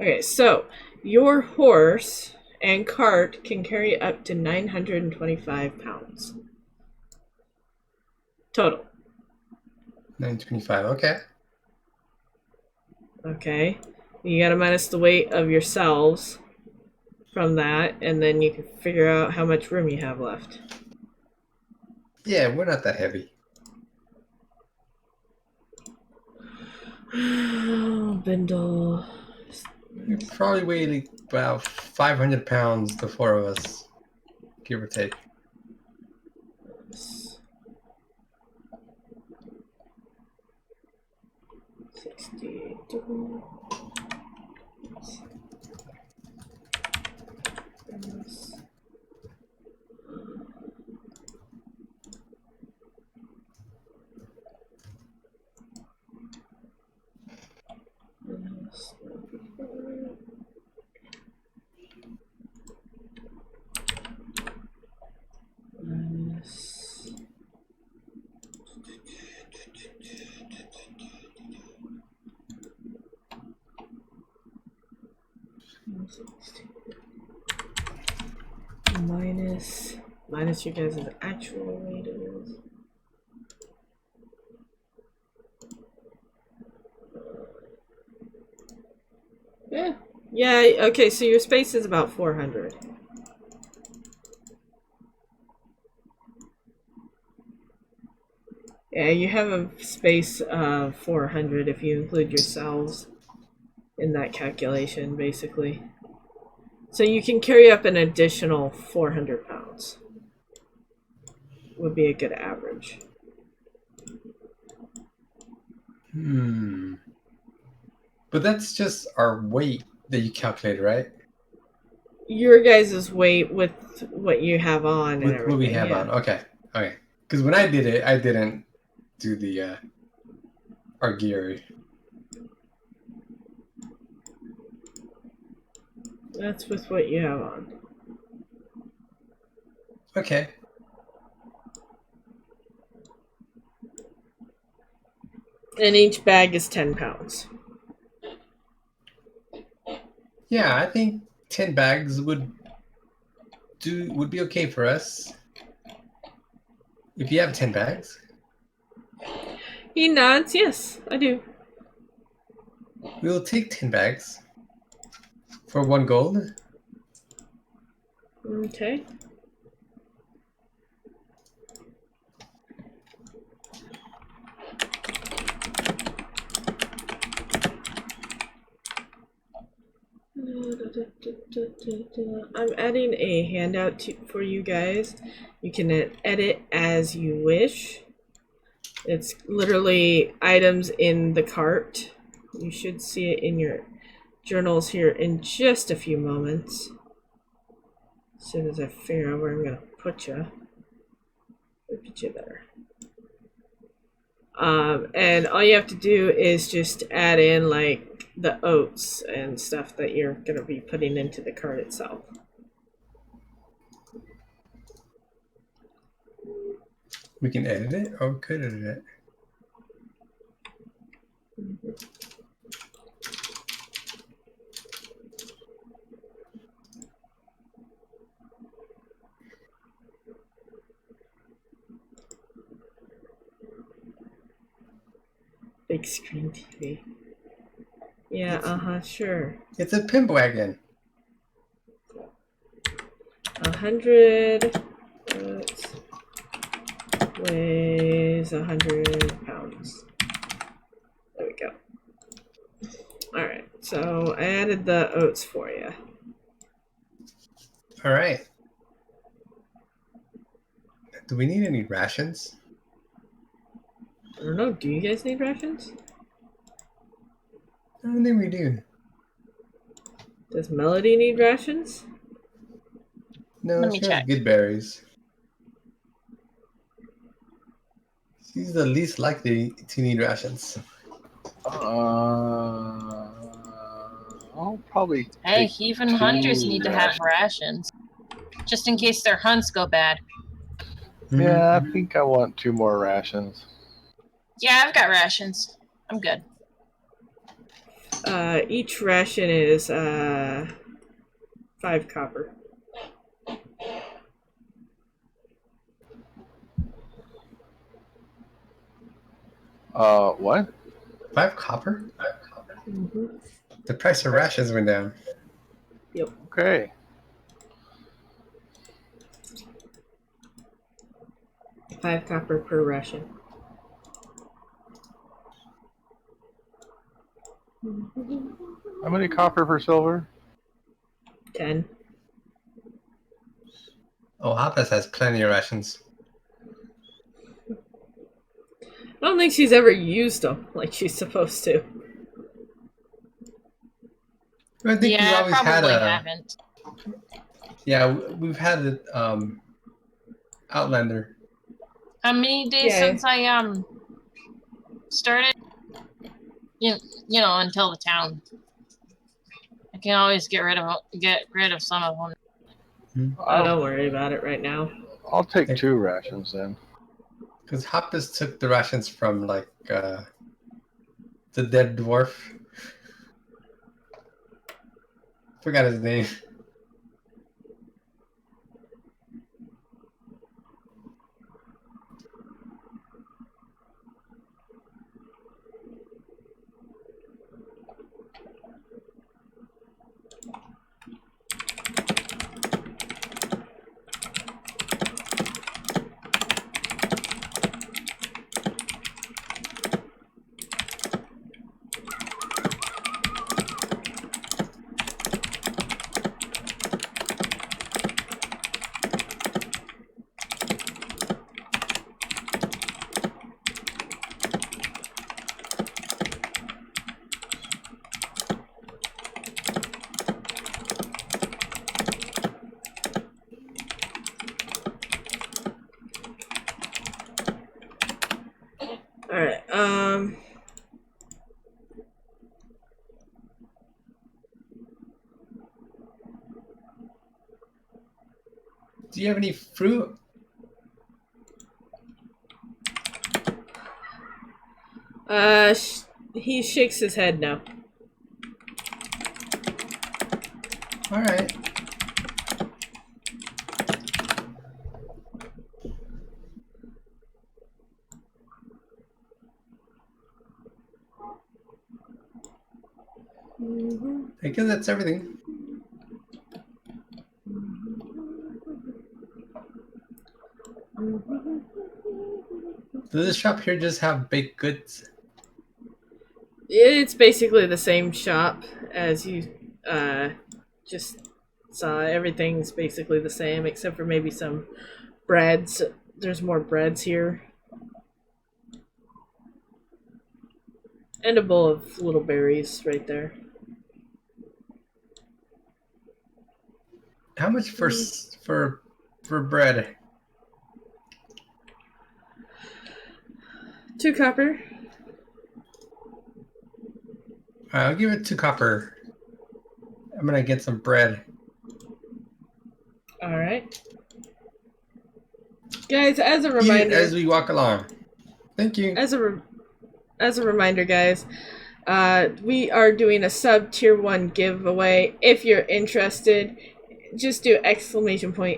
Speaker 1: Okay, so your horse and cart can carry up to 925 pounds. Total.
Speaker 5: 925. Okay.
Speaker 1: Okay. You gotta minus the weight of yourselves from that, and then you can figure out how much room you have left.
Speaker 5: Yeah, we're not that heavy.
Speaker 1: Bindle.
Speaker 5: We probably weigh like about 500 pounds, the four of us, give or take.
Speaker 1: 62. Minus you guys' actual weight it is. Yeah, okay, so your space is about 400. Yeah, you have a space of 400 if you include yourselves in that calculation, basically. So you can carry up an additional 400 pounds. Would be a good average.
Speaker 5: But that's just our weight that you calculate, right?
Speaker 1: Your guys' weight with what you have on and
Speaker 5: With
Speaker 1: everything.
Speaker 5: what we have
Speaker 1: yeah.
Speaker 5: on. Okay. Because when I did it, I didn't do the our gear.
Speaker 1: That's with what you have on.
Speaker 5: Okay.
Speaker 1: And each bag is 10 pounds.
Speaker 5: Yeah, I think 10 bags would be okay for us. If you have 10 bags.
Speaker 1: He nods, yes, I do.
Speaker 5: We'll take 10 bags. For 1 gold.
Speaker 1: Okay. I'm adding a handout for you guys. You can edit as you wish. It's literally items in the cart. You should see it in your journals here in just a few moments. As soon as I figure out where I'm going to put you. Put you there. And all you have to do is just add in like the oats and stuff that you're going to be putting into the cart itself.
Speaker 5: We can edit it, or we could edit it.
Speaker 1: Big screen TV. Yeah, sure.
Speaker 5: It's a pimp wagon.
Speaker 1: 100 oats weighs 100 pounds. There we go. Alright, so I added the oats for you.
Speaker 5: All right. Do we need any rations?
Speaker 1: I don't know, do you guys need rations?
Speaker 5: I don't think we do.
Speaker 1: Does Melody need rations?
Speaker 5: No,
Speaker 3: Let me
Speaker 5: she has
Speaker 3: check.
Speaker 5: good berries. She's the least likely to need rations.
Speaker 4: I'll probably
Speaker 3: Hey,
Speaker 4: take
Speaker 3: even
Speaker 4: 2
Speaker 3: hunters need to have
Speaker 4: rations.
Speaker 3: rations. Just in case their hunts go bad.
Speaker 4: Yeah, I think I want 2 more rations.
Speaker 3: Yeah, I've got rations. I'm good.
Speaker 1: Each ration is 5 copper.
Speaker 4: What?
Speaker 5: 5 copper?
Speaker 1: Mm-hmm.
Speaker 5: The price of rations went down.
Speaker 1: Yep.
Speaker 4: Okay.
Speaker 1: $5 copper per ration.
Speaker 4: How many copper per silver?
Speaker 1: 10.
Speaker 5: Oh, Hoppus has plenty of rations.
Speaker 1: I don't think she's ever used them like she's supposed to.
Speaker 5: I think
Speaker 3: Yeah, I
Speaker 5: we've always had
Speaker 3: probably
Speaker 5: a.
Speaker 3: haven't.
Speaker 5: Yeah, we've had a Outlander.
Speaker 3: How many days
Speaker 1: Yeah.
Speaker 3: since I started? You know, until the town. I can always get rid of some of them.
Speaker 1: Oh, don't worry about it right now.
Speaker 4: I'll take 2 rations then.
Speaker 5: Because Hoppus took the rations from, like, the dead dwarf. Forgot his name.
Speaker 1: Alright,
Speaker 5: Do you have any fruit?
Speaker 1: he shakes his head no.
Speaker 5: All right. I guess that's everything. Does this shop here just have baked goods?
Speaker 1: It's basically the same shop as you, just Everything's basically the same except for maybe some breads. There's more breads here. And a bowl of little berries right there.
Speaker 5: How much for bread?
Speaker 1: 2 copper.
Speaker 5: I'll give it 2 copper. I'm gonna get some bread.
Speaker 1: All right, guys. As a
Speaker 5: Eat
Speaker 1: reminder,
Speaker 5: it as we walk along. Thank you.
Speaker 1: as a reminder, guys, we are doing a sub tier 1 giveaway. If you're interested, just do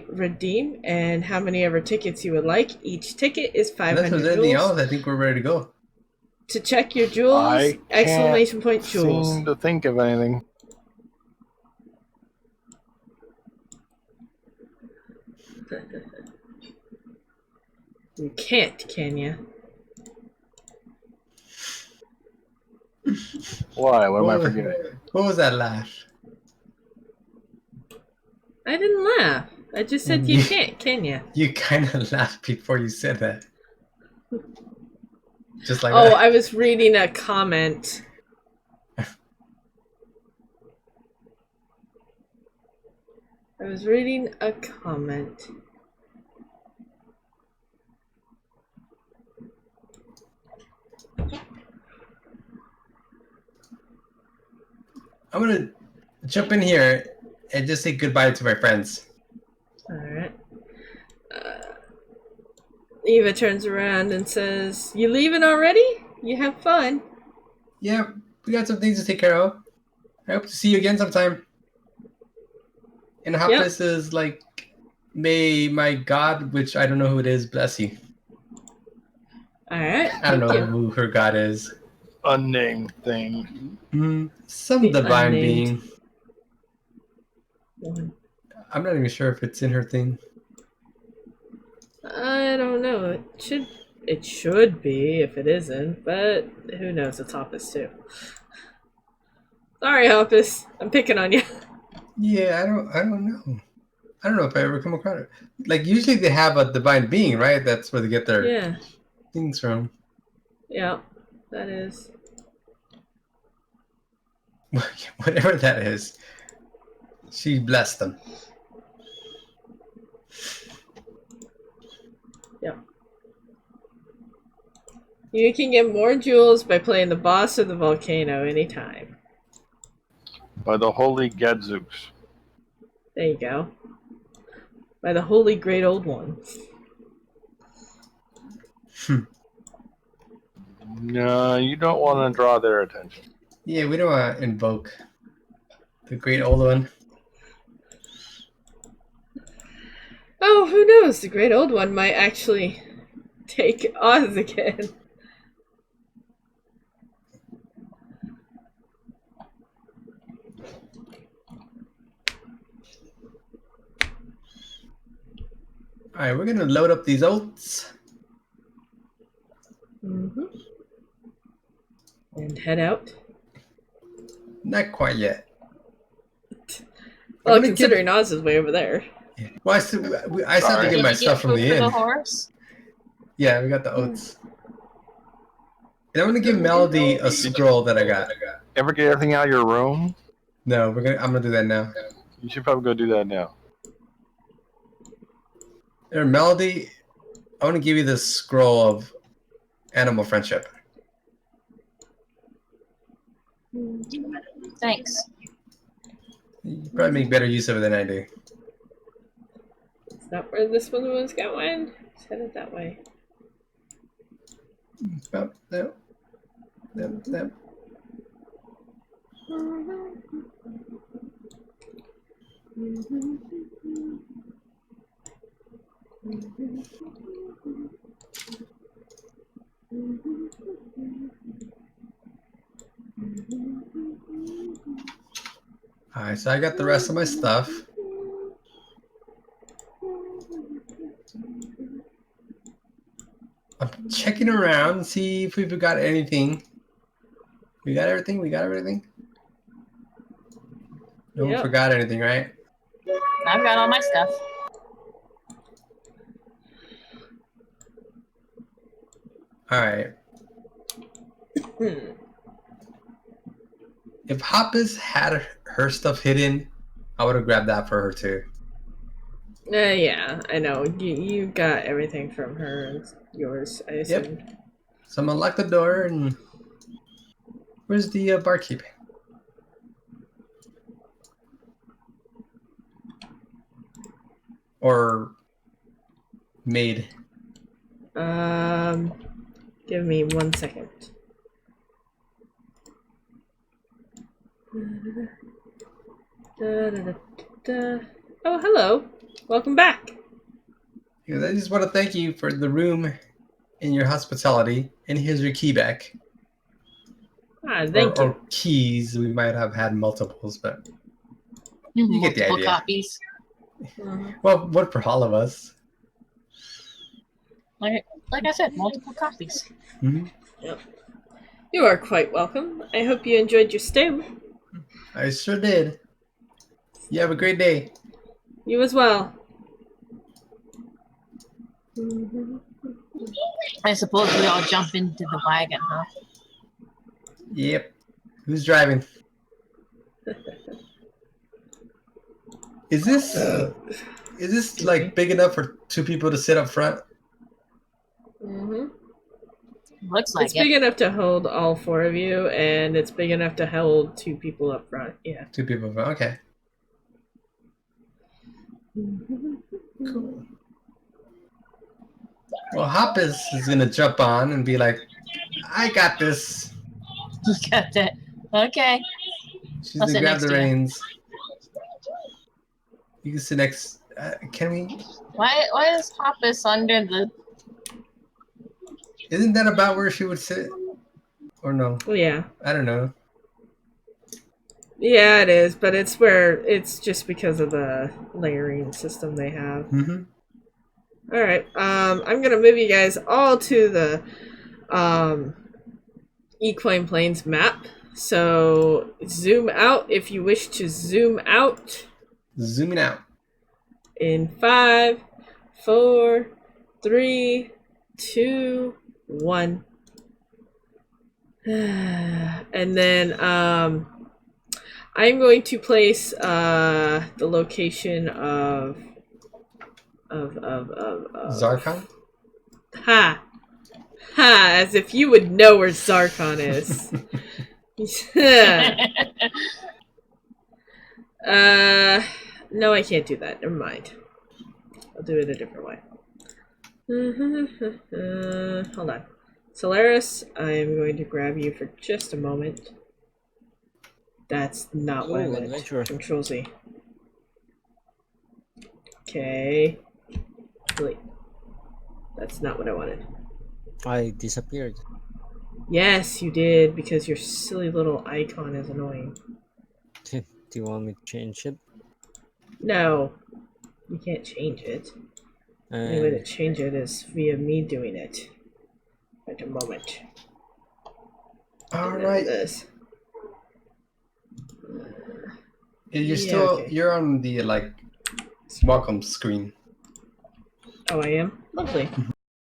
Speaker 1: !redeem and how many ever tickets you would like. Each ticket is 500
Speaker 5: Unless there's anything
Speaker 1: jewels.
Speaker 5: else, I think we're ready to go.
Speaker 1: To check your jewels,
Speaker 4: I can't
Speaker 1: jewels.
Speaker 4: seem to think of anything.
Speaker 1: You can't, can ya?
Speaker 4: Why? What am I forgetting?
Speaker 5: What was that laugh?
Speaker 1: I didn't laugh. I just said you can't, can ya?
Speaker 5: You kind of laughed before you said that. Just like
Speaker 1: Oh,
Speaker 5: that.
Speaker 1: I was reading a comment. I was reading a comment.
Speaker 5: I'm gonna jump in here and just say goodbye to my friends.
Speaker 1: Alright. Eva turns around and says, "You leaving already? You have fun."
Speaker 5: Yeah, we got some things to take care of. I hope to see you again sometime. And how
Speaker 1: Yep.
Speaker 5: this is like, may my God, which I don't know who it is, bless you.
Speaker 1: Alright.
Speaker 5: I don't know
Speaker 1: thank you.
Speaker 5: who her God is.
Speaker 4: Unnamed thing.
Speaker 5: Some
Speaker 1: The
Speaker 5: divine
Speaker 1: unnamed.
Speaker 5: being. I'm not even sure if it's in her thing.
Speaker 1: I don't know. It should be if it isn't, but who knows? It's Hoppus too. Sorry, Hoppus. I'm picking on you.
Speaker 5: Yeah, I don't know. I don't know if I ever come across it. Like usually they have a divine being, right? That's where they get their
Speaker 1: Yeah.
Speaker 5: things from.
Speaker 1: Yeah. That is.
Speaker 5: Whatever that is. She blessed them.
Speaker 1: Yep. You can get more jewels by playing the boss or the volcano anytime.
Speaker 4: By the holy Gadzooks.
Speaker 1: There you go. By the holy great old one.
Speaker 4: No, you don't want to draw their attention.
Speaker 5: Yeah, we don't want to invoke the great old one.
Speaker 1: Oh, who knows? The great old one might actually take Oz again.
Speaker 5: Alright, we're gonna load up these oats.
Speaker 1: And head out.
Speaker 5: Not quite yet.
Speaker 1: Well,
Speaker 5: I'm gonna
Speaker 1: considering Oz is way over there.
Speaker 5: Well, I still have to
Speaker 4: Sorry.
Speaker 5: get my
Speaker 3: Did you
Speaker 5: stuff from
Speaker 3: food
Speaker 5: the
Speaker 3: for
Speaker 5: inn.
Speaker 3: the horse?
Speaker 5: Yeah, we got the oats. And I'm gonna give Melody a scroll that I got.
Speaker 4: Ever get everything out of your room?
Speaker 5: No, I'm gonna do that now.
Speaker 4: You should probably go do that now.
Speaker 5: There, Melody, I want to give you this scroll of animal friendship.
Speaker 3: Thanks.
Speaker 5: You probably make better use of it than I do.
Speaker 1: Is that where this one was going? Let's head it that way.
Speaker 5: Oh, no. No, no. Alright, so I got the rest of my stuff. I'm checking around, see if we've got anything. We got everything? We got everything? No one
Speaker 1: Yep.
Speaker 5: forgot anything, right?
Speaker 3: I've got all my stuff.
Speaker 5: Alright. If Hoppus had her stuff hidden, I would have grabbed that for her too.
Speaker 1: Yeah, I know. You got everything from her and yours, I assume.
Speaker 5: Yep. So I'm gonna lock the door and where's the barkeep? Or maid?
Speaker 1: Give me 1 second. Oh, hello. Welcome back.
Speaker 5: Because I just want to thank you for the room and your hospitality, and here's your key back.
Speaker 1: Ah, thank you.
Speaker 5: Or keys. We might have had multiples, but you get the
Speaker 3: Multiple
Speaker 5: idea.
Speaker 3: copies.
Speaker 5: Well, one for all of us.
Speaker 3: Like I said, multiple copies.
Speaker 5: Mm-hmm.
Speaker 1: Yep. You are quite welcome. I hope you enjoyed your stay.
Speaker 5: I sure did. You have a great day.
Speaker 1: You as well.
Speaker 3: I suppose we all jump into the wagon, huh?
Speaker 5: Yep. Who's driving? Is this like big enough for 2 people to sit up front?
Speaker 3: Looks like
Speaker 1: It's big enough to hold all 4 of you, and it's big enough to hold 2 people up front. Yeah.
Speaker 5: 2 people. Okay. Cool. Well, Hoppus is gonna jump on and be like, "I got this."
Speaker 3: Got that. Okay.
Speaker 5: She's
Speaker 3: I'll
Speaker 5: gonna
Speaker 3: sit
Speaker 5: grab
Speaker 3: next
Speaker 5: the
Speaker 3: to you.
Speaker 5: reins. You can sit next. Can we?
Speaker 3: Why is Hoppus under the?
Speaker 5: Isn't that about where she would sit? Or no?
Speaker 1: Well, yeah.
Speaker 5: I don't know.
Speaker 1: Yeah, it is, but it's just because of the layering system they have.
Speaker 5: Mm-hmm.
Speaker 1: Alright, I'm gonna move you guys all to the Equine Plains map. So zoom out if you wish to zoom out.
Speaker 5: Zooming out.
Speaker 1: In 5, 4, 3, 2, 1. And then I'm going to place the location of
Speaker 5: Zarkon?
Speaker 1: Ha! Ha! As if you would know where Zarkon is. No, I can't do that. Never mind. I'll do it a different way. Hold on. Solaris, I am going to grab you for just a moment. That's not what I
Speaker 2: Ooh,
Speaker 1: meant.
Speaker 2: adventure.
Speaker 1: Control Z. Okay. Wait. That's not what I wanted.
Speaker 2: I disappeared.
Speaker 1: Yes, you did, because your silly little icon is annoying.
Speaker 2: Do you want me to change it?
Speaker 1: No. You can't change it. The only way to
Speaker 2: And
Speaker 1: change it is via me doing it. At a moment.
Speaker 5: Alright.
Speaker 1: This.
Speaker 5: You're
Speaker 1: Yeah,
Speaker 5: still
Speaker 1: okay.
Speaker 5: you're on the like welcome screen.
Speaker 1: Oh, I am? Lovely.